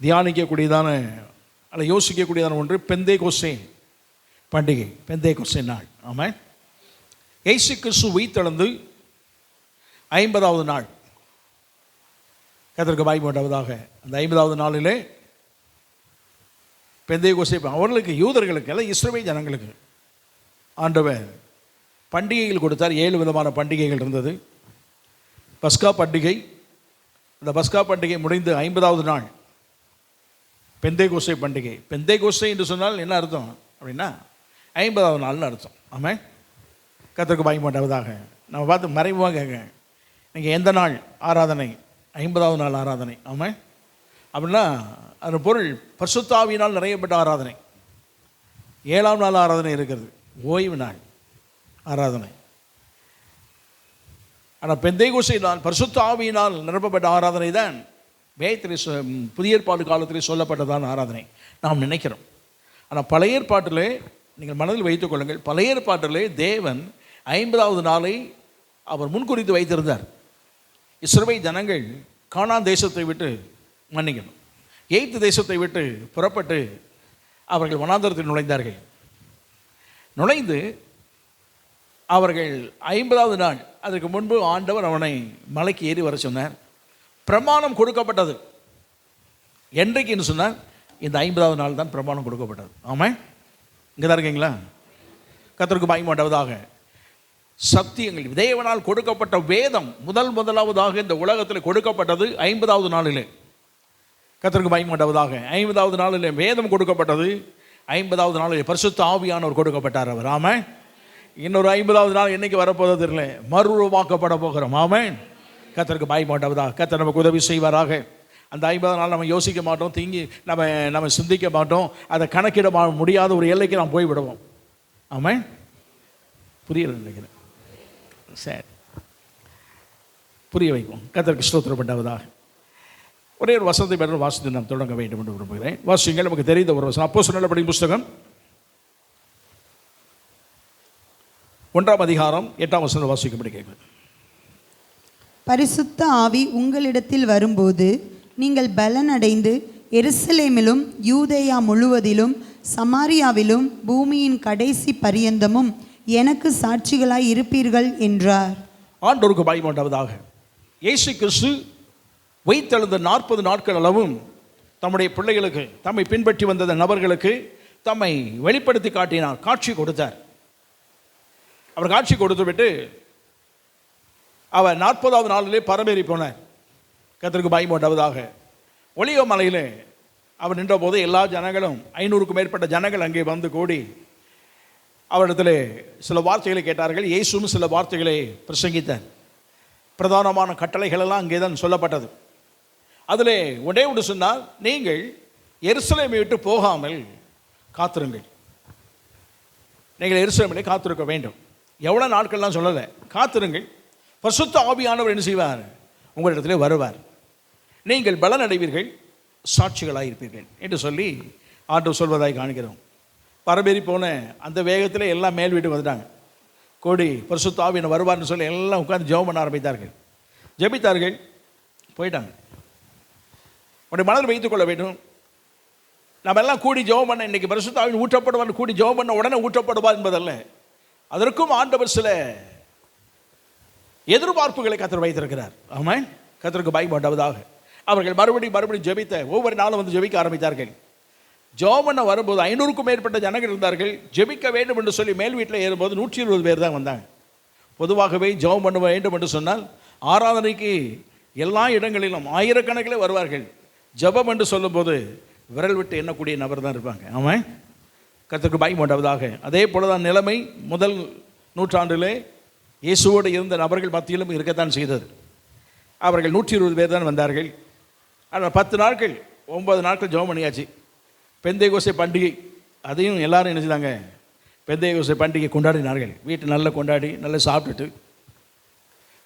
தியானிக்கக்கூடியதான அல்ல யோசிக்கக்கூடியதான ஒன்று பெந்தேகோஸ்தே பண்டிகை, பெந்தேகோஸ்தே நாள். ஆமாம், இயேசு கிறிஸ்து உயிர்த்தெழுந்து 50வது நாள். கர்த்தருக்கு மகிமை உண்டாவதாக. அந்த 50வது நாளிலே பெந்தேகோஸ்தே அவர்களுக்கு, யூதர்களுக்கு அல்ல இஸ்ரவேல் ஜனங்களுக்கு ஆண்டவர் பண்டிகைகள் கொடுத்தார். 7 விதமான பண்டிகைகள் இருந்தது. பஸ்கா பண்டிகை, அந்த பஸ்கா பண்டிகை முடிந்து 50வது நாள் பெந்தேகோஸ்தே பண்டிகை. பெந்தேகோஸ்தே என்று சொன்னால் என்ன அர்த்தம் அப்படின்னா 50வது நாள்னு அர்த்தம். ஆமாம், கர்த்தருக்கு மகிமை உண்டாவதாக. நம்ம பார்த்து மறைமுகமாக கேட்க, நீங்கள் எந்த நாள் ஆராதனை? 50வது நாள் ஆராதனை. ஆமாம், அப்படின்னா அந்த பொருள் பரிசுத்த ஆவியினால் நிறையப்பட்ட ஆராதனை. 7ஆம் நாள் ஆராதனை இருக்கிறது, ஓய்வு நாள் ஆராதனை. ஆனால் பெந்தேகோஸ்தே நாள் பரிசுத்த ஆவியினால் நிரப்பப்பட்ட ஆராதனை தான் வேதத்திலே புதிய ஏற்பாடு காலத்திலே சொல்லப்பட்டதான ஆராதனை நாம் நினைக்கிறோம். ஆனால் பழைய ஏற்பாட்டிலே நீங்கள் மனதில் வைத்துக் கொள்ளுங்கள், பழைய ஏற்பாட்டிலே தேவன் 50வது நாளை அவர் முன்குறித்து வைத்திருந்தார். இஸ்ரவேல் ஜனங்கள் கானான் தேசத்தை விட்டு மன்னிக்கணும், எகிப்து தேசத்தை விட்டு புறப்பட்டு அவர்கள் வனாந்தரத்தில் நுழைந்தார்கள். நுழைந்து அவர்கள் 50வது நாள், அதற்கு முன்பு ஆண்டவர் அவனை மலைக்கு ஏறி வர சொன்னார். பிரமாணம் கொடுக்கப்பட்டது என்றைக்குன்னு சொன்னார், இந்த 50வது நாள் தான் பிரமாணம் கொடுக்கப்பட்டது. ஆமாம், இங்கே தான் இருக்கீங்களா? கர்த்தருக்கு மகிமை உண்டாவதாக. சத்தியங்கள் தேவனால் கொடுக்கப்பட்ட வேதம் முதலாவதாக இந்த உலகத்தில் கொடுக்கப்பட்டது 50வது நாளிலே. கர்த்தருக்கு மகிமை உண்டாவதாக. 50வது நாளிலே வேதம் கொடுக்கப்பட்டது. 50வது நாளிலே பரிசுத்த ஆவியானவர் கொடுக்கப்பட்டார் அவர். ஆமாம், இன்னொரு 50வது நாள் என்னைக்கு வரப்போகிறது தெரியல, மறுரூபமாக்கப்பட போகிறோம். ஆமாம், கர்த்தருக்கு மகிமை உண்டாவதாக. கர்த்தர் நமக்கு உதவி செய்வாராக. அந்த 50வது நாள் நம்ம யோசிக்க மாட்டோம், நம்ம சிந்திக்க மாட்டோம், அதை கணக்கிட முடியாத ஒரு எல்லைக்கு நாம் போய்விடுவோம். ஆமாம், புரியல நினைக்கிறேன். சரி, புரிய வைப்போம். கர்த்தருக்கு ஸ்தோத்திரம் உண்டாவதாக. ஒரே ஒரு வசனத்தை பெற்ற வாசித்து நாம் தொடங்க வேண்டும் என்று விரும்புகிறேன். வாசிங்கள். நமக்கு தெரிந்த ஒரு வசனம், அப்போஸ்தலர் நடபடியின் புஸ்தகம் 1ஆம் அதிகாரம் 8ஆம் வசனம் வாசிக்கும்படி கேட்கிறேன். பரிசுத்த ஆவி உங்களிடத்தில் வரும்போது நீங்கள் பலன் அடைந்து எருசலேமிலும் யூதேயா முழுவதிலும் சமாரியாவிலும் பூமியின் கடைசி பரியந்தமும் எனக்கு சாட்சிகளாய் இருப்பீர்கள் என்றார். ஆண்டவருக்கு மகிமை உண்டாவதாக. இயேசு கிறிஸ்து உயிர்த்தெழுந்த 40 நாட்கள் அளவும் தம்முடைய பிள்ளைகளுக்கு, தம்மை பின்பற்றி வந்த நபர்களுக்கு தம்மை வெளிப்படுத்தி காட்டினார், காட்சி கொடுத்தார். அவர் காட்சி கொடுத்து விட்டு அவர் 40வது நாளிலே பரமேறி போனார். கர்த்தருக்கு மகிமை உண்டாவதாக. ஒலிவ மலையிலே அவர் நின்றபோது எல்லா ஜனங்களும் 500க்கும் மேற்பட்ட ஜனங்கள் அங்கே வந்து கூடி அவரிடத்தில் சில வார்த்தைகளை கேட்டார்கள். இயேசுவும் சில வார்த்தைகளை பிரசங்கித்தார். பிரதானமான கட்டளைகள் எல்லாம் அங்கே தான் சொல்லப்பட்டது. அதில் ஒன்றே ஒன்று சொன்னால், நீங்கள் எருசலேமை விட்டு போகாமல் காத்திருங்கள். நீங்கள் எருசலேமிலே காத்திருக்க வேண்டும். எவ்வளோ நாட்கள்லாம் சொல்லலை, காத்திருங்கள். பரிசுத்த ஆவியானவர் என்ன செய்வார்? உங்களிடத்திலே வருவார். நீங்கள் பலன் அடைவீர்கள், சாட்சிகளாக இருப்பீர்கள் என்று சொல்லி ஆண்டவர் சொல்வதாய் காண்கிறோம். பரபேறி போன அந்த வேகத்தில் எல்லாம் மேல் வீட்டு வந்துட்டாங்க. கோடி பரிசுத்த ஆவியானவர் வருவார்னு சொல்லி எல்லாம் உட்கார்ந்து ஜெபம் பண்ண ஆரம்பித்தார்கள். ஜெபித்தார்கள், போயிட்டாங்க. உடைய மனதில் வைத்துக் கொள்ள வேண்டும், நம்ம எல்லாம் கூடி ஜெபம் பண்ண, இன்னைக்கு பரிசுத்த ஆவியானவர் ஊற்றப்படுவார், கூடி ஜெபம் பண்ண உடனே ஊற்றப்படுவார் என்பதல்ல. அதற்கும் ஆண்டவர் சில எதிர்பார்ப்புகளை கர்த்தர் வைத்திருக்கிறார். ஆமாம், கர்த்தருக்கு மகிமை உண்டாவதாக. அவர்கள் மறுபடியும் ஜெபித்த ஒவ்வொரு நாளும் வந்து ஜெபிக்க ஆரம்பித்தார்கள். ஜெபம் பண்ண வரும்போது 500க்கும் மேற்பட்ட ஜனங்கள் இருந்தார்கள். ஜெபிக்க வேண்டும் என்று சொல்லி மேல் வீட்டில் ஏறும்போது 120 பேர் தான் வந்தாங்க. பொதுவாகவே ஜெபம் பண்ண வேண்டும் என்று சொன்னால் ஆராதனைக்கு எல்லா இடங்களிலும் ஆயிரக்கணக்கில் வருவார்கள். ஜெபம் என்று சொல்லும்போது விரல் விட்டு எண்ணக்கூடிய நபர் தான் இருப்பாங்க. ஆமாம், கர்த்தருக்கு மகிமை உண்டாவதாக. அதே போல தான் நிலைமை முதல் நூற்றாண்டிலே இயேசுவோடு இருந்த நபர்கள் மத்தியிலும் இருக்கத்தான் செய்தது. அவர்கள் 120 பேர் தான் வந்தார்கள். ஆனால் 10 நாட்கள் 9 நாட்கள் ஜெபம் பண்ணியாச்சு. பெந்தேகோஸ்தே பண்டிகை, அதையும் எல்லாரும் என்ன செய்தாங்க? பெந்தேகோஸ்தே பண்டிகை கொண்டாடினார்கள். வீட்டு நல்லா கொண்டாடி நல்லா சாப்பிட்டுட்டு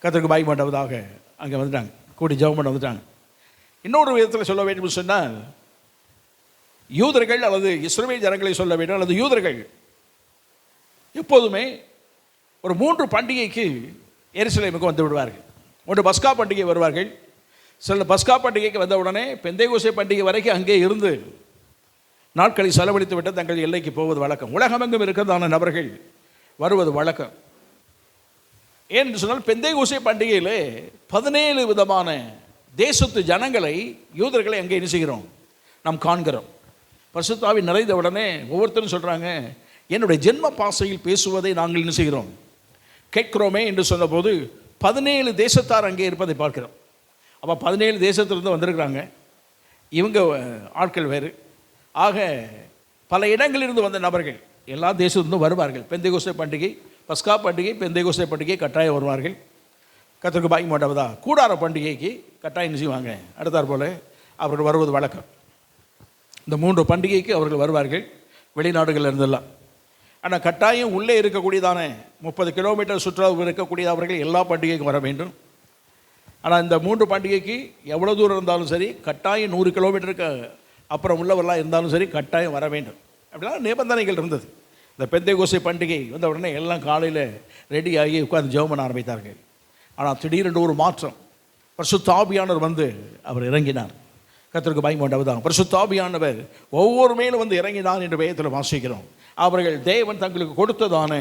கர்த்தருக்கு மகிமை உண்டாவதாக அங்கே வந்துட்டாங்க, கூடி ஜெபம் பண்ண வந்துட்டாங்க. இன்னொரு விதத்தில் சொல்ல வேண்டும் சொன்னால், யூதர்கள் அல்லது இஸ்ரவேல் ஜனங்களை சொல்ல வேண்டும், அல்லது யூதர்கள் எப்போதுமே ஒரு 3 பண்டிகைக்கு எருசலேமுக்கு வந்து விடுவார்கள். ஒன்று பஸ்கா பண்டிகை வருவார்கள், சில பஸ்கா பண்டிகைக்கு வந்த உடனே பெந்தைகோஸ்தே பண்டிகை வரைக்கும் அங்கே இருந்து நாட்களை செலவழித்து விட்டு தங்கள் எல்லைக்கு போவது வழக்கம். உலகமெங்கும் இருக்கிறதான நபர்கள் வருவது வழக்கம். ஏன்னு சொன்னால் பெந்தைகோஸ்தே பண்டிகையில் 17 விதமான தேசத்து ஜனங்களை, யூதர்களை அங்கே என்ன செய்கிறோம், நாம் காண்கிறோம். பரிசுத்த ஆவி நிறைந்த உடனே ஒவ்வொருத்தரும் சொல்கிறாங்க, என்னுடைய ஜென்ம பாஷையில் பேசுவதை நாங்கள் என்ன செய்கிறோம், கேட்கிறோமே என்று சொன்னபோது 17 தேசத்தார் அங்கே இருப்பதை பார்க்கிறோம். அப்போ 17 தேசத்திலிருந்து வந்திருக்கிறாங்க. இவங்க ஆட்கள் வேறு. ஆக பல இடங்களிலிருந்து வந்த நபர்கள் எல்லா தேசத்திலிருந்தும் வருவார்கள். பெந்தைகோஸ்தே பண்டிகை, பஸ்கா பண்டிகை, பெந்தைகோஸ்தே பண்டிகை கட்டாயம் வருவார்கள். கர்த்தருக்கு பாக்கியம் உண்டாவதா. கூடார பண்டிகைக்கு கட்டாயம் செய்வாங்க. அடுத்தாற் போல் அவர்கள் வருவது வழக்கம். இந்த 3 பண்டிகைக்கு அவர்கள் வருவார்கள் வெளிநாடுகளில் இருந்தெல்லாம். ஆனால் கட்டாயம் உள்ளே இருக்கக்கூடியதான 30 கிலோமீட்டர் சுற்றுலா இருக்கக்கூடிய அவர்கள் எல்லா பண்டிகைக்கும் வர வேண்டும். ஆனால் இந்த 3 பண்டிகைக்கு எவ்வளோ தூரம் இருந்தாலும் சரி, கட்டாயம் 100 கிலோமீட்டருக்கு அப்புறம் உள்ளவரெல்லாம் இருந்தாலும் சரி, கட்டாயம் வர வேண்டும். அப்படிலாம் நிபந்தனைகள் இருந்தது. இந்த பெந்தைகோஸ்தே பண்டிகை வந்த உடனே எல்லாம் காலையில் ரெடி ஆகி உட்கார்ந்து ஜெபம் பண்ண ஆரம்பித்தார்கள். ஆனால் திடீரென்று ஒரு மாற்றம். பரிசுத்த ஆவியானவர் வந்து அவர் இறங்கினார். கர்த்தருக்கு பயந்து கொண்டவர். பரிசுத்த ஆவியானவர் ஒவ்வொரு மேலும் வந்து இறங்கினார் என்று வேதத்தில் வாசிக்கிறோம். அவர்கள் தேவன் தங்களுக்கு கொடுத்ததான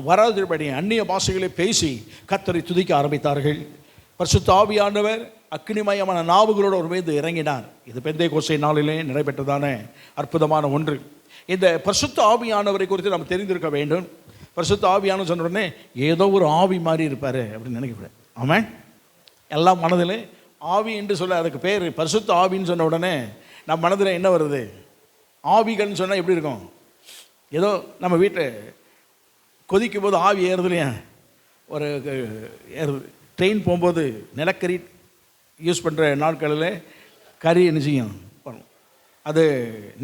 வராதபடி அந்நிய பாஷைகளை பேசி கர்த்தரை துதிக்க ஆரம்பித்தார்கள். பரிசுத்த ஆவியானவர் அக்னிமயமான நாவுகளோடு ஒரு மீது இறங்கினார். இது பெந்தைகோஸ்தே நாளிலே நடைபெற்றதான அற்புதமான ஒன்று. இந்த பரிசுத்த ஆவியானவரை குறித்து நாம் தெரிந்திருக்க வேண்டும். பரிசுத்த ஆவியானவர் சொன்ன உடனே ஏதோ ஒரு ஆவி மாதிரி இருப்பார் அப்படின்னு நினைக்கிறேன். ஆமாம், எல்லாம் மனதில் ஆவி என்று சொல்ல அதுக்கு பேர் பரிசுத்த ஆவின்னு சொன்ன உடனே நம்ம மனதில் என்ன வருது? ஆவிகள்னு சொன்னால் எப்படி இருக்கும்? ஏதோ நம்ம வீட்டில் கொதிக்கும் போது ஆவி ஏறுது இல்லையா? ஒரு ட்ரெயின் போகும்போது நிலக்கரி யூஸ் பண்ணுற நாட்களில் கறி என்ன செய்யும், அது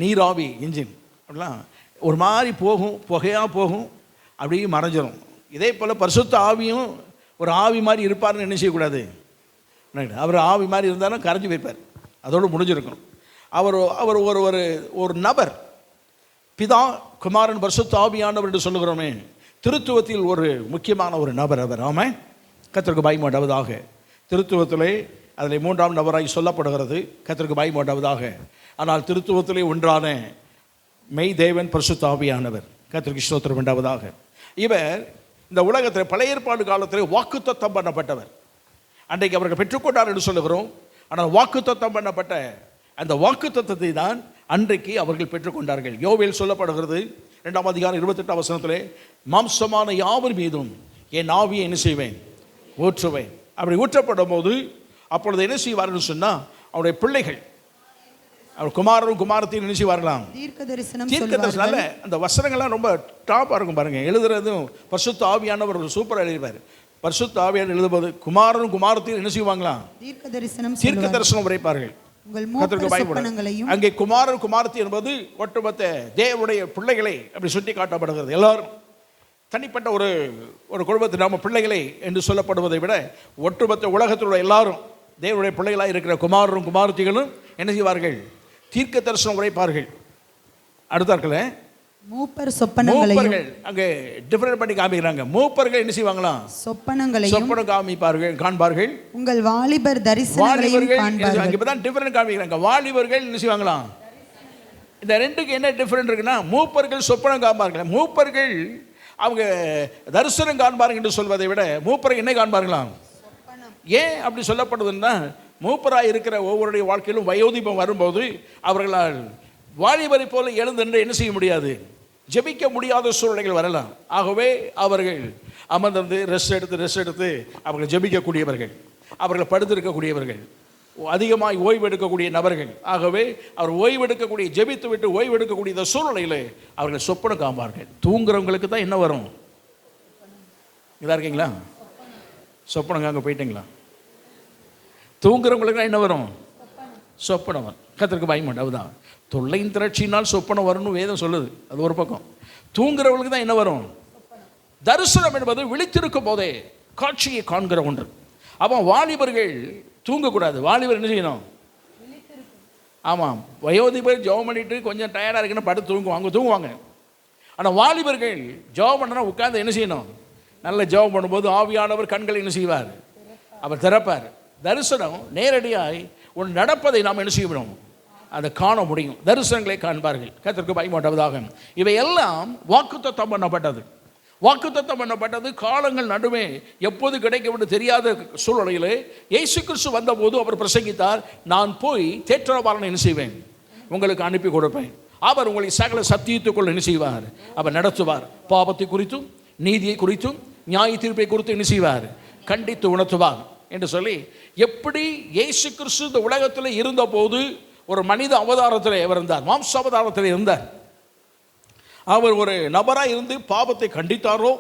நீராவி இன்ஜின் அப்படிலாம் ஒரு மாதிரி போகும், புகையாக போகும், அப்படியே மறைஞ்சிடும். இதே போல் பரிசுத்த ஆவியும் ஒரு ஆவி மாதிரி இருப்பார்னு என்ன செய்யக்கூடாது. அவர் ஆவி மாதிரி இருந்தாலும் கரைஞ்சி போய்ப்பார், அதோடு முடிஞ்சிருக்கும். அவர் அவர் ஒரு ஒரு ஒரு நபர், பிதா குமாரன் பரிசுத்த ஆவியானவர் என்று சொல்லுகிறோமே, திருத்துவத்தில் ஒரு முக்கியமான ஒரு நபர் அவர். ஆமாம், கர்த்தருக்கு பயந்து கொண்டவதாக. திருத்துவத்திலே அதில் 3ஆம் நபராய் சொல்லப்படுகிறது, கர்த்தருக்கு பயந்து கொண்டவதாக. ஆனால் திருத்துவத்திலே ஒன்றான மெய் தேவன் பரிசுத்த ஆவியானவர். கர்த்தருக்கு ஸ்தோத்திரம் உண்டாவதாக. இவர் இந்த உலகத்தில் பழைய ஏற்பாடு காலத்தில் வாக்குத்தத்தம் பண்ணப்பட்டவர். அன்றைக்கு அவர்கள் பெற்றுக்கொண்டார் என்று சொல்லுகிறோம். ஆனால் வாக்குத்தத்தம் பண்ணப்பட்ட அந்த வாக்குத்தத்தத்தை தான் அன்றைக்கு அவர்கள் பெற்றுக்கொண்டார்கள். யோவேல் சொல்லப்படுகிறது 2ஆம் அதிகாரம் 28ஆம் வசனத்திலே, மாம்சமான யாவர் மீதும் என் ஆவியை என்ன செய்வேன், ஊற்றுவேன். அப்படி ஊற்றப்படும் போது அப்பொழுது என்ன செய்வார்கள் சொன்னால், அவருடைய பிள்ளைகள், அவர் குமாரரும் குமாரத்தையும் என்ன செய்வார்களாம், தீர்க்க தரிசனம். நல்ல அந்த வசனங்கள்லாம் ரொம்ப டாப்பாக இருக்கும் பாருங்க. எழுதுறதும் பரிசுத்த ஆவியானவர் சூப்பராக எழுதிவார். பரிசுத்த ஆவியானவர் எழுதும்போது குமாரரும் குமாரத்தையும் என்ன செய்வாங்களாம், தீர்க்க தரிசனம் உரைப்பார்கள். அங்கே குமாரர் குமாரத்தி என்பது ஒட்டுமொத்த தேவனுடைய பிள்ளைகளை அப்படி சுட்டி காட்டப்படுகிறது. எல்லாரும் தனிப்பட்ட ஒரு ஒரு குடும்பத்தில் நம்ம பிள்ளைகளை என்று சொல்லப்படுவதை விட ஒட்டுமொத்த உலகத்தில் எல்லாரும் தேவனுடைய பிள்ளைகளாக இருக்கிற குமாரரும் குமாரத்திகளும் என்ன செய்வார்கள், தீர்க்க தரிசனம் உரைப்பார்கள். அடுத்தார்களே மூப்பர் சொப்பனங்களையும் அங்கே டிஃபரெண்ட் பண்ணி காமிக்கிறாங்க. மூப்பர்கள் என்ன செய்வாங்களாம், சொப்பனம் காண்பார்கள். உங்கள் வாலிபர் தரிசனங்களையும் காண்பார்கள். இப்பதான் டிஃபரெண்ட் காமிக்கிறாங்க. வாலிபர்கள் என்ன செய்வாங்களாம். இந்த ரெண்டுக்கு என்ன டிஃபரெண்ட் இருக்குன்னா, மூப்பர்கள் சொப்பனம் காண்பார்கள். மூப்பர்கள் அவங்க தரிசனம் காண்பார்கள் என்று சொல்வதை விட மூப்பர்கள் என்ன காண்பார்களாம். ஏன் அப்படி சொல்லப்படுதுன்னா, மூப்பராக இருக்கிற ஒவ்வொருடைய வாழ்க்கையிலும் வயோதிபம் வரும்போது அவர்களால் வாலிபரை போல எழுந்து என்ன செய்ய முடியாது, ஜெபிக்க முடியாத சூழ்நிலைகள் வரலாம். ஆகவே அவர்கள் அமர்ந்து ரெஸ்ட் எடுத்து அவர்கள் ஜெபிக்கக்கூடியவர்கள், அவர்கள் படுத்திருக்கக்கூடியவர்கள், அதிகமாக ஓய்வு எடுக்கக்கூடிய நபர்கள். ஆகவே அவர் ஓய்வு எடுக்கக்கூடிய, ஜெபித்து விட்டு ஓய்வு எடுக்கக்கூடிய இந்த சூழ்நிலையில் அவர்கள் சொப்பனம் காண்பார்கள். தூங்குறவங்களுக்கு தான் என்ன வரும், இதாக இருக்கீங்களா, சொப்பனம் காங்க போயிட்டீங்களா? தூங்குறவங்களுக்கு என்ன வரும், சொப்பனம் வரும். கர்த்தருக்கு பயமாட்டேன். அதுதான் தொல்லையின் திரட்சியினால் சொப்பனம் வரும்னு வேதம் சொல்லுது. அது ஒரு பக்கம். தூங்குறவங்களுக்கு தான் என்ன வரும், தரிசனம் என்பது விழித்திருக்கும் போதே காட்சியை காண்கிற ஒன்று. அப்போ வாலிபர்கள் தூங்கக்கூடாது. வாலிபர் என்ன செய்யணும், ஆமாம், வயோதிபர் ஜெபம் பண்ணிட்டு கொஞ்சம் டயர்டாக இருக்குன்னு படுத்து தூங்குவாங்க. ஆனால் வாலிபர்கள் ஜெபம் பண்ணனா உட்கார்ந்து என்ன செய்யணும், நல்ல ஜெபம் பண்ணும்போது ஆவியானவர் கண்களை என்ன செய்வார், அவர் திறப்பார். தரிசனம் நேரடியாய் ஒன்று நடப்பதை நாம் என்ன செய்யணும், அதை காண முடியும். தரிசனங்களை காண்பார்கள். கர்த்தருக்கு பயப்பட்டதாக இவையெல்லாம் வாக்குத்தத்தம் பண்ணப்பட்டது. வாக்குத்தத்தம் பண்ணப்பட்டது காலங்கள் நடுவே எப்போது கிடைக்கும் என்று தெரியாத சூழ்நிலையில் இயேசு கிறிஸ்து வந்தபோது அவர் பிரசங்கித்தார், நான் போய் தேற்றரவாளனை என்ன செய்வேன், உங்களுக்கு அனுப்பி கொடுப்பேன். அவர் உங்களை சகல சத்தியத்துக்குள் என்ன செய்வார், அவர் நடத்துவார். பாவத்தை குறித்தும் நீதியை குறித்தும் நியாய தீர்ப்பை குறித்தும் என்ன செய்வார், கண்டித்து உணர்த்துவார் என்று சொல்லி, எப்படி இயேசு கிறிஸ்து இந்த உலகத்தில் இருந்தபோது ஒரு மனித அவதாரத்தில் அவர் இருந்தார், மாம்ச அவதாரத்தில் இருந்தார். அவர் ஒரு நபராக இருந்து பாவத்தை கண்டித்தாரோ,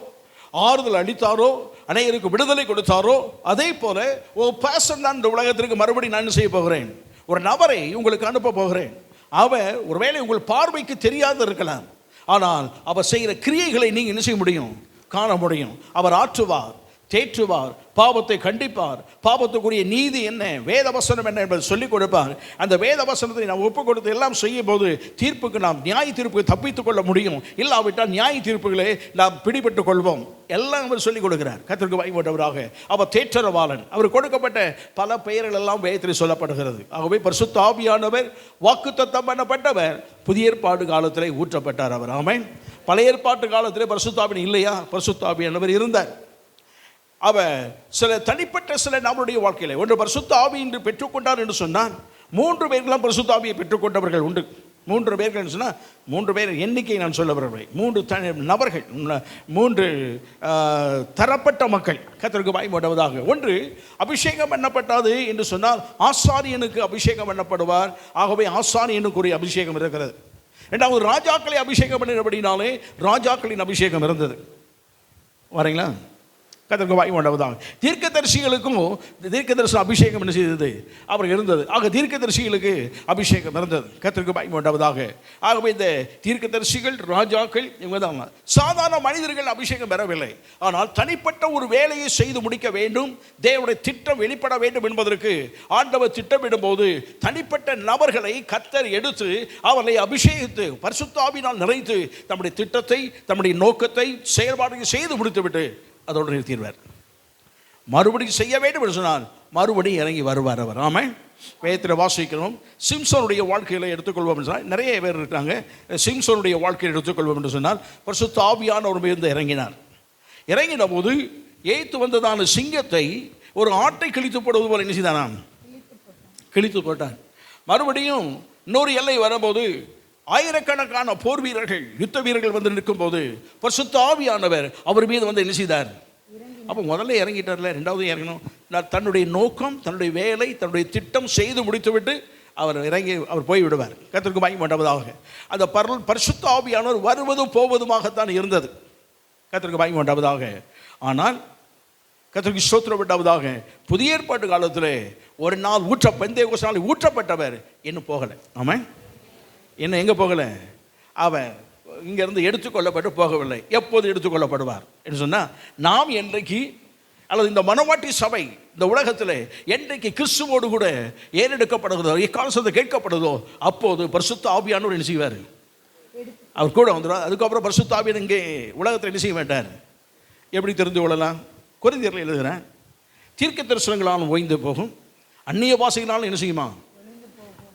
ஆறுதல் அளித்தாரோ, அனைவருக்கு விடுதலை கொடுத்தாரோ, அதே போல ஒரு பர்சன் தான் இந்த உலகத்திற்கு மறுபடியும் நான் செய்ய போகிறேன், ஒரு நபரை உங்களுக்கு அனுப்ப போகிறேன். அவர் ஒருவேளை உங்கள் பார்வைக்கு தெரியாது இருக்கலாம், ஆனால் அவர் செய்கிற கிரியைகளை நீங்கள் என்ன செய்ய முடியும், காண முடியும். அவர் ஆற்றுவார், தேற்றுவார், பாவத்தை கண்டிப்பார், பாவத்துக்குரிய நீதி என்ன, வேத வசனம் என்ன என்பதை சொல்லிக் கொடுப்பார். அந்த வேத வசனத்தை நாம் ஒப்பு கொடுத்து எல்லாம் செய்யும் போது தீர்ப்புக்கு நாம் நியாய தீர்ப்புக்கு தப்பித்துக் கொள்ள முடியும். இல்லாவிட்டால் நியாய தீர்ப்புகளை நாம் பிடிபட்டுக் கொள்வோம். எல்லாம் அவர் சொல்லிக் கொடுக்கிறார். கர்த்தருக்கு பயப்பட்டவராக அவர் தேற்றரவாளன். அவர் கொடுக்கப்பட்ட பல பெயர்கள் எல்லாம் வேதத்தில் சொல்லப்படுகிறது. ஆகவே பரிசுத்த ஆவியானவர் வாக்குத்தத்தம் பண்ணப்பட்டவர் புதிய ஏற்பாடு காலத்திலே ஊற்றப்பட்டார். அவர் ஆமென். பழைய ஏற்பாட்டு காலத்திலே பரிசுத்த ஆவியானவர் இல்லையா, பரிசுத்த ஆவியானவர் இருந்தார். அவர் சில தனிப்பட்ட சில நம்முடைய வாழ்க்கையில் ஒன்று பரிசுத்த ஆவி என்று பெற்றுக்கொண்டார் என்று சொன்னால் 3 பேர்களாம் பரிசுத்த ஆவியை பெற்றுக்கொண்டவர்கள் உண்டு. 3 பேர்கள் சொன்னால் 3 பேர் எண்ணிக்கை நான் சொல்ல வரவில்லை. 3 நபர்கள், 3 தரப்பட்ட மக்கள் கர்த்தருக்கு பயப்படுவதாக. ஒன்று அபிஷேகம் பண்ணப்பட்டது என்று சொன்னால் ஆசாரியனுக்கு அபிஷேகம் பண்ணப்படுவார். ஆகவே ஆசாரியனுக்குரிய அபிஷேகம் இருக்கிறது. இரண்டாவது ராஜாக்களை அபிஷேகம் பண்ணினபடினாலே ராஜாக்களின் அபிஷேகம் இருந்தது. வரீங்களா? கர்த்தருக்கு பயப்படுவதாக. தீர்க்கதரிசிகளுக்கும் தீர்க்கதரிசன அபிஷேகம் என்ன செய்தது, அவர் இருந்தது. ஆக தீர்க்கதரிசிகளுக்கு அபிஷேகம் இருந்தது. கர்த்தருக்கு பயப்படுவதாக. ஆகவே இந்த தீர்க்கதரிசிகள் ராஜாக்கள் இவங்க தான். சாதாரண மனிதர்கள் அபிஷேகம் பெறவில்லை. ஆனால் தனிப்பட்ட ஒரு வேலையை செய்து முடிக்க வேண்டும், தேவனுடைய திட்டம் வெளிப்பட வேண்டும் என்பதற்கு ஆண்டவர் திட்டமிடும் போது தனிப்பட்ட நபர்களை கர்த்தர் எடுத்து அவர்களை அபிஷேகித்து பரிசுத்த ஆவியினால் நிறைத்து தம்முடைய திட்டத்தை, தம்முடைய நோக்கத்தை, செயல்பாடுகளை செய்து முடித்துவிட்டு அதோடு நிறுத்திடுவார். மறுபடியும் செய்ய வேண்டும் என்று சொன்னால் மறுபடியும் இறங்கி வருவார் அவர். ஆமாம். வேதத்தில் வாசிக்கிறோம். சிம்சோனுடைய வாழ்க்கையில் எடுத்துக்கொள்வோம் என்று சொன்னால் நிறைய பேர் இருக்காங்க. சிம்சோனுடைய வாழ்க்கையில் எடுத்துக்கொள்வோம் என்று சொன்னால் பரிசுத்த ஆவியானவர் மீது இறங்கினார். இறங்கின போது ஏய்த்து வந்ததான சிங்கத்தை ஒரு ஆட்டை கிழித்து போடுவது போல என்ன செய்தான், கிழித்து போட்டான். மறுபடியும் இன்னொரு எல்லை வரும்போது ஆயிரக்கணக்கான போர் வீரர்கள், யுத்த வீரர்கள் வந்து நிற்கும் போது பரிசுத்த ஆவியானவர் அவர் மீது வந்து என்ன செய்தார். அப்போ முதல்ல இறங்கிட்டார்ல, ரெண்டாவது இறங்கணும். தன்னுடைய நோக்கம், தன்னுடைய வேலை, தன்னுடைய திட்டம் செய்து முடித்துவிட்டு அவர் இறங்கி அவர் போய் விடுவார். கர்த்தருக்கு பயப்பட்டதாக. அந்த பரிசுத்த ஆவியானவர் வருவதும் போவதுமாகத்தான் இருந்தது. கர்த்தருக்கு பயப்பட்டதாக. ஆனால் கர்த்தருக்கு ஸ்தோத்திரப்பட்டதாக புதிய ஏற்பாட்டு காலத்தில் ஒரு நாள் பெந்தேகோஸ்து நாள் ஊற்றப்பட்டவர் இன்னும் போகலை. ஆமாம். என்ன எங்கே போகலை, அவன் இங்கேருந்து எடுத்துக்கொள்ளப்பட்டு போகவில்லை. எப்போது எடுத்துக்கொள்ளப்படுவார் என்று சொன்னால் நாம் என்றைக்கு அல்லது இந்த மனவாட்டி சபை இந்த உலகத்தில் என்றைக்கு கிறிஸ்துவோடு கூட ஏறெடுக்கப்படுகிறதோ, இக்காலத்தை கேட்கப்படுதோ, அப்போது பரிசுத்த ஆவியானவர் என்ன செய்வார், அவர் கூட வந்துடுவார். அதுக்கப்புறம் பரிசுத்த ஆவியானவர் இங்கே உலகத்தில் என்ன செய்ய மாட்டார். எப்படி தெரிந்து கொள்ளலாம்? கொரிந்தியரில் எழுதுகிறேன், தீர்க்க தரிசனங்களாலும் ஓய்ந்து போகும், அந்நிய பாஷைகளாலும் என்ன செய்யுமா.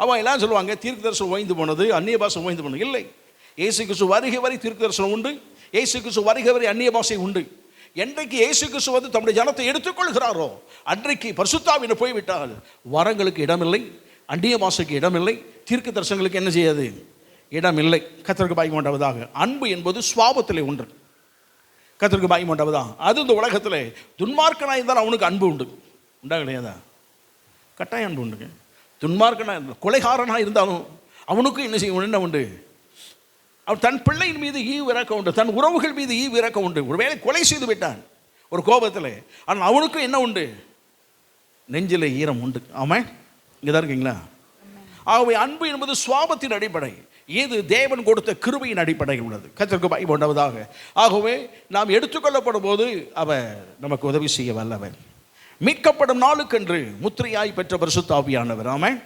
அவன் எல்லாம் சொல்லுவாங்க தீர்க்க தரிசனம் ஓய்ந்து போனது, அந்நிய பாஷை ஓய்ந்து போனது. இல்லை, இயேசு கிறிஸ்து வருகை வரை தீர்க்க தரிசனம் உண்டு, இயேசு கிறிஸ்து வருகை வரை அந்நிய பாஷை உண்டு. என்றைக்கு இயேசு கிறிஸ்து வந்து தம்முடைய ஜனத்தை எடுத்துக்கொள்கிறாரோ அன்றைக்கு பரிசுத்த ஆவியானவர் போய்விட்டால் வரங்களுக்கு இடமில்லை, அந்நிய பாஷைக்கு இடமில்லை, தீர்க்க தரிசனங்களுக்கு என்ன செய்யாது, இடமில்லை. கர்த்தருக்கு பயப்பட்டதாக. அன்பு என்பது சுவாபத்திலே ஒன்று. கர்த்தருக்கு பயப்பட்டவதான். அது இந்த உலகத்தில் துன்மார்க்கனாக இருந்தால் அவனுக்கு அன்பு உண்டு. உண்டா கிடையாதா? கட்டாயம் அன்பு உண்டுங்க. துன்மார்க்கனாக கொலைகாரனாக இருந்தாலும் அவனுக்கும் என்ன செய்ய என்ன உண்டு, அவன் தன் பிள்ளையின் மீது ஈவு இறக்க உண்டு, தன் உறவுகள் மீது ஈவு இறக்க உண்டு. ஒருவேளை கொலை செய்து விட்டான் ஒரு கோபத்தில், ஆனால் அவனுக்கும் என்ன உண்டு, நெஞ்சில் ஈரம் உண்டு. ஆமாம். இங்கே தான் இருக்கீங்களா? ஆகவே அன்பு என்பது சுவாபத்தின் அடிப்படை, இது தேவன் கொடுத்த கிருபையின் அடிப்படையில் உள்ளது. கர்த்தருக்கு பயப்படுவதாக. ஆகவே நாம் எடுத்துக்கொள்ளப்படும் போது அவர் நமக்கு உதவி செய்ய வல்லவர். மீட்கப்படும் நாளுக்கென்று முத்திரையாய் பெற்ற பரிசுத்த ஆவியானவர். ஆமென்.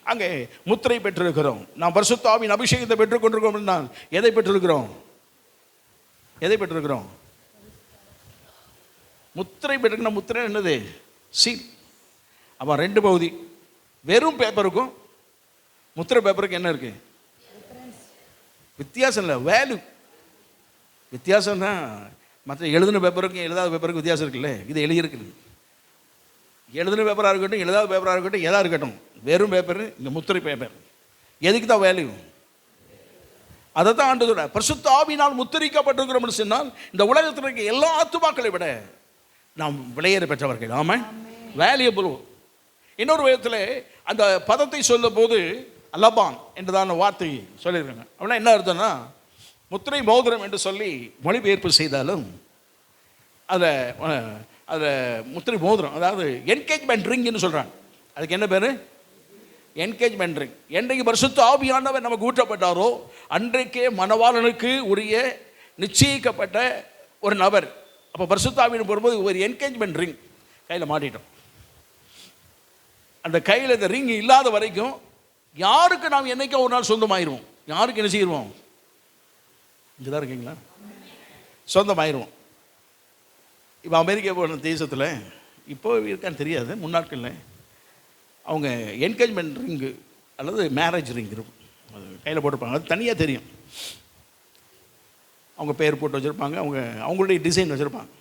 அங்கே முத்திரை பெற்றிருக்கிறோம். நாம் பரிசுத்த ஆவியின் அபிஷேகத்தை பெற்றுக்கொண்டிருக்கிறோம் என்றால் எதை பெற்றிருக்கிறோம், எதை பெற்றிருக்கிறோம்? முத்திரை பெற்றிருக்கிற முத்திரை என்னது? சீல். அப்போ 2 பகுதி. வெறும் பேப்பருக்கும் முத்திரை பேப்பருக்கும் என்ன இருக்கு? வித்தியாசம் இல்லை, வேல்யூ வித்தியாசம் தான். மற்ற எழுதின பேப்பருக்கும் எழுதாத பேப்பருக்கும் வித்தியாசம் இருக்குல்ல. இது எழுதியிருக்குது. எழுதின பேப்பராக இருக்கட்டும், எழுதாத பேப்பராக இருக்கட்டும், எதாக இருக்கட்டும், வெறும் பேப்பர், இந்த முத்திரை பேப்பர், எதுக்கு தான் வேல்யூ? அதை தான் ஆண்டு சொல்ற. பரிசுத்த ஆவியினால் முத்திரிக்கப்பட்டிருக்கிறோம்னு சொன்னால் இந்த உலகத்தில் இருக்க எல்லா ஆத்துமாக்களை விட நாம் விலையேற பெற்றவர்கள். ஆமா, வேல்யூபிள். இன்னொரு விதத்தில் அந்த பதத்தை சொல்லும் போது லபான் என்றதான வார்த்தை சொல்லியிருக்காங்க. அப்படின்னா என்ன அர்த்தம்னா, முத்திரை மோதிரம் என்று சொல்லி மொழிபெயர்ப்பு செய்தாலும் அதை முத்திரை மோதிரம், அதாவது என்கேஜ்மெண்ட் ரிங்னு சொல்கிறாங்க. அதுக்கு என்ன பேர்? Engagement ring. என்றைக்கு பரிசுத்த ஆவியானவர் நமக்கு ஊற்றப்பட்டாரோ அன்றைக்கே மணவாளனுக்கு உரிய நிச்சயிக்கப்பட்ட ஒரு நபர். அப்போ பரிசுத்த ஆவியின் போகும்போது ஒரு என்கேஜ்மெண்ட் ரிங் கையில் மாட்டிட்டோம். அந்த கையில் இந்த ரிங் இல்லாத வரைக்கும் யாருக்கு நாம் என்னைக்கோ ஒரு நாள் சொந்தமாயிருவோம். யாருக்கு என்ன செய்வோம்? இங்கே தான் இருக்கீங்களா? சொந்தமாயிருவோம். இப்போ அமெரிக்கா போன தேசத்தில் இப்போ இருக்கான்னு தெரியாது, முன்னாட்களில் அவங்க என்கேஜ்மெண்ட் ரிங்கு அல்லது மேரேஜ் ரிங் இருக்கும், அது கையில் போட்டிருப்பாங்க. அது தனியாக தெரியும். அவங்க பேர் போட்டு வச்சுருப்பாங்க, அவங்களுடைய டிசைன் வச்சுருப்பாங்க.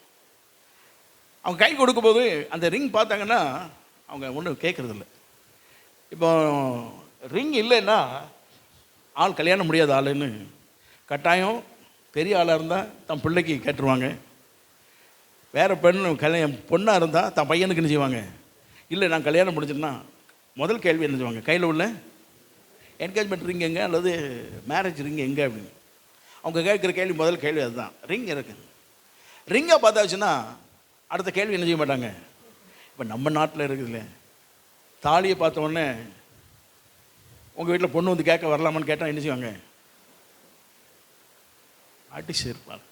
அவங்க கை கொடுக்கும்போது அந்த ரிங் பார்த்தாங்கன்னா அவங்க ஒன்றும் கேட்குறதில்ல. இப்போ ரிங் இல்லைன்னா ஆள் கல்யாணம் முடியாத ஆளுன்னு கட்டாயம் பெரிய ஆளாக இருந்தால் தன் பிள்ளைக்கு கேட்டுருவாங்க. வேறு பொண்ணாக இருந்தால் தன் பையனுக்கு என்ன செய்வாங்க? இல்லை நான் கல்யாணம் முடிச்சிட்டேன்னா முதல் கேள்வி என்ன செய்வாங்க? கையில் உள்ள என்கேஜ்மெண்ட் ரிங் எங்கே அல்லது மேரேஜ் ரிங் எங்கே அப்படின்னு அவங்க கேட்குற கேள்வி, முதல் கேள்வி அதுதான். ரிங் இருக்கு. ரிங்கை பார்த்தாச்சுன்னா அடுத்த கேள்வி என்ன செய்ய மாட்டாங்க. இப்போ நம்ம நாட்டில் இருக்குதுல்ல, தாலியை பார்த்த உடனே உங்கள் வீட்டில் பொண்ணு வந்து கேட்க வரலாமான்னு கேட்டால் என்ன செய்வாங்க? அடிச்சு இருப்பாங்க.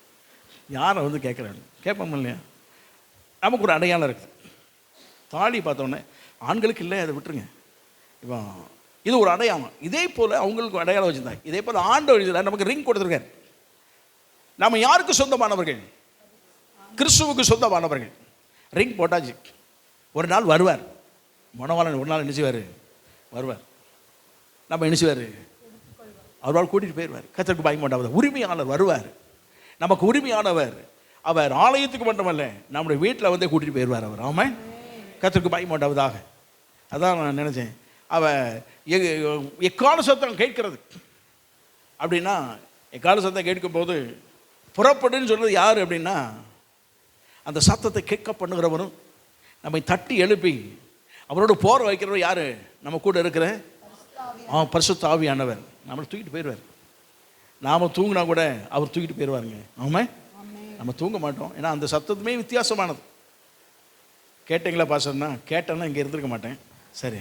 யாரை வந்து கேட்குறாங்க? கேட்போம் இல்லையா? நமக்கு ஒரு அடையாளம் இருக்குது. தாலி பார்த்தோன்னே ஆண்களுக்கு இல்லை, அதை விட்டுருங்க. இப்போ இது ஒரு அடையாளம். இதே போல் அவங்களுக்கு அடையாளம் வச்சுருந்தாங்க. இதே போல் ஆண்டவர் நமக்கு ரிங் கொடுத்துருக்காரு. நாம் யாருக்கு சொந்தமானவர்கள்? கிறிஸ்துவுக்கு சொந்தமானவர்கள். ரிங் போட்டாச்சு. ஒரு நாள் வருவார் மணவாளன். ஒரு நாள் நினைச்சுவார் வருவார். நம்ம நினைச்சுவார் அவரால் கூட்டிகிட்டு போயிடுவார். கர்த்தருக்கு பயமாட்டாவது உரிமையாளர் வருவார். நமக்கு உரிமையானவர். அவர் ஆலயத்துக்கு மட்டுமல்ல, நம்முடைய வீட்டில் வந்து கூட்டிகிட்டு போயிடுவார் அவர். ஆமாம், கர்த்தருக்கு பயமாட்டாவதாக. அதான் நான் நினச்சேன். எக்கால சத்தம் கேட்கிறது அப்படின்னா, எக்கால சத்தம் கேட்கும்போது புறப்படுன்னு சொல்கிறது யார் அப்படின்னா, அந்த சத்தத்தை கேட்க பண்ணுகிறவரும் நம்மை தட்டி எழுப்பி அவரோடு போற வைக்கிறவர் யார்? நம்ம கூட இருக்கிற பரிசுத்த ஆவியானவர். நம்மளை தூக்கிட்டு போயிடுவார். நாம் தூங்கினா கூட அவர் தூக்கிட்டு போயிடுவாருங்க. ஆமாம், நம்ம தூங்க மாட்டோம். ஏன்னா அந்த சத்தத்துமே வித்தியாசமானது. கேட்டீங்களா பாசன்னா? கேட்டேன்னா இங்கே இருந்திருக்க மாட்டேன். சரி,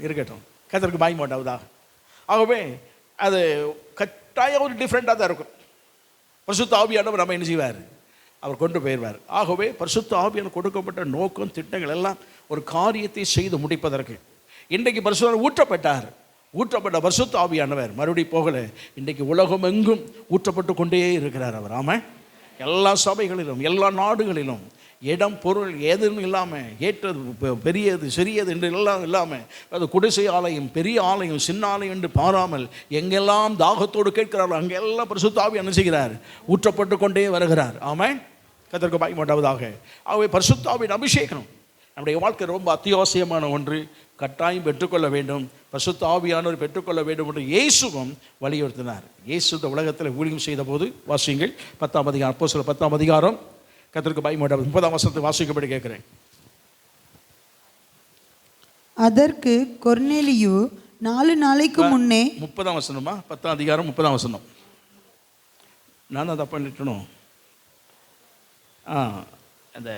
இருக்கட்டும். கர்த்தருக்கு பாய் மாட்டாவதா. ஆகவே அது கட்டாயம் ஒரு டிஃப்ரெண்ட்டாக தான் இருக்கும். பரிசுத்த ஆவியானவர் நம்ம என்ன செய்வார்? அவர் கொண்டு போயிடுவார். ஆகவே பரிசுத்த ஆவியானவர் கொடுக்கப்பட்ட நோக்கம், திட்டங்கள் எல்லாம் ஒரு காரியத்தை செய்து முடிப்பதற்கு. இன்றைக்கு பரிசுத்த ஊற்றப்பட்ட பரிசுத்த ஆவியானவர் மறுபடியும் போகலை. இன்றைக்கு உலகம் எங்கும் ஊற்றப்பட்டு கொண்டே இருக்கிறார் அவர். ஆமாம், எல்லா சபைகளிலும் எல்லா நாடுகளிலும் இடம் பொருள் எதுன்னு இல்லாமல், ஏற்றது பெரியது சிறியது என்று எல்லாம் இல்லாமல், அது குடிசை ஆலயம் பெரிய ஆலயம் சின்ன ஆலயம் என்று பாராமல் எங்கெல்லாம் தாகத்தோடு கேட்கிறாரோ அங்கெல்லாம் பரிசுத்த ஆவி என்ன செய்கிறார்? ஊற்றப்பட்டு கொண்டே வருகிறார். ஆமாம், கர்த்தருக்கு பயமாட்டாவதாக. ஆகவே பரிசுத்த ஆவியின் அபிஷேகம் நம்முடைய வாழ்க்கை ரொம்ப அத்தியாவசியமான ஒன்று. கட்டாயம் பெற்றுக்கொள்ள வேண்டும். பரிசுத்த ஆவியானவர் பெற்றுக்கொள்ள வேண்டும் என்று இயேசுவும் வலியுறுத்தினார். இயேசு இந்த உலகத்தில் ஊழியம் செய்த போது, வாசியுங்கள் 10ஆம் அதிகாரம், அப்போஸ்தலர் 10ஆம் அதிகாரம், கர்த்தருக்கு பயமாட்டாவது 30ஆம் வசனத்தை வாசிக்கும்படி கேட்கிறேன். அதற்கு கொர்நேலியு 4 நாளைக்கு முன்னே 30ஆம் வசனமா? 10ஆம் அதிகாரம் 30ஆம் வசனம். நான் அதை பண்ணிட்டணும். அந்த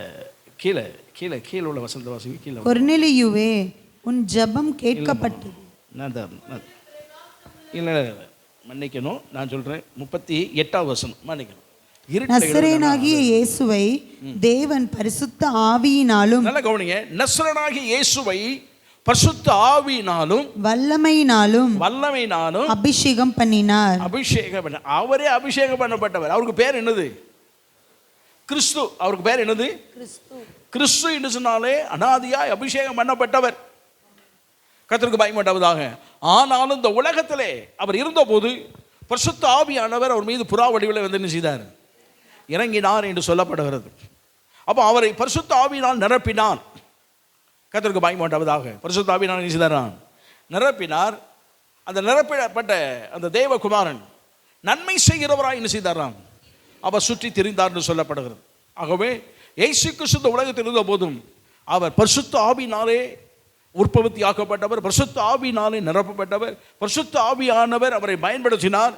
கீழே கீழே கீழே உள்ள வசனத்தை வாசிங்க. கீழே, கொர்நேலியுவே உன் ஜெபம் கேட்கப்பட்டது. இல்லை மன்னிக்கணும், நான் சொல்கிறேன் 38ஆம் வசனம். மன்னிக்கணும். நசரேயனாகிய இயேசுவை தேவன் பரிசுத்த ஆவியினாலும், நல்ல கவனிங்க, நசரேயனாகிய இயேசுவை பரிசுத்த ஆவியினாலும் வல்லமையினாலும் அபிஷேகம் பண்ணினார். அபிஷேகம் பண்ண அவரே அபிஷேகம் பண்ணப்பட்டவர். அவருக்கு பேர் என்னது? கிறிஸ்து. அவருக்கு பேர் என்னது? கிறிஸ்து என்று சொன்னாலே அனாதியாய் அபிஷேகம் பண்ணப்பட்டவர், கர்த்தருக்கு பயப்பட்டவதாக. ஆனாலும் இந்த உலகத்திலே அவர் இருந்தபோது பரிசுத்த ஆவியானவர் அவர் மீது புறா வடிவில் வந்து என்ன செய்தார்? இறங்கினார் என்று சொல்லப்படுகிறது. அப்போ அவரை பரிசுத்த ஆவியினால் நிரப்பினார். கர்த்தருக்கு பயப்பட்டவதாக. பரிசுத்த ஆவியினால் என்ன செய்தாராம்? நிரப்பினார். அந்த நிரப்பப்பட்ட அந்த தேவகுமாரன் நன்மை செய்கிறவராய் என்ன செய்தாராம்? அவர் சுற்றி திரிந்தார் என்று சொல்லப்படுகிறது. ஆகவே இயேசு கிறிஸ்து இந்த உலகத்தில் இருந்த போதும் அவர் பரிசுத்த ஆவியினாலே உற்பத்தி ஆக்கப்பட்டவர், பரிசுத்த ஆவியினாலே நிரப்பப்பட்டவர். பரிசுத்த ஆவியானவர் அவரை பயன்படுத்தினார்.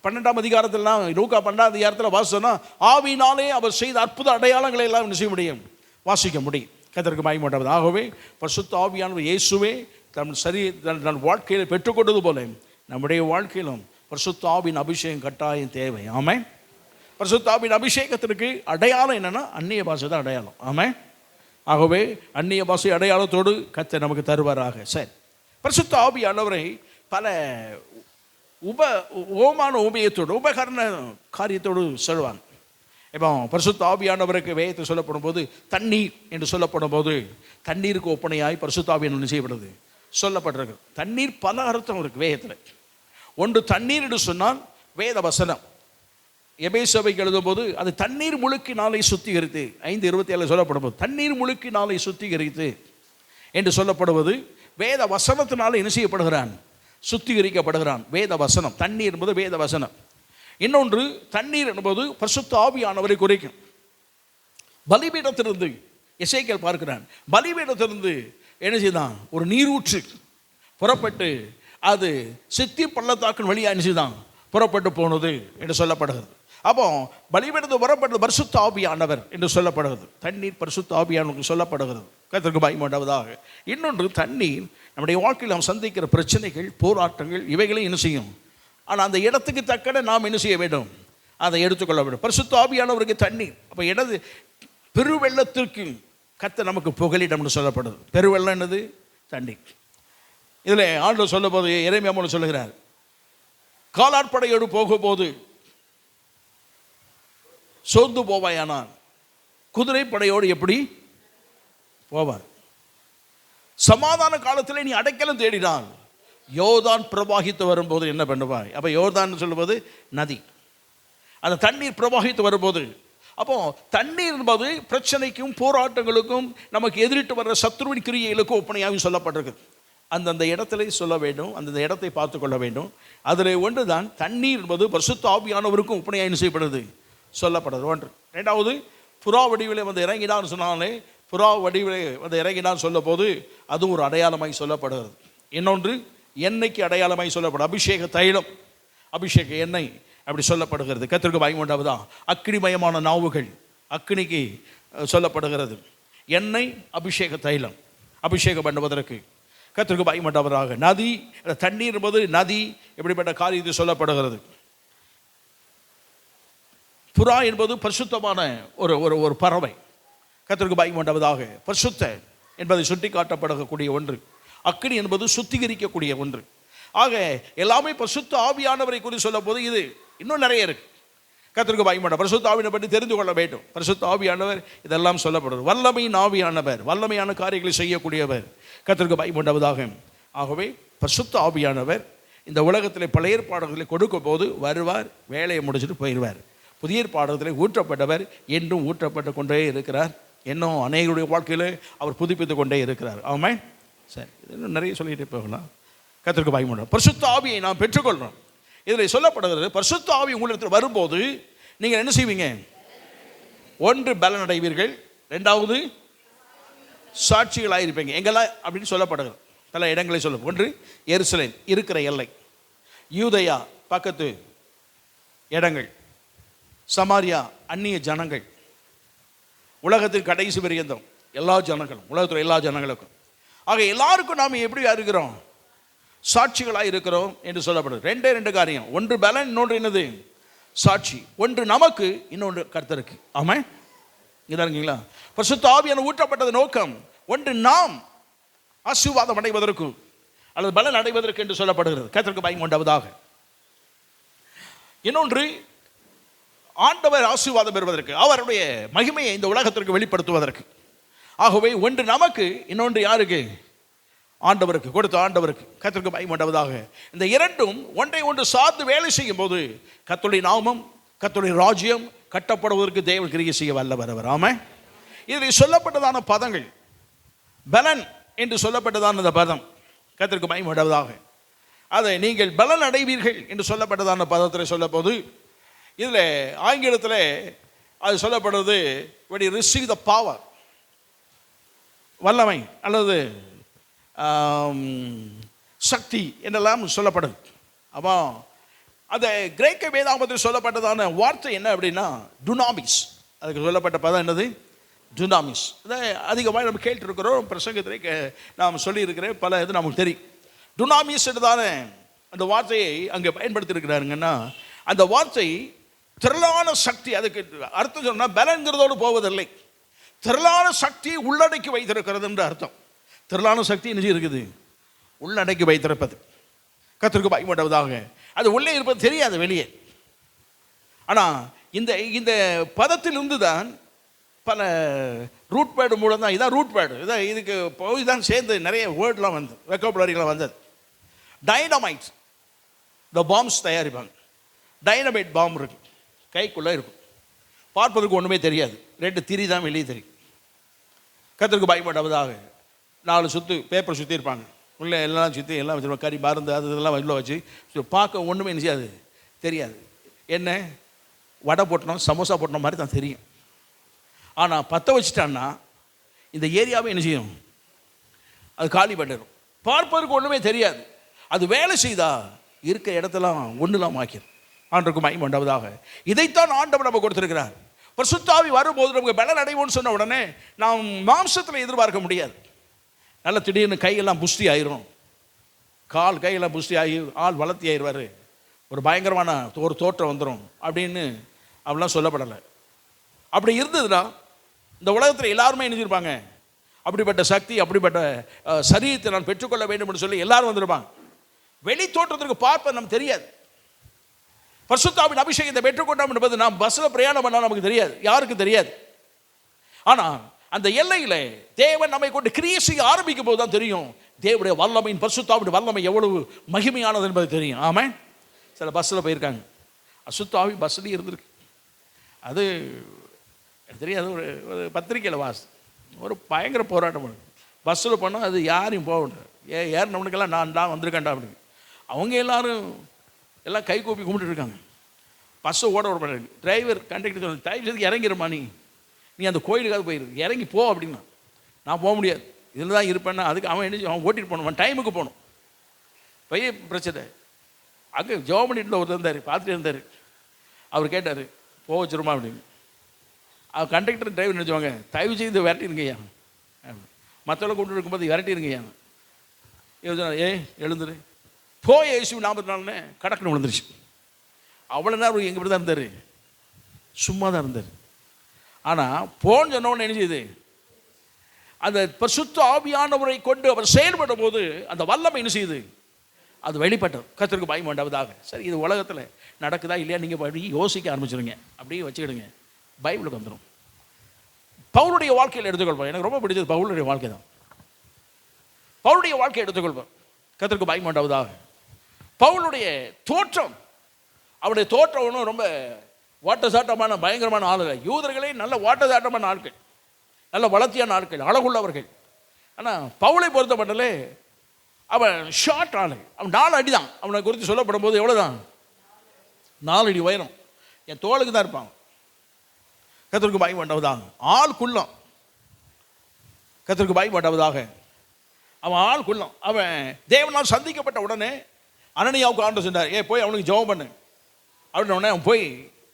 12ஆம் அதிகாரத்திலாம், லூக்கா 12ஆம் அதிகாரத்தில் வாசிச்சோன்னா ஆவியினாலே அவர் செய்த அற்புத அடையாளங்களை எல்லாம் என்ன செய்ய முடியும்? வாசிக்க முடியும். கர்த்தருக்கு பயப்பட்டவர். ஆகவே பரிசுத்த ஆவியானவர் இயேசுவே தன் வாழ்க்கையில் பெற்றுக்கொண்டது போல நம்முடைய வாழ்க்கையிலும் பரிசுத்த ஆவியின் அபிஷேகம் கட்டாயம் தேவை. ஆமென். பரிசுத்த ஆவியின் அபிஷேகத்திற்கு அடையாளம் என்னன்னா அந்நிய பாஷை தான் அடையாளம். ஆமென். ஆகவே அந்நிய பாஷை அடையாளத்தோடு கர்த்தர் நமக்கு தருவாராக. சரி, பரிசுத்த ஆவியானவரை பல ஓமான உபயத்தோடு உபகரண காரியத்தோடு சொல்வாங்க. இப்போ பரிசுத்த ஆவியானவருக்கு வேதத்தை சொல்லப்படும் போது தண்ணீர் என்று சொல்லப்படும் போது தண்ணீருக்கு ஒப்பனையாய் பரிசுத்த ஆவியானவர் செய்யப்படுது சொல்லப்பட்டிருக்கு. தண்ணீர் பல அர்த்தம் இருக்கு வேதத்தில். ஒன்று தண்ணீர் என்று சொன்னால் வேத வசனம். எபேசுவைக்கு எழுதும் போது அது தண்ணீர் முழுக்கினாலே சுத்திகரித்து 5:27 சொல்லப்படும் போது தண்ணீர் முழுக்கினாலே சுத்திகரித்து என்று சொல்லப்படுவது வேத வசனத்தினால என்ன செய்யப்படுகிறான்? சுத்திகரிக்கப்படுகிறான். வேத வசனம். தண்ணீர் என்பது வேத வசனம். இன்னொன்று தண்ணீர் என்பது பரிசுத்த ஆவியானவரை குறைக்கும். பலிபீடத்திலிருந்து எசேக்கியேல் பார்க்கிறான், பலிபீடத்திலிருந்து என்ன செய்தான்? ஒரு நீரூற்று புறப்பட்டு அது சித்தி பள்ளத்தாக்கின் வழியாக என்ன செய்தான்? புறப்பட்டு போனது என்று சொல்லப்படுகிறது. அப்போ பலிபீடத்தில் புறப்பட்டது பரிசுத்த ஆவியானவர் என்று சொல்லப்படுகிறது. தண்ணீர் பரிசுத்த ஆவியானவருக்கு சொல்லப்படுகிறது. கர்த்தருக்கு பயப்பட்டவதாக. இன்னொன்று தண்ணீர் நம்முடைய வாழ்க்கையில் நாம் சந்திக்கிற பிரச்சனைகள், போராட்டங்கள் இவைகளையும் என்ன செய்யும்? ஆனால் அந்த இடத்துக்கு தக்கன நாம் என்ன செய்ய வேண்டும்? அதை எடுத்துக்கொள்ள வேண்டும். பரிசுத்த ஆவியானவருக்கு தண்ணீர். அப்போ இடது பெருவெள்ளத்திற்கு கர்த்தர் நமக்கு புகலிடம்னு சொல்லப்படுது. பெருவெள்ளம் என்னது? தண்ணீர். இதில் ஆண்டவர் சொல்லும் போது எரேமியா மூலம் சொல்லுகிறார், காலாட்படையோடு போகும்போது சோர்ந்து போவாயானால் குதிரை படையோடு எப்படி போவார்? சமாதான காலத்தில் நீ அடைக்கலம் தேடினால் யோர்தான் பிரவாகித்து வரும்போது என்ன பண்ணுவாய்? அப்போ யோர்தான் சொல்லுவது நதி. அந்த தண்ணீர் பிரவாகித்து வரும்போது, அப்போ தண்ணீர் என்பது பிரச்சனைக்கும் போராட்டங்களுக்கும் நமக்கு எதிரிட்டு வர்ற சத்ருவின் கிரியைகளுக்கும் ஒப்பனையாகவும் சொல்லப்பட்டிருக்கு. அந்தந்த இடத்துல சொல்ல வேண்டும், அந்தந்த இடத்தை பார்த்து கொள்ள வேண்டும். அதில் ஒன்று தான் தண்ணீர் என்பது பரிசுத்த ஆவியானவருக்கும் ஒப்பனையாக செய்யப்படுது சொல்லப்படுது. ஒன்று. ரெண்டாவது, புறா வடிவிலே வந்து இறங்கினான்னு சொன்னாலே புறா வடிவிலே வந்து இறங்கினான்னு சொல்லும் போது அது ஒரு அடையாளமாய் சொல்லப்படுகிறது. இன்னொன்று எண்ணெய்க்கு அடையாளமாய் சொல்லப்படும். அபிஷேக தைலம், அபிஷேக எண்ணெய் அப்படி சொல்லப்படுகிறது. கர்த்தருக்கு பயமுண்டாவதான். அக்கினிமயமான நாவுகள் அக்கினிக்கு சொல்லப்படுகிறது. எண்ணெய், அபிஷேக தைலம், அபிஷேகம் பண்ணுவதற்கு கர்த்தருக்கு பயமுண்டாவதாக. நதி, தண்ணீர் என்பது நதி எப்படிப்பட்ட காரியத்தை சொல்லப்படுகிறது. புறா என்பது பரிசுத்தமான ஒரு ஒரு பறவை. கர்த்தருக்கு பயமுண்டாவதாக. பரிசுத்த என்பதை சுட்டி காட்டப்படக்கூடிய ஒன்று. அக்கினி என்பது சுத்திகரிக்கக்கூடிய ஒன்று. ஆக எல்லாமே பரிசுத்த ஆவியானவரை குறித்து சொல்லும் போது இது இன்னும் நிறைய இருக்கு. கர்த்தருக்கு பயப்பட பரிசுத்த ஆவியை பற்றி தெரிந்து கொள்ள வேண்டும். பரிசுத்த ஆவியானவர் இதெல்லாம் சொல்லப்படுது. வல்லமையின் ஆவியானவர், வல்லமையான காரியங்களை செய்யக்கூடியவர். கர்த்தருக்கு பயப்பட்டவதாக. ஆகவே பரிசுத்த ஆவியானவர் இந்த உலகத்தில் பழைய ஏற்பாடுகளை கொடுக்கும் போது வருவார், வேலையை முடிச்சுட்டு போயிடுவார். புதிய ஏற்பாடுகளை ஊற்றப்பட்டவர் என்றும் ஊற்றப்பட்டு கொண்டே இருக்கிறார். இன்னும் அநேகருடைய வாழ்க்கையில் அவர் புதுப்பித்து கொண்டே இருக்கிறார். ஆமாம். சரி, இன்னும் நிறைய சொல்லிட்டு போகலாம். கர்த்தருக்கு பயப்படும். பரிசுத்த ஆவியை நாம் பெற்றுக்கொள்கிறோம். இதில் சொல்லப்படுகிறது, பரிசுத்த ஆவி உங்களிடத்தில் வரும்போது நீங்கள் என்ன செய்வீங்க? ஒன்று பலன் அடைவீர்கள், ரெண்டாவது சாட்சிகளாக இருப்பீங்க. எங்கெல்லாம் அப்படின்னு சொல்லப்படுகிறது பல இடங்களை சொல்லும். ஒன்று எருசலேம் இருக்கிற எல்லை, யூதயா பக்கத்து இடங்கள், சமாரியா அந்நிய ஜனங்கள், உலகத்தின் கடைசி பரியந்தம் எல்லா ஜனங்களும், உலகத்தில் எல்லா ஜனங்களுக்கும். ஆக எல்லாருக்கும் நாம் எப்படி இருக்கிறோம்? சாட்சிகளாக இருக்கிறோம் என்று சொல்லப்படுது. ரெண்டே ரெண்டு காரியம். ஒன்று பலன், இன்னொன்று என்னது? சாட்சி. ஒன்று நமக்கு, இன்னொன்று கர்த்தருக்கு. ஆமாம். இதான் இருக்கீங்களா? பரிசுத்த ஆவியான ஊற்றப்பட்டது நோக்கம் ஒன்று நாம் ஆசீர்வாதம் அடைவதற்கு அல்லது பலன் அடைவதற்கு என்று சொல்லப்படுகிறது. கர்த்தருக்கு பயமுண்டாவதாக. இன்னொன்று ஆண்டவர் ஆசீர்வாதம் பெறுவதற்கு, அவருடைய மகிமையை இந்த உலகத்திற்கு வெளிப்படுத்துவதற்கு. ஆகவே ஒன்று நமக்கு, இன்னொன்று யாருக்கு? ஆண்டவருக்கு கொடுத்த ஆண்டவருக்கு. கர்த்தருக்கு மகிமை உண்டாவதாக. இந்த இரண்டும் ஒன்றை ஒன்று சார்ந்து வேலை செய்யும் போது கர்த்தருடைய நாமம், கர்த்தருடைய ராஜ்யம் கட்டப்படுவதற்கு தேவன் கிரியை செய்ய வல்லவர். ஆமென். இதில் சொல்லப்பட்டதான பதங்கள், பலன் என்று சொல்லப்பட்டதான இந்த பதம் கர்த்தருக்கு மகிமை உண்டாவதாக. அதை நீங்கள் பலன் அடைவீர்கள் என்று சொல்லப்பட்டதான பதத்தில் சொல்ல போது, இதில் ஆங்கிலத்தில் அது சொல்லப்படுறது when you receive the power, வல்லமை அல்லது சக்தி என்றெல்லாம் சொல்லப்படுது. அப்போ அந்த கிரேக்க வேதாகமத்தில் சொல்லப்பட்டதான வார்த்தை என்ன அப்படின்னா டுனாமிஸ். அதுக்கு சொல்லப்பட்ட பதம் என்னது? டுனாமிஸ். அதை அதிகமாக நம்ம கேட்டுருக்கிறோம், பிரசங்கத்திலே நாம் சொல்லியிருக்கிறேன், பல இது நமக்கு தெரியும். டுனாமிஸ் என்றதான அந்த வார்த்தையை அங்கே பயன்படுத்தியிருக்கிறாருங்கன்னா, அந்த வார்த்தை திரளான சக்தி. அதுக்கு அர்த்தம் சொன்னால் பலங்கிறதோடு போவதில்லை, திரளான சக்தி உள்ளடக்கி வைத்திருக்கிறது என்று அர்த்தம். திரளான சக்தி என்ன இருக்குது? உள்ளடக்கி வைத்திருப்பது. கர்த்தருக்கு மகிமை உண்டாவதாக. அது உள்ளே இருப்பது தெரியாது, வெளியே. ஆனால் இந்த இந்த பதத்திலிருந்து தான் பல ரூட் பேர்டு மூலம் தான், இதான் ரூட் பேர்டு, இதான் இதுக்கு போய் தான் சேர்ந்து நிறைய வேர்ட்லாம் வந்து வெக்காபுலரிலாம் வந்தது. டைனமைட், இந்த பாம்ஸ் தயாரிப்பாங்க. டைனமைட் பாம் இருக்கு, கைக்குள்ளே இருக்கும், பார்ப்பதற்கு ஒன்றுமே தெரியாது, 2 திரி தான் வெளியே தெரியும். கர்த்தருக்கு மகிமை உண்டாவதாக. 4 சுற்று பேப்பர் சுற்றிருப்பாங்க, உள்ளே எல்லாம் சுற்றி எல்லாம் வச்சுருப்பாங்க, கறி மருந்து அது இதெல்லாம் உள்ள வச்சு பார்க்க ஒன்றுமே என்ன செய்யாது, தெரியாது. என்ன வடை போட்டணும் சமோசா போட்டணும் மாதிரி தான் தெரியும். ஆனால் பற்ற வச்சுட்டான்னா இந்த ஏரியாவே என்ன செய்யும்? அது காலி பண்ணிடும், பார்ப்பதற்கு ஒன்றுமே தெரியாது. அது வேலை செய்தா இருக்கிற இடத்தெல்லாம் ஒன்றுலாம் ஆக்கிடும். ஆண்டவருக்கு மகிமை உண்டாவதாக. இதைத்தான் ஆண்டவர் நம்ம கொடுத்திருக்கிறார். பரிசுத்த ஆவி வரும்போது நமக்கு பலன் அடைவோம்னு சொன்ன உடனே நாம் மாம்சத்தில் எதிர்பார்க்க முடியாது. நல்ல திடீர்னு கையெல்லாம் புஷ்டி ஆயிரும், கால் கையெல்லாம் புஷ்டி ஆகி ஆள் வளர்த்தி ஆயிடுவார், ஒரு பயங்கரமான ஒரு தோற்றம் வந்துடும் அப்படின்னு அப்படிலாம் சொல்லப்படலை. அப்படி இருந்ததுன்னா இந்த உலகத்தில் எல்லாருமே நினைச்சிருப்பாங்க, அப்படிப்பட்ட சக்தி அப்படிப்பட்ட சரீரத்தை நான் பெற்றுக்கொள்ள வேண்டும் என்று சொல்லி எல்லாரும் வந்துருப்பாங்க. வெளி தோற்றத்திற்கு பார்ப்ப நமக்கு தெரியாது. பரிசுத்த ஆவியின் அபிஷேகத்தை பெற்றுக்கொண்டோம் என்பது நாம் பஸ்ஸில் பிரயாணம் பண்ணால் நமக்கு தெரியாது, யாருக்கும் தெரியாது. ஆனால் அந்த எல்லையில் தேவன் நம்மை கொண்டு கிரியை செய்ய ஆரம்பிக்கும் போது தான் தெரியும் தேவனுடைய வல்லமையின், பரிசுத்த ஆவியின் வல்லமை எவ்வளவு மகிமையானது என்பது தெரியும். ஆமாம். சில பஸ்ஸில் போயிருக்காங்க, பரிசுத்த ஆவி பஸ்ஸில் இருந்திருக்கு. அது தெரியாது. ஒரு பத்திரிக்கையில் ஒரு பயங்கர போராட்டம் பண்ணு, பஸ்ஸில் போனால் அது யாரையும் போகணும், ஏறினவனுக்கெல்லாம் நான் வந்திருக்கேன்டா அப்படின்னு. அவங்க எல்லாம் கை கூப்பி கும்பிட்டு இருக்காங்க. பஸ்ஸை ஓட விட மாட்டாங்க. டிரைவர் கண்டக்டர் சொன்ன, தயவு செய்து இறங்கிடுமா, நீ அந்த கோயிலுக்காக போயிரு, இறங்கி போ அப்படின்னா. நான் போக முடியாது, இதில் தான் இருப்பேன்னா. அதுக்கு அவன் என்ன, அவன் ஓட்டிகிட்டு போகணும், டைமுக்கு போகணும். பெரிய பிரச்சனை. அங்கே ஜோப் பண்ணிட்டு ஒருத்தர் இருந்தார், பார்த்துட்டு இருந்தார். அவர் கேட்டார், போக வச்சிருமா அப்படின்னு. அவர் கண்டக்டர் டிரைவர் நினச்சுவாங்க, தயவு செய்து விரட்டிருங்கய்யா, மற்றவங்களை கொண்டு இருக்கும்போது விரட்டிருங்கய்யா. எழுந்துரு போய் இயேசு நாமத்தினாலே கடக்குன்னு விழுந்துருச்சு. அவ்வளோ நேரம் எங்கள் இப்படி தான் இருந்தார், சும்மா தான் இருந்தார். ஆனால் போன்னு சொன்னவொன்னு என்ன செய்யுது, அந்த பரிசுத்த ஆவியானவரை கொண்டு அவர் செயல்படும் போது அந்த வல்லமை என்ன செய்யுது, அது வெளிப்பட்டது. கர்த்தருக்கு மகிமை உண்டாவதாக. சரி, இது உலகத்தில் நடக்குதா இல்லையா நீங்கள் அப்படி யோசிக்க ஆரம்பிச்சிடுங்க, அப்படியே வச்சுக்கிடுங்க, பைபிளுக்கு வந்துடும். பவுலுடைய வாழ்க்கையில் எடுத்துக்கொள்வோம். எனக்கு ரொம்ப பிடிச்சது பவுலுடைய வாழ்க்கை தான். பவுலுடைய வாழ்க்கையை எடுத்துக்கொள்வோம். கர்த்தருக்கு மகிமை உண்டாவதாக. பவுலுடைய தோற்றம், அவருடைய தோற்றம் ஒன்றும் ரொம்ப வாட்டசாட்டமான பயங்கரமான ஆளுகள். யூதர்களே நல்ல வாட்டசாட்டமான ஆட்கள், நல்ல வளர்த்தியான ஆட்கள், அழகுள்ளவர்கள். ஆனால் பவுலை பொறுத்த மட்டும் அவன் ஷார்ட் ஆளு, அவன் 4 அடி தான். அவனை குறித்து சொல்லப்படும் போது எவ்வளோதான், 4 அடி உயரம், என் தோளுக்கு தான் இருப்பான். கர்த்தருக்கு மகிமை உண்டாவதாக. ஆள் குள்ளம், கர்த்தருக்கு மகிமை உண்டாவதாக. அவன் ஆள் குள்ளம். அவன் தேவனால் சந்திக்கப்பட்ட உடனே அனனியாவுக்கு ஆண்டவர் சொன்னார், போய் அவனுக்கு ஜெபம் பண்ணு அப்படின்னு. உடனே அவன் போய்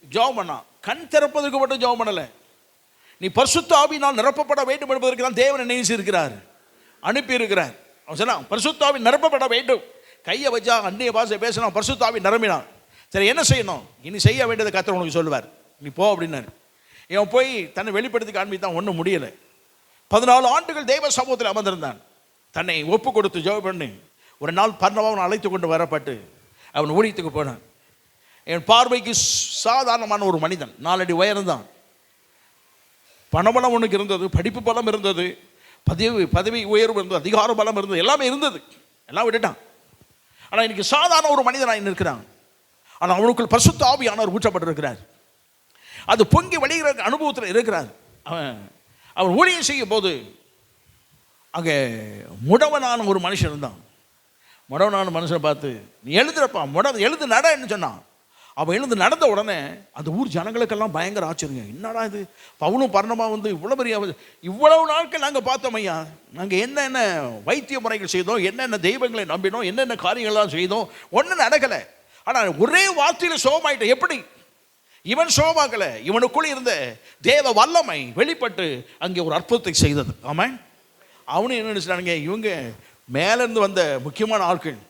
ஜெபம் பண்ணான். கண் திறப்பதற்கு மட்டும் ஜெபம் பண்ணலை, நீ பரிசுத்த ஆவியினால் நிரப்பப்பட வேண்டும் என்பதற்கு தான் தேவன் நினைச்சிருக்கிறார், அனுப்பியிருக்கிறார். அவன் சொன்னான், பரிசுத்த ஆவி நிரப்பப்பட வேண்டும். கையை வச்சா அந்நிய பாஷை பேசினான், பரிசுத்த ஆவி நிரம்பினான். சரி, என்ன செய்யணும், இனி செய்ய வேண்டியதை கர்த்தர் உனக்கு சொல்லுவார், நீ போ அப்படின்னாரு. இவன் போய் தன்னை வெளிப்படுத்தி காண்பித்தான், ஒன்றும் முடியலை. 14 ஆண்டுகள் தேவ சமூகத்தில் அமர்ந்திருந்தான். தன்னை ஒப்பு கொடுத்து ஜெபம் பண்ணி ஒரு நாள் பர்னபாவை அழைத்து கொண்டு வரப்பட்டு அவன் ஊழியத்துக்கு போனான். என் பார்வைக்கு சாதாரணமான ஒரு மனிதன், 4 அடி உயரம் தான். பணபலம் உனக்கு இருந்தது, படிப்பு பலம் இருந்தது, பதவி உயர்வு இருந்தது, அதிகார பலம் இருந்தது, எல்லாமே இருந்தது. எல்லாம் விட்டுட்டான். ஆனால் இன்னைக்கு சாதாரண ஒரு மனிதனாக இருக்கிறான். ஆனால் அவனுக்குள் பரிசுத்த ஆவியானவர் ஊற்றப்பட்டிருக்கிறார். அது பொங்கி வழிகிற அனுபவத்தில் இருக்கிறார். அவன் ஊழியம் செய்யும் போது அங்கே முடவனான ஒரு மனுஷன் இருந்தான். முடவனான மனுஷனை பார்த்து, நீ எழுதுறப்பா, எழுது நடன்னு சொன்னான். அவன் எழுந்து நடந்த உடனே அந்த ஊர் ஜனங்களுக்கெல்லாம் பயங்கர ஆச்சரியம். என்னடா இது, பவுனும் பர்ணமா வந்து இவ்வளவு நாட்கள் நாங்கள் பார்த்தோம் ஐயா, நாங்கள் என்னென்ன வைத்திய முறைகள் செய்தோம், என்னென்ன தெய்வங்களை நம்பினோம், என்னென்ன காரியங்கள்லாம் செய்தோம், ஒன்றும் நடக்கலை. ஆனால் ஒரே வார்த்தையில் சோகமாயிட்ட. எப்படி? இவன் சோகமாக்கலை, இவனுக்குள்ளே இருந்த தேவ வல்லமை வெளிப்பட்டு அங்கே ஒரு அற்புதத்தை செய்தது. ஆமாம். அவனு என்ன நினைச்சானுங்க, இவங்க மேலேருந்து வந்த முக்கியமான ஆட்கள்,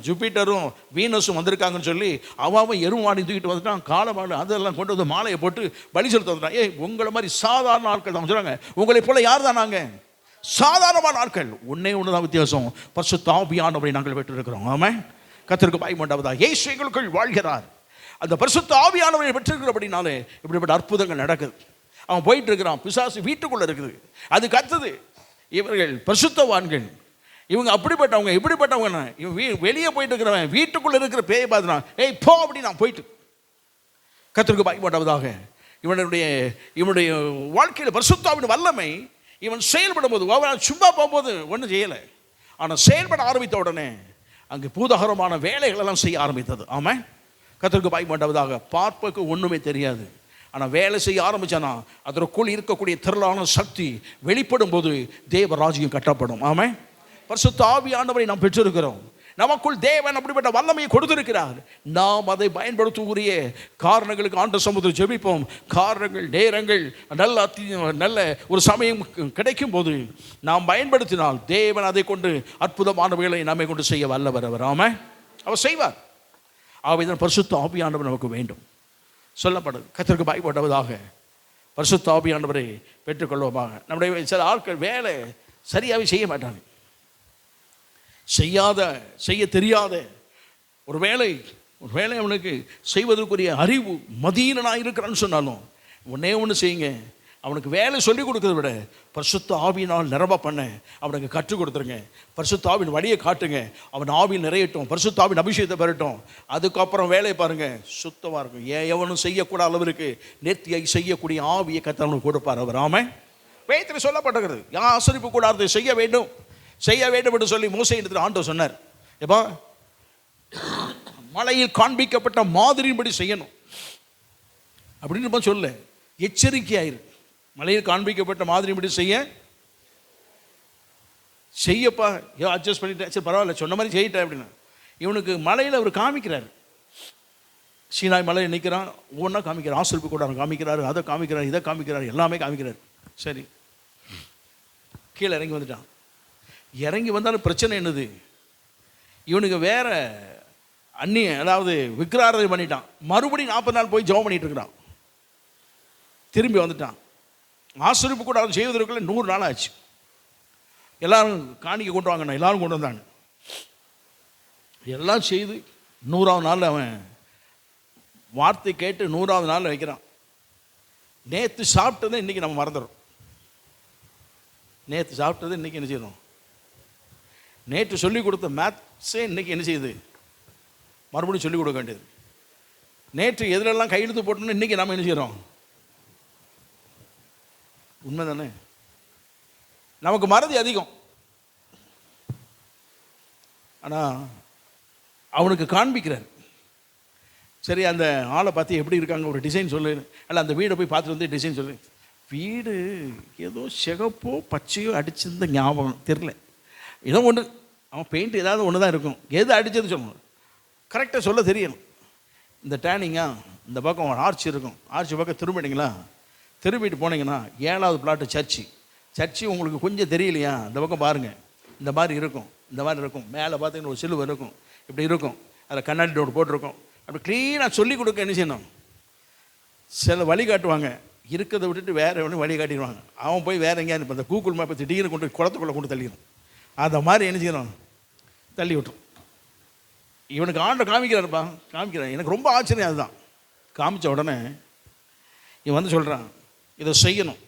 ஜூபிட்டரும் வீனஸும் வந்திருக்காங்கன்னு சொல்லி அவன் எருமாடி தூக்கிட்டு வந்துட்டான். காலமாடு அதெல்லாம் கொண்டு வந்து மாலையை போட்டு பலி செலுத்த வந்துட்டான். உங்களை மாதிரி சாதாரண ஆட்கள் தான் சொல்கிறாங்க. உங்களை போல யார் தான் நாங்கள்? சாதாரணமான ஆட்கள். ஒன்று தான் வித்தியாசம், பரிசுத்த ஆவியானவரை நாங்கள் பெற்றிருக்கிறோம். ஆமாம். கர்த்தருக்கு பயமுண்டாவதா. இயேசு எங்களுக்குள் வாழ்கிறார். அந்த பரிசுத்த ஆவியானவரை பெற்றிருக்கிறபடினாலே இப்படிப்பட்ட அற்புதங்கள் நடக்குது. அவன் போயிட்டு இருக்கிறான், பிசாசு வீட்டுக்குள்ளே இருக்குது, அது கத்துது. இவர்கள் பரிசுத்தவான்கள், இவங்க அப்படிப்பட்டவங்க, இப்படிப்பட்டவங்க. இவன் வெளியே போயிட்டு இருக்கிறவன் வீட்டுக்குள்ளே இருக்கிற பேயை பார்த்துனா, ஏய் போ அப்படி நான் போயிட்டு. கர்த்தருக்கு பயப்படாததாக. இவனுடைய வாழ்க்கையில் பரிசுத்தாவின் வல்லமை இவன் செயல்படும் போது, அவன் சும்மா போகும்போது ஒன்றும் செய்யலை. ஆனால் செயல்பட ஆரம்பித்த உடனே அங்கே பூதகரமான வேலைகள் எல்லாம் செய்ய ஆரம்பித்தது. ஆமாம். கர்த்தருக்கு பயப்படாததாக. பார்ப்பக்கு ஒன்றுமே தெரியாது, ஆனால் வேலை செய்ய ஆரம்பித்தானா அதற்குள் இருக்கக்கூடிய திரளான சக்தி வெளிப்படும் போது தேவ ராஜ்யம் கட்டப்படும். ஆமாம். பரிசுத்த ஆவியானவரை நாம் பெற்றிருக்கிறோம். நமக்குள் தேவன் அப்படிப்பட்ட வல்லமையை கொடுத்திருக்கிறார். நாம் அதை பயன்படுத்தக்கூடிய காரணங்களுக்கு ஆண்டவர் சமூகத்தில் ஜெபிப்போம். காரணங்கள், நேரங்கள், நல்ல ஒரு சமயம் கிடைக்கும் போது நாம் பயன்படுத்தினால் தேவன் அதை கொண்டு அற்புதமானவைகளை நம்மை கொண்டு செய்ய வல்லவர். அவர் ஆமாம், அவர் செய்வார். ஆவிதான் பரிசுத்த ஆவியானவர் நமக்கு வேண்டும் சொல்லப்படுது. கர்த்தருக்கு பயப்படுவதாக பரிசுத்த ஆவியானவரை பெற்றுக்கொள்வோமாக. நம்முடைய சில ஆட்கள் வேலை சரியாகவே செய்ய மாட்டாங்க. செய்ய தெரியாத ஒரு வேலை அவனுக்கு செய்வதற்குரிய அறிவு மதீனனாக இருக்கிறான்னு சொன்னாலும் ஒன்று செய்யுங்க, அவனுக்கு வேலை சொல்லிக் கொடுக்கறத விட பரிசுத்த ஆவியினால் நிரம்ப பண்ண அவனுக்கு கற்றுக் கொடுத்துருங்க. பரிசுத்த ஆவியின் வழியை காட்டுங்க. அவன் ஆவியில் நிறையட்டும், பரிசுத்த ஆவியின் அபிஷேகத்தை பெறட்டும். அதுக்கப்புறம் வேலையை பாருங்க, சுத்தமாக இருக்கும். எவனும் செய்யக்கூட அளவிற்கு நேர்த்தியை செய்யக்கூடிய ஆவியை கர்த்தர் அவனுக்கு கொடுப்பார். அவர் ஆமென். வேதத்தில் சொல்லப்பட்டிருக்கிறது, ஆசரிப்பு கூடாரத்தை செய்ய வேண்டும் என்று சொல்லி மோசே இடத்தில் ஆண்டவர் சொன்னார். எப்பா, மலையில் காண்பிக்கப்பட்ட மாதிரியின்படி செய்யணும் அப்படின்னு சொல்ல எச்சரிக்கையாயிரு. மலையில் காண்பிக்கப்பட்ட மாதிரியின்படி செய்யப்பா, அட்ஜஸ்ட் பண்ணிட்டேன், சரி பரவாயில்ல, சொன்ன மாதிரி செய்யிட்டேன் அப்படின்னா. இவனுக்கு மலையில் அவர் காமிக்கிறார். சீனாய் மலையில் நிற்கிறான், ஒவ்வொன்றா காமிக்கிறார். ஆசரிப்பு கூடாரம் காமிக்கிறாரு, அதை காமிக்கிறார், இதை காமிக்கிறார், எல்லாமே காமிக்கிறார். சரி, கீழே இறங்கி வந்துட்டான். இறங்கி வந்தாலும் பிரச்சனை என்னது, இவனுக்கு வேற அதாவது விக்கிராரதை பண்ணிட்டான். மறுபடியும் 40 நாள் போய் ஜெபம் பண்ணிட்டு இருக்கிறான். திரும்பி வந்துட்டான். ஆசரிப்பு கூட அவன் செய்வதற்குள்ள 100 நாள் ஆச்சு. எல்லாரும் காணிக்கை கொண்டு வாங்கண்ணா, எல்லாரும் கொண்டு வந்தாங்க. எல்லாம் செய்து 100ஆவது நாள் அவன் வார்த்தை கேட்டு 100ஆவது நாள் வைக்கிறான். நேற்று சாப்பிட்டதை இன்றைக்கி நம்ம மறந்துடும். நேற்று சாப்பிட்டது இன்றைக்கி என்ன செய்யணும்? நேற்று சொல்லிக் கொடுத்த மேத்ஸே இன்றைக்கி என்ன செய்யுது? மறுபடியும் சொல்லிக் கொடுக்க வேண்டியது. நேற்று எதிலெல்லாம் கையெழுத்து போட்டோன்னு இன்றைக்கி நம்ம என்ன செய்கிறோம்? உண்மை தானே? நமக்கு மறதி அதிகம். ஆனால் அவனுக்கு காண்பிக்கிறார். சரி, அந்த ஆளை பார்த்து எப்படி இருக்காங்க, ஒரு டிசைன் சொல்லு, அல்ல அந்த வீடை போய் பார்த்துட்டு வந்து டிசைன் சொல்லு. வீடு ஏதோ சிகப்போ பச்சையோ அடிச்சிருந்த ஞாபகம் தெரில, ஏதோ ஒன்று, அவன் பெயிண்ட் ஏதாவது ஒன்று தான் இருக்கும். எது அடித்தது சொல்லணும், கரெக்டாக சொல்ல தெரியணும். இந்த டேனிங்கா, இந்த பக்கம் ஆர்ச்சி இருக்கும், ஆர்ச்சி பக்கம் திரும்பிட்டீங்களா, திரும்பிட்டு போனீங்கன்னா 7வது பிளாட்டு சர்ச்சு உங்களுக்கு கொஞ்சம் தெரியலையா, இந்த பக்கம் பாருங்கள், இந்த மாதிரி இருக்கும், இந்த மாதிரி இருக்கும். மேலே பார்த்தீங்கன்னா ஒரு சிலுவை இருக்கும், இப்படி இருக்கும், அதில் கண்ணாடி டோர் போட்டிருக்கும். அப்படி க்ளீனாக சொல்லி கொடுக்க என்ன செய்யணும்? சில வழி காட்டுவாங்க, இருக்கிறத விட்டுட்டு வேறு ஒன்று வழி காட்டிடுவாங்க. அவன் போய் வேறு எங்கேயாவது இப்போ இந்த கூகுள் மேப்பை திடீர்னு கொண்டு குளத்துக்குள்ளே கொண்டு தள்ளிடும். அந்த மாதிரி என்ன செய்யணும்? தள்ளி விட்டுரும். இவனுக்கு ஆண்டவர் காமிக்கிறாருப்பா, காமிக்கிறான். எனக்கு ரொம்ப ஆச்சரியம் அதுதான். காமிச்ச உடனே இவன் வந்து சொல்கிறான், இதை செய்யணும்.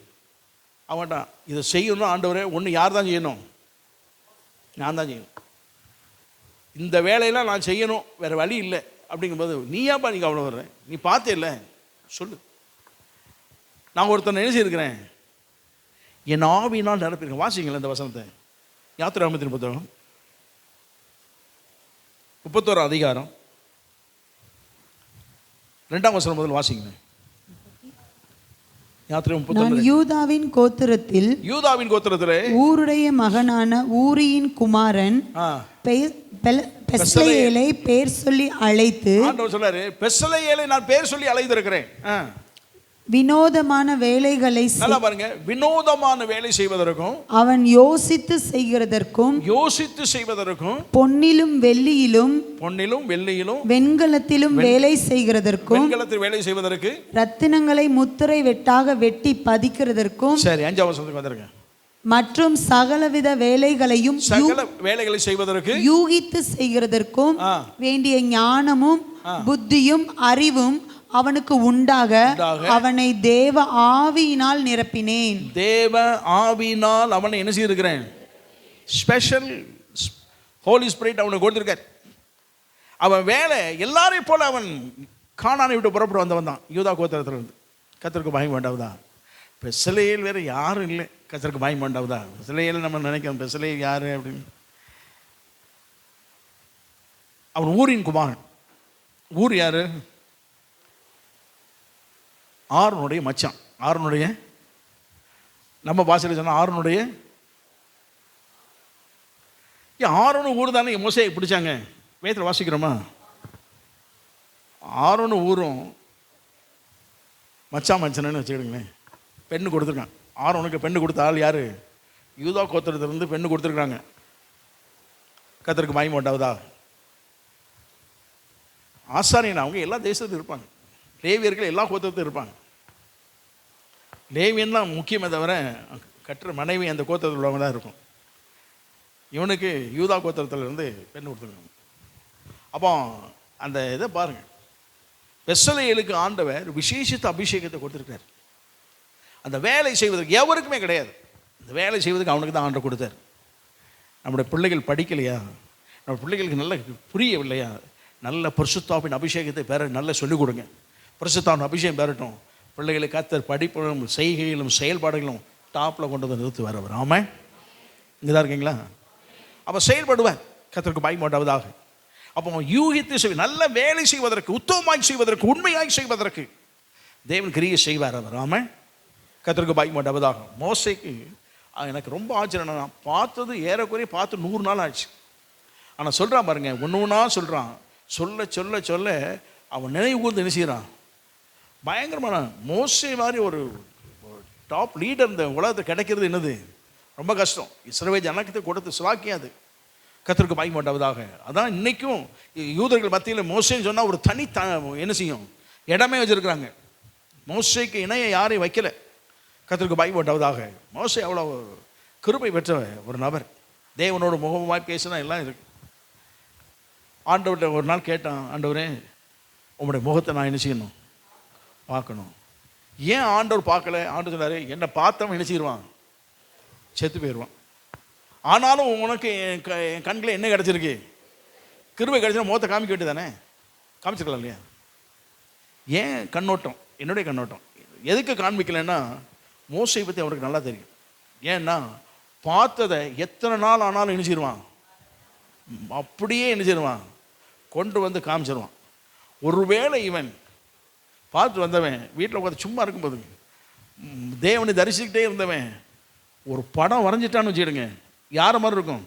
அவன்டா இதை செய்யணும் ஆண்டவரே, ஒன்று யார் தான் செய்யணும்? நான் தான் செய்யணும். இந்த வேலையெல்லாம் நான் செய்யணும், வேறு வழி இல்லை அப்படிங்கும்போது, நீயாப்பா நீ அவ்வளோ வர்ற, நீ பார்த்தே இல்லை சொல்லு. நான் ஒருத்தனை நினைச்சிருக்கிறேன், என் ஆவியினால் நிரப்பியிருக்கேன். வாசிங்களேன் இந்த வசனத்தை, யாத்திராகமத்தின் புத்தகம் 31 அதிகாரம் 2ஆம் வசனம் முதல் வாசிங்களேன். நான் யூதாவின் கோத்திரத்திலே ஊருடைய மகனான ஊரியின் குமாரன் பெஸ்லெயேலை பேர் சொல்லி அழைத்து, ஆண்டவர் சொல்றாரு, பெஸ்லெயேலை நான் பேர் சொல்லி அழைத்திருக்கிறேன். வினோதமான வேலைகளை, நல்லா பாருங்க, வினோதமான வேலை செய்வதற்கும் அவன் யோசித்து செய்வதற்கும் பொன்னிலும் வெள்ளியிலும் வெண்கலத்திலும் வேலை செய்வதற்கு ரத்தினங்களை முத்திரை வெட்டாக வெட்டி பதிக்கிறதற்கும். சரி, 5ஆம் வசனத்துக்கு வந்துருங்க. மற்றும் சகலவித வேலைகளையும் செய்வதற்கு யூகித்து செய்கிறதற்கும் வேண்டிய ஞானமும் புத்தியும் அறிவும் அவனுக்கு உண்டாக அவனை தேவ ஆவியினால் நிரப்பினேன். தேவ ஆவியினால் அவனை என்ன செய்திருக்கிறேன்? ஸ்பெஷல் ஹோலி ஸ்பிரிட் அவனுக்கு கொடுத்திருக்கார். அவன் வேலை எல்லாரையும் போல அவன் கானானை விட்டு புறப்பட்டு வந்தவன் தான், யூதா கோத்திரத்திலிருந்து. கர்த்தருக்கு பயன் வேண்டாவதா? பெஸ்லெயேல் வேறு யாரும் இல்லை, கர்த்தருக்கு பயன் வேண்டாவதா? பெஸ்லெயேல் நம்ம நினைக்கிறோம், பெஸ்லெயேல் யாரு அப்படின்னு. அவன் ஊரின் குமாரன். ஊர் யாரு? ஆரோனுடைய மச்சான். ஆரோனுடைய, நம்ம பாஷையில் சொன்னால் ஆரோனுடைய, ஆரோனு ஊர் தானே மோசே பிடிச்சாங்க. வேதத்தில் வாசிக்கிறோமா? ஆரோனு ஊரும் மச்சான்னு வச்சுக்கிடுங்களேன். பெண்ணு கொடுத்துருக்கான். ஆரோனுக்கு பெண்ணு கொடுத்த ஆள் யார்? யூதா கோத்திரத்திலிருந்து பெண்ணு கொடுத்துருக்காங்க. கர்த்தருக்கு மகிமை உண்டாவதா? ஆசாரியன் அவங்க எல்லா தேசத்துலையும் இருப்பாங்க. லேவியர்கள் எல்லா கோத்திரத்திலும் இருப்பாங்க. லேவியன் தான் முக்கியமே தவிர கட்டுற மனைவி அந்த கோத்திரத்தில் உள்ளவங்க தான் இருக்கும். இவனுக்கு யூதா கோத்திரத்திலிருந்து பெண் கொடுத்துருக்காங்க. அப்போ அந்த இதை பாருங்கள், பெஸ்லெயேலுக்கு ஆண்டவர் விசேஷித்த அபிஷேகத்தை கொடுத்துருக்கார். அந்த வேலை செய்வதற்கு எவருக்குமே கிடையாது. இந்த வேலை செய்வதற்கு அவனுக்கு தான் ஆண்டவர் கொடுத்தார். நம்முடைய பிள்ளைகள் படிக்கலையா? நம்ம பிள்ளைகளுக்கு நல்ல புரியவில்லையா? நல்ல பரிசுத்தாவின் அபிஷேகத்தை பெற நல்ல சொல்லிக் கொடுங்க. பரிசுத்தாவின் அபிஷேகம் பெறட்டும். பிள்ளைகளை கர்த்தர் படிப்பிலும் செய்கையிலும் செயல்பாடுகளும் டாப்பில் கொண்டு வந்து நிறுத்தி வரவர். ஆமாம், இங்கே தான் இருக்கீங்களா? அப்போ செயல்படுவார். கர்த்தருக்கு பயன் உண்டாவதாக. அப்போ யூகித்து நல்ல வேலை செய்வதற்கு, உத்தமமாய் செய்வதற்கு, உண்மையாய் செய்வதற்கு தேவன் கிரியை செய்வார் அவர். ஆமாம், கர்த்தருக்கு பயன் உண்டாவதாக. மோசேக்கு எனக்கு ரொம்ப ஆச்சரியம். நான் பார்த்தது ஏறக்குறைய 100 நாள் ஆச்சு. ஆனால் சொல்கிறான் பாருங்க, ஒன்று சொல்கிறான். சொல்ல சொல்ல சொல்ல அவன் நினைவு கூர்ந்து என்ன செய்கிறான்? பயங்கரமான மோசே மாதிரி ஒரு டாப் லீடர் இந்த உலகத்தை கிடைக்கிறது என்னது ரொம்ப கஷ்டம். இஸ்ரவேல் ஜனத்தை கொடுத்து சுவாக்கியம் அது. கர்த்தருக்கு பயன் உண்டாவதாக. அதான் இன்னைக்கும் யூதர்கள் மத்தியில் மோசேன்னு சொன்னால் ஒரு தனி என்ன செய்யும் இடமே வச்சுருக்கிறாங்க. மோசேக்கு இணைய யாரையும் வைக்கல. கர்த்தருக்கு பயன் உண்டாவதாக. மோசே அவ்வளோ கிருபை பெற்ற ஒரு நபர். தேவனோட முகமாய் பேசினா எல்லாம் இருக்கு. ஆண்டவர்கிட்ட ஒரு நாள் கேட்டான், ஆண்டவரே உங்களுடைய முகத்தை நான் என்ன செய்யணும்? பார்க்கணும். ஏன் ஆண்டவர் பார்க்கல? ஆண்டவர் சொன்னார், என்னை பார்த்தவன் என்ன செய்வான்? செத்து போயிடுவான். ஆனாலும் உனக்கு என் கண்களில் என்ன கிடச்சிருக்கு? கிருபை கிடச்சினா முகத்தை காமிக்க வேண்டியது தானே? காமிச்சிக்கலாம் இல்லையா? ஏன் கண்ணோட்டம்? என்னுடைய கண்ணோட்டம் எதுக்கு காண்பிக்கலைன்னா, மோசையை பற்றி அவருக்கு நல்லா தெரியும். ஏன்னா பார்த்ததை எத்தனை நாள் ஆனாலும் என்ன செய்வான்? அப்படியே என்ன செய்வான்? கொண்டு வந்து காமிச்சிருவான். ஒருவேளை இவன் பார்த்து வந்தவன் வீட்டில் உட்காந்து சும்மா இருக்கும்போது தேவனை தரிசிக்கிட்டே இருந்தவன் ஒரு படம் வரைஞ்சிட்டான்னு வச்சுக்கிடுங்க, யாரை மாதிரி இருக்கும்?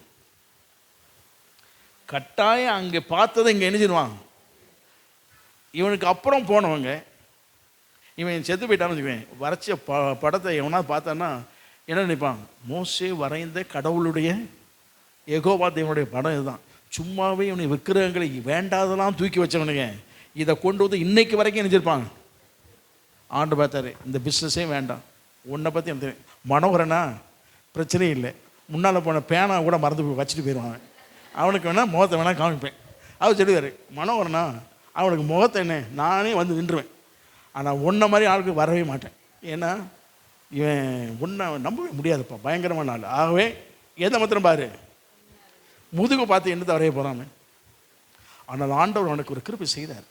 கட்டாயம் அங்கே பார்த்ததை இங்கே என்ன இவனுக்கு அப்புறம் போனவங்க இவன் செத்து போயிட்டான்னு வச்சுக்குவேன். வரைச்ச படத்தை எவனா பார்த்தான்னா என்ன நினைப்பான்? மோசே வரைந்த கடவுளுடைய யெகோவா தேவனுடைய படம் இதுதான். சும்மாவே இவனை விக்கிரகங்களை வேண்டாதெல்லாம் தூக்கி வச்சவனுங்க இதை கொண்டு வந்து இன்னைக்கு வரைக்கும் நினைச்சிருப்பாங்க. ஆண்டு பார்த்தாரு, இந்த பிஸ்னஸே வேண்டாம், உன்னை பற்றி எனக்கு மனோகரனா பிரச்சனையும் இல்லை, முன்னால் போன பேனா கூட மறந்து போய் வச்சுட்டு போயிடுவான். அவனுக்கு வேணால் முகத்தை வேணால் காமிப்பேன், அவர் சொல்லுவார், மனோகரனா அவனுக்கு முகத்தை என்ன நானே வந்து நின்றுவேன், ஆனால் உன்ன மாதிரி ஆளுக்கு வரவே மாட்டேன். ஏன்னா இவன் உன்னை நம்பவே முடியாதுப்பா, பயங்கரமான ஆள். ஆகவே எந்த மாத்திரம் பாரு, முதுகு பார்த்து என்னத்தை வரைய போகிறான்னு. ஆனால் ஆண்டவர் அவனுக்கு ஒரு கிருபை செய்தார்.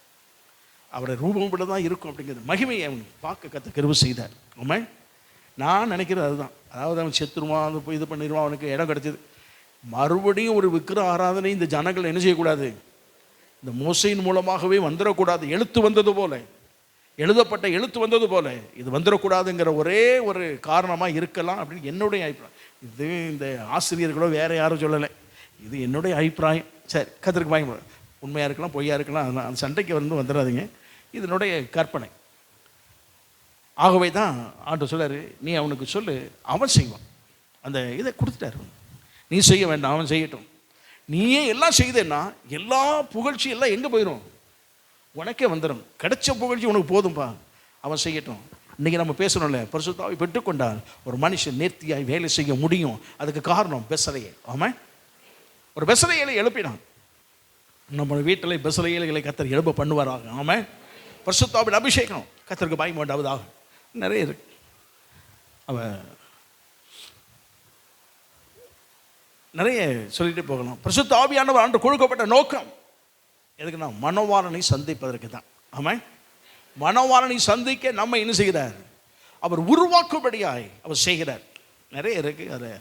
அவரை ரூபம் தான் இருக்கும் அப்படிங்கிறது மகிமையை அவன் பார்க்க கற்று கிருபை செய்தார். ஆமாம், நான் நினைக்கிறது அதுதான். அதாவது அவன் செத்துருவான், அது போய் இது பண்ணிடுவான், அவனுக்கு இடம் கிடச்சிது. மறுபடியும் ஒரு விக்கிர ஆராதனை இந்த ஜனங்கள் என்ன செய்யக்கூடாது, இந்த மோசையின் மூலமாகவே வந்துடக்கூடாது. எழுத்து வந்தது போல, எழுதப்பட்ட எழுத்து வந்தது போல இது வந்துடக்கூடாதுங்கிற ஒரே ஒரு காரணமாக இருக்கலாம் அப்படின்னு என்னுடைய அபிப்பிராயம். இது இந்த ஆசிரியர்களோ வேறு யாரும் சொல்லலை, இது என்னுடைய அபிப்பிராயம். சரி, கத்திற்கு பயன்பட உண்மையாக இருக்கலாம், பொய்யா இருக்கலாம், அதெல்லாம் அந்த சண்டைக்கு வந்துடாதீங்க. இதனுடைய கற்பனை. ஆகவே தான் ஆண்டு சொல்லார், நீ அவனுக்கு சொல்லு, அவன் செய்வான். அந்த இதை கொடுத்துட்டாரு, நீ செய்ய வேண்டாம், அவன் செய்யட்டும். நீயே எல்லாம் செய்தேன்னா எல்லா புகழ்ச்சி எல்லாம் எங்கே போயிடும், உனக்கே வந்துடும். கிடைச்ச புகழ்ச்சி உனக்கு போதும்பா, அவன் செய்யட்டும். இன்றைக்கி நம்ம பேசணும்ல, பரிசுத்த ஆவியை பெற்றுக்கொண்டால் ஒரு மனுஷன் நேர்த்தியாய் வேலை செய்ய முடியும். அதுக்கு காரணம் பெசலேயேல். ஆமாம், ஒரு பெசலேயேலை எழுப்பினான். நம்ம வீட்டில் பெசலேயேல்களை கர்த்தர் எழுப்ப பண்ணுவாராக. ஆமாம், பரிசுத்த ஆவியின் அபிஷேகம் கர்த்தருக்கு பயம் உண்டாவதாக. நிறைய இருக்கு. அவன் நிறைய சொல்லிட்டு போகலாம். பரிசுத்த ஆவியானவர் ஆண்டு கொடுக்கப்பட்ட நோக்கம் எதுக்குன்னா மனோவாரனை சந்திப்பதற்கு தான். ஆமாம், மனோவாரனை சந்திக்க நம்ம என்ன செய்கிறார், அவர் உருவாக்கும்படியாய் அவர் செய்கிறார். நிறைய இருக்குது. அதை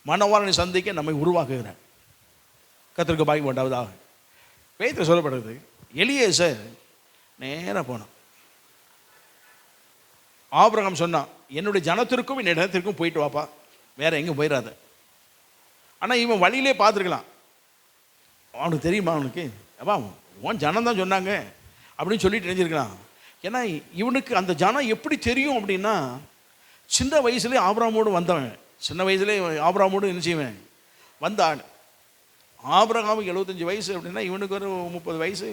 மனோவாரனை சந்திக்க நம்மை உருவாக்குகிறார். கர்த்தருக்கு பாக்கியம் உண்டாவதாக. வேதத்தில் சொல்லப்படுது, எலியேசர் நேராக போனான். ஆபிரகாம் சொன்னான், என்னுடைய ஜனத்திற்கும் என் இடத்திற்கும் போயிட்டு வாப்பா, வேற எங்கேயும் போயிடாத. ஆனால் இவன் வழியிலே பார்த்துருக்கலாம். அவனுக்கு தெரியுமா, அவனுக்கு அப்பா உன் ஜனம் தான் சொன்னாங்க அப்படின்னு சொல்லிட்டு தெரிஞ்சிருக்கலாம். ஏன்னா இவனுக்கு அந்த ஜனம் எப்படி தெரியும் அப்படின்னா, சின்ன வயசுலேயே ஆபிரகாமோடு வந்தவன், சின்ன வயசுலேயே ஆபிரகாமோடு என்ன செய்வேன் வந்தான். ஆபிரகாமுக்கு 75 வயசு அப்படின்னா இவனுக்கு ஒரு 30 வயசு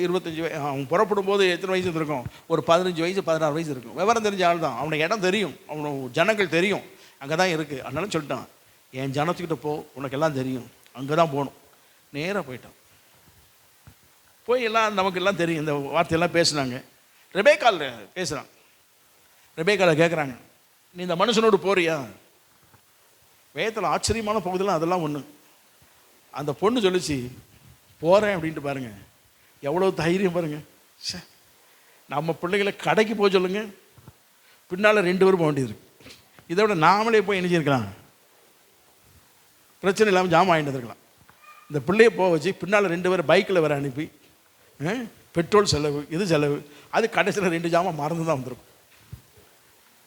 25 வயசு. அவன் புறப்படும் போது எத்தனை வயசு இருக்கும், ஒரு 15 வயசு 16 வயசு இருக்கும். விவரம் தெரிஞ்ச ஆள் தான். அவனுக்கு இடம் தெரியும், அவனுக்கு ஜனங்கள் தெரியும், அங்கே தான் இருக்குது. அதனால சொல்லிட்டான், என் ஜனத்துக்கிட்ட போ, உனக்கு எல்லாம் தெரியும், அங்கே தான் போகணும். நேராக போயிட்டான். போய் எல்லாம் நமக்கு எல்லாம் தெரியும், இந்த வார்த்தையெல்லாம் பேசுனாங்க. ரெபேக்கால் பேசுகிறான். ரெபேக்கால கேட்குறாங்க, நீ இந்த மனுஷனோடு போறியா? வேதத்தில் ஆச்சரியமான பகுதியெல்லாம் அதெல்லாம் ஒன்று. அந்த பொண்ணு சொல்லிச்சு போகிறேன் அப்படின்ட்டு. பாருங்கள் எவ்வளோ தைரியம் பாருங்கள். நம்ம பிள்ளைகளை கடைக்கு போக சொல்லுங்க, பின்னால் 2 பேரும் போக வேண்டியது இருக்கு. இதை விட நாமளே போய் நினைச்சிருக்கலாம், பிரச்சனை இல்லாமல் ஜாமான் வாங்கிட்டு வந்துருக்கலாம். இந்த பிள்ளையை போக வச்சு பின்னால் 2 பேர் பைக்கில் வர அனுப்பி பெட்ரோல் செலவு, இது செலவு, அது கடைசியில் 2 ஜாமான் மறந்து தான் வந்துருக்கும்.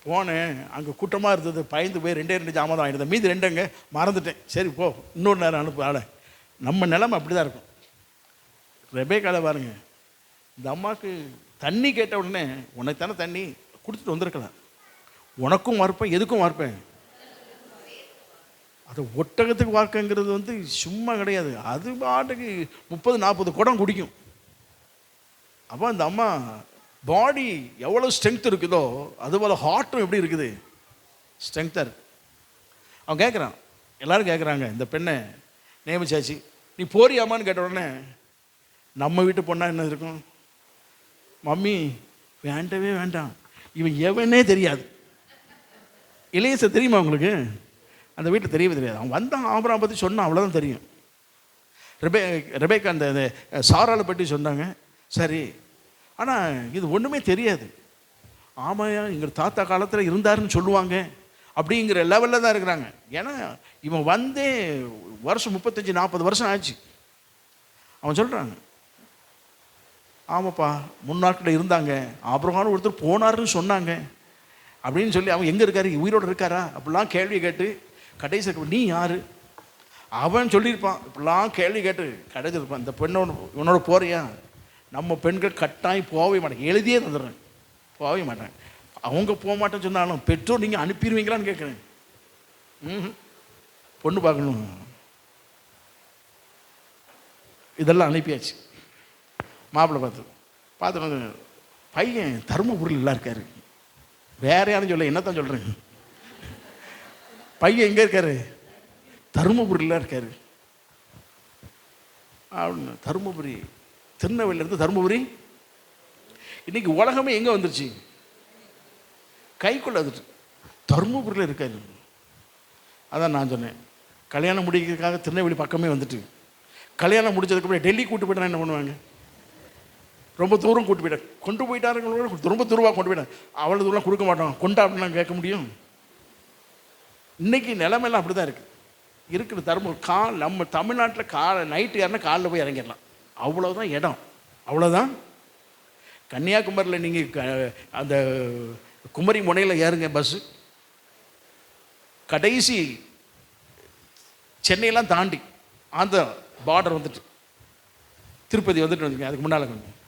போனேன், அங்கே கூட்டமாக இருந்தது, பயந்து போய் 2 ஜாமான் தான் வாங்கிட்டு, மீதி 2 மறந்துட்டேன். சரி போ, இன்னொரு நேரம் அனுப்பு ஆளை. நம்ம நிலைமை அப்படி தான் இருக்கும். ரெபேக்கால பாருங்க, இந்த அம்மாவுக்கு தண்ணி கேட்ட உடனே உனக்கு தானே தண்ணி கொடுத்துட்டு வந்திருக்கலாம், உனக்கும் வார்ப்பேன் எதுக்கும் வார்ப்பேன். அது ஒட்டகத்துக்கு வார்க்கங்கிறது சும்மா கிடையாது. அது பாட்டுக்கு 30-40 குடம் குடிக்கும். அப்போ அந்த அம்மா பாடி எவ்வளோ ஸ்ட்ரென்த் இருக்குதோ அதுபோல் ஹார்ட்டும் எப்படி இருக்குது, ஸ்ட்ரென்த்தாக இருக்கு. அவன் கேட்குறான், எல்லோரும் கேட்குறாங்க, இந்த பெண்ணை நியமிச்சாச்சு, நீ போறியாமான்னு கேட்ட உடனே நம்ம வீட்டு பொண்ணா என்ன இருக்கும், மம்மி வேண்டவே வேண்டாம், இவன் எவனே தெரியாது. இளையச தெரியுமா உங்களுக்கு? அந்த வீட்டில் தெரியவே தெரியாது. அவன் வந்தான், ஆபிரகாம் பற்றி சொன்னான், அவ்வளோதான் தெரியும். ரெபேக்கா அந்த சாராளை பற்றி சொன்னாங்க, சரி. ஆனால் இது ஒன்றுமே தெரியாது. ஆமாயா, எங்கள் தாத்தா காலத்தில் இருந்தாருன்னு சொல்லுவாங்க அப்படிங்கிற லெவலில் தான் இருக்கிறாங்க. ஏன்னா இவன் வந்தே வருஷம் 35-40 வருஷம் ஆச்சு. அவன் சொல்கிறாங்க, ஆமாப்பா முன்னாட்களில் இருந்தாங்க, ஆபிரகாம் ஒருத்தர் போனாருன்னு சொன்னாங்க அப்படின்னு சொல்லி, அவன் எங்கே இருக்காரு, உயிரோடு இருக்காரா அப்படிலாம் கேள்வி கேட்டு கடைசி நீ யார் அவன் சொல்லியிருப்பான். இப்படிலாம் கேள்வி கேட்டு கடைசிருப்பான். இந்த பெண்ணோட இவனோட போறியா? நம்ம பெண்கள் கட்டாயம் போகவே மாட்டாங்க, எழுதியே தந்துடுறேன், போகவே மாட்டாங்க. அவங்க போக மாட்டேன்னு சொன்னாலும் பெற்றோர் நீங்கள் அனுப்பிடுவீங்களான்னு கேட்குறேன். பொண்ணு பார்க்கணும், இதெல்லாம் அனுப்பியாச்சு. மாப்பிள்ளை பார்த்து பையன் தருமபுரியில் எல்லாம் இருக்காரு, வேற யாரும் சொல்ல, என்னத்தான் சொல்கிறேன், பையன் எங்கே இருக்காரு, தருமபுரியில் இருக்காரு. அப்படின்னு. தருமபுரி, திருநெல்வேலியிலேருந்து தருமபுரி. இன்றைக்கி உலகமே எங்கே வந்துருச்சு? கைக்குள்ள வந்துட்டு தருமபுரியில் இருக்காரு. அதான் நான் சொன்னேன், கல்யாணம் முடிக்கிறதுக்காக திருநெல்வேலி பக்கமே வந்துட்டு கல்யாணம் முடிச்சதுக்கப்புறம் டெல்லி கூட்டு போயிட்டா என்ன பண்ணுவாங்க? ரொம்ப தூரம் கூட்டு போயிட்டேன். கொண்டு போயிட்டாருங்க, ரொம்ப தூரமாக கொண்டு போயிட்டேன். அவ்வளோ தூரம் கொடுக்க மாட்டோம், கொண்டா அப்படின்னு கேட்க முடியும்? இன்றைக்கி நிலைமையெல்லாம் அப்படி தான் இருக்கிற தருமபுரி நம்ம தமிழ்நாட்டில் நைட்டு யாருன்னா காலைல போய் இறங்கிடலாம். அவ்வளோதான் இடம், அவ்வளோதான். கன்னியாகுமரியில் நீங்கள் அந்த குமரி முனையில் ஏறுங்க பஸ்ஸு, கடைசி சென்னையெல்லாம் தாண்டி அந்த பார்டர் வந்துட்டு திருப்பதி வந்துட்டு வந்துங்க, அதுக்கு முன்னால் கொஞ்சம்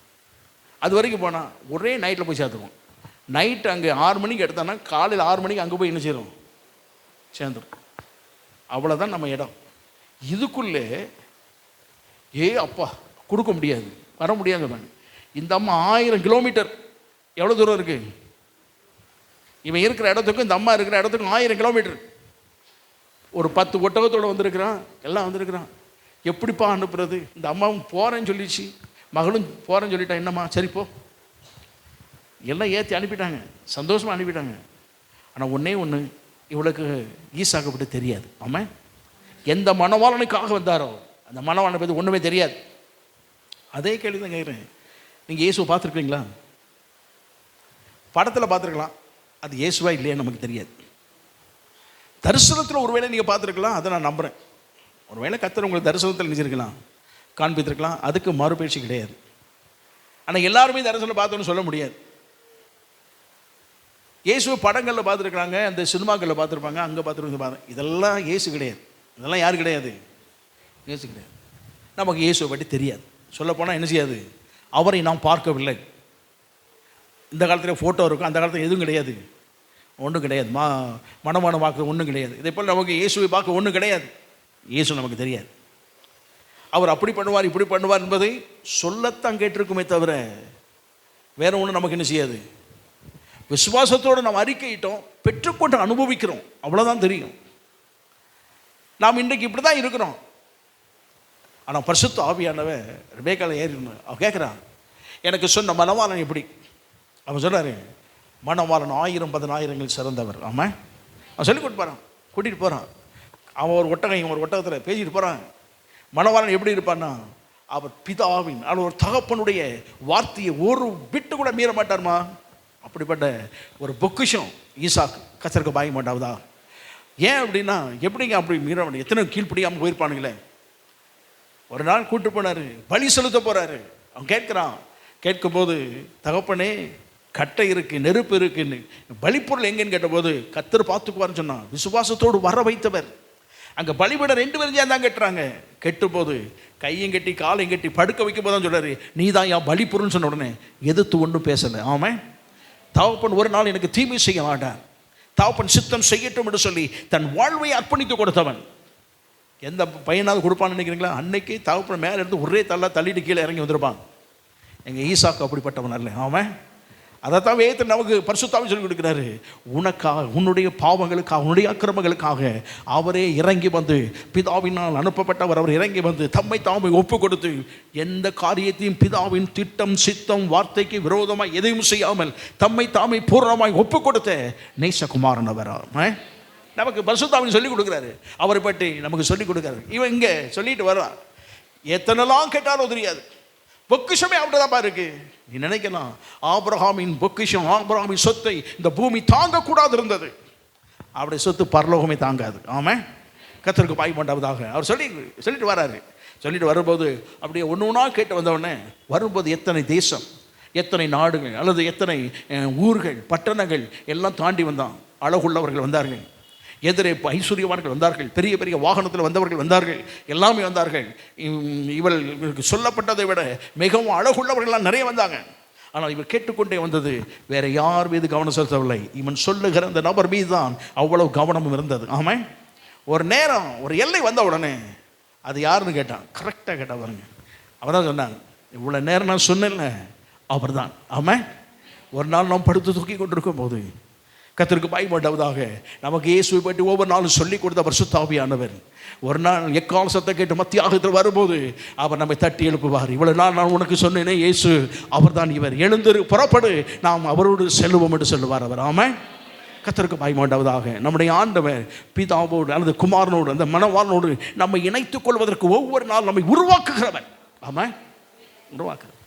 அது வரைக்கும் போனால் ஒரே நைட்டில் போய் சேர்த்துருவோம். நைட்டு அங்கே 6 மணிக்கு எடுத்தோன்னா காலையில் 6 மணிக்கு அங்கே போய் என்ன செய்கிறோம்? சேர்ந்துடும். அவ்வளோதான் நம்ம இடம். இதுக்குள்ளே அப்பா கொடுக்க முடியாது, வர முடியாது. இந்த அம்மா 1000 கிலோமீட்டர், எவ்வளோ தூரம் இருக்குது? இவன் இருக்கிற இடத்துக்கும் இந்த அம்மா இருக்கிற இடத்துக்கும் 1000 கிலோமீட்டர். ஒரு 10 ஒட்டகத்தோடு வந்திருக்கிறான், எல்லாம் வந்திருக்கிறான். எப்படிப்பா அனுப்புறது? இந்த அம்மாவும் போகிறேன்னு சொல்லிச்சு, மகளும் போகிறேன்னு சொல்லிட்டான். என்னம்மா சரி போ, எல்லாம் ஏற்றி அனுப்பிட்டாங்க, சந்தோஷமாக அனுப்பிட்டாங்க. ஆனால் ஒன்றே ஒன்று, இவளுக்கு ஈசாக்கு பற்றி தெரியாது. ஆமாம், எந்த மணவாளனுக்காக வந்தாரோ அந்த மணவாளனை பற்றி ஒன்றுமே தெரியாது. அதே கேள்வி தான் கேட்குறேன். நீங்கள் இயேசுவை பார்த்துருக்கீங்களா? படத்தில் பார்த்துருக்கலாம், அது இயேசுவா இல்லையா நமக்கு தெரியாது. தரிசனத்தில் ஒருவேளை நீங்கள் பார்த்துருக்கலாம், அதை நான் நம்புகிறேன். ஒருவேளை கர்த்தர் உங்களுக்கு தரிசனத்தில் நினைச்சிருக்கலாம், காண்பித்திருக்கலாம், அதுக்கு மறுபேச்சு கிடையாது. ஆனால் எல்லாருமே தரிசனம் பார்த்தோன்னு சொல்ல முடியாது. இயேசுவை படங்களில் பார்த்துருக்குறாங்க, அந்த சினிமாக்களில் பார்த்துருப்பாங்க, அங்கே பார்த்துருப்பாங்க. இதெல்லாம் இயேசு கிடையாது. இதெல்லாம் யார் கிடையாது? இயேசு கிடையாது. நமக்கு இயேசுவை பற்றி தெரியாது. சொல்லப்போனால் என்ன செய்யாது? அவரை நாம் பார்க்கவில்லை. இந்த காலத்தில் ஃபோட்டோ இருக்கும், அந்த காலத்தில் எதுவும் கிடையாது, ஒன்றும் கிடையாது. மனமான பார்க்குறது ஒன்றும் கிடையாது. இதே போல் நமக்கு இயேசுவை பார்க்க ஒன்றும் கிடையாது. இயேசு நமக்கு தெரியாது. அவர் அப்படி பண்ணுவார், இப்படி பண்ணுவார் என்பதை சொல்லத்தான் கேட்டிருக்குமே தவிர வேற ஒன்றும் நமக்கு என்ன செய்யாது. விசுவாசத்தோடு நாம் அறிக்கையிட்டோம், பெற்றுக்கொண்டு அனுபவிக்கிறோம், அவ்வளோதான் தெரியும். நாம் இன்றைக்கு இப்படி தான் இருக்கிறோம். ஆனால் பரிசுத்த ஆவியானவன் ரெபேக்கால ஏறினான். அவன் கேட்குறான், எனக்கு சொன்ன மணவாளன் எப்படி? அவன் சொல்கிறாரு, மணவாளன் 1000-10,000 சிறந்தவர். ஆமாம், அவன் சொல்லிக் கொடுத்து போகிறான், கூட்டிகிட்டு போகிறான். அவன் ஒரு ஒட்டகம், இவன் ஒரு ஒட்டகத்தில் பேசிட்டு போகிறான். மணவாளன் எப்படி இருப்பான்னா, அவர் பிதாவின், அவர் ஒரு தகப்பனுடைய வார்த்தையை ஒரு விட்டு கூட மீற மாட்டார்மா. அப்படிப்பட்ட ஒரு பொக்கிஷம் ஈசாக்கு. கர்த்தருக்கு பாய மாட்டாவதா? ஏன் அப்படின்னா, எப்படிங்க அப்படி மீற மாட்டேன்? எத்தனை கீழ்ப்படியாமல் போயிருப்பானுங்களே. ஒரு நாள் கூட்டு போனார், பலி செலுத்த போகிறாரு. அவன் கேட்குறான், கேட்கும்போது தகப்பனே கட்டை இருக்குது, நெருப்பு இருக்குன்னு, பலிப்பொருள் எங்கன்னு கேட்டபோது கர்த்தர் பார்த்துக்குவார்னு சொன்னான். விசுவாசத்தோடு வர வைத்தவர். அங்கே பலிபீட 2 பேரும் சேர்ந்தான் கட்டுறாங்க. கெட்டும்போது கையும் கட்டி காலையும் கட்டி படுக்க வைக்கும் போது தான் சொல்கிறாரு, நீ தான் என் பலிப்பொருள்னு சொன்ன உடனே எதிர்த்து ஒன்றும் பேசலை. ஆமாம், தகப்பன் ஒரு நாள் எனக்கு தீமை செய்ய மாட்டான், தகப்பன் சித்தம் செய்யட்டும் என்று சொல்லி தன் வாழ்வை அர்ப்பணித்து கொடுத்தவன். எந்த பையனாவது கொடுப்பான்னு நினைக்கிறீங்களா? அன்னைக்கு தகப்பன் மேலே இருந்து ஒரே தள்ளிட்டு கீழே இறங்கி வந்திருப்பான். எங்கள் ஈசாக்கு அப்படிப்பட்டவன் அல்ல. ஆமாம், அதைத்தான் வேதத்தில் நமக்கு பரிசுத்தாவி சொல்லி கொடுக்குறாரு. உனக்காக, உன்னுடைய பாவங்களுக்காக, உன்னுடைய அக்கிரமங்களுக்காக அவரே இறங்கி வந்து, பிதாவினால் அனுப்பப்பட்டவர் அவர் இறங்கி வந்து தம்மை தாமை ஒப்பு கொடுத்து, எந்த காரியத்தையும் பிதாவின் திட்டம் சித்தம் வார்த்தைக்கு விரோதமாக எதையும் செய்யாமல் தம்மை தாமை பூர்ணமாய் ஒப்பு கொடுத்த நேசகுமாரன் அவர். நமக்கு பரிசுத்தாவின் சொல்லிக் கொடுக்குறாரு, அவரை பற்றி நமக்கு சொல்லிக் கொடுக்குறாரு. இவன் இங்கே சொல்லிட்டு வர்றான், எத்தனைலாம் கேட்டாலும் தெரியாது. பொக்கிஷமே அப்படிதான் இருக்கு. நீ நினைக்கலாம், ஆபிரகாமின் பொக்கிஷம், ஆபிரகாமின் சொத்தை இந்த பூமி தாங்கக்கூடாது இருந்தது. அவருடைய சொத்து பரலோகமே தாங்காது. ஆமாம், கர்த்தருக்கு பாய் பண்ணாவதாக அவர் சொல்லிட்டு வராரு. சொல்லிட்டு வரும்போது அப்படியே ஒன்று ஒன்றா கேட்டு வந்தவுடனே, வரும்போது எத்தனை தேசம், எத்தனை நாடுகள் அல்லது எத்தனை ஊர்கள் பட்டணங்கள் எல்லாம் தாண்டி வந்தான். அழகுள்ளவர்கள் வந்தார்கள், எதிரே ஐஸ்வர்யவான்கள் வந்தார்கள், பெரிய பெரிய வாகனத்தில் வந்தவர்கள் வந்தார்கள், எல்லாமே வந்தார்கள். இவர்களுக்கு சொல்லப்பட்டதை விட மிகவும் அழகுள்ளவர்கள்லாம் நிறைய வந்தாங்க. ஆனால் இவர் கேட்டுக்கொண்டே வந்தது, வேற யார் மீது கவனம் செலுத்தவில்லை, இவன் சொல்லுகிற அந்த நபர் மீது தான் அவ்வளவு கவனமும் இருந்தது. ஆமாம், ஒரு நேரம் ஒரு எல்லை வந்த உடனே அது யாருன்னு கேட்டான். கரெக்டாக கேட்டால் பாருங்க, அவர் தான் சொன்னாங்க, இவ்வளோ நேரம் நான் சொன்னேன்ல அவர் தான். ஆமாம், ஒரு நாள் நாம் படுத்து தூக்கி கொண்டிருக்கும் போது கர்த்தருக்கு பயப்பட்டவதாக நமக்கு இயேசுவை பற்றி ஒவ்வொரு நாளும் சொல்லிக் கொடுத்த பரிசுத்த ஆவியானவர் ஒரு நாள் எக்கால சத்தம் கேட்டு மத்தியாகத்தில் வரும்போது அவர் நம்மை தட்டி எழுப்புவார். இவ்வளவு நாள் நான் உனக்கு சொன்னேனே, இயேசு அவர் தான் இவர், எழுந்திரு புறப்படு, நாம் அவரோடு செல்லுவோம் என்று சொல்லுவார் அவர். ஆமென். கர்த்தருக்கு பயப்பட்டவதாக நம்முடைய ஆண்டவர் பிதாவோடு அல்லது குமாரனோடு அந்த மணவாளனோடு நம்மை இணைத்துக் கொள்வதற்கு ஒவ்வொரு நாள் நம்மை உருவாக்குகிறவர். ஆமாம், உருவாக்குறவர்.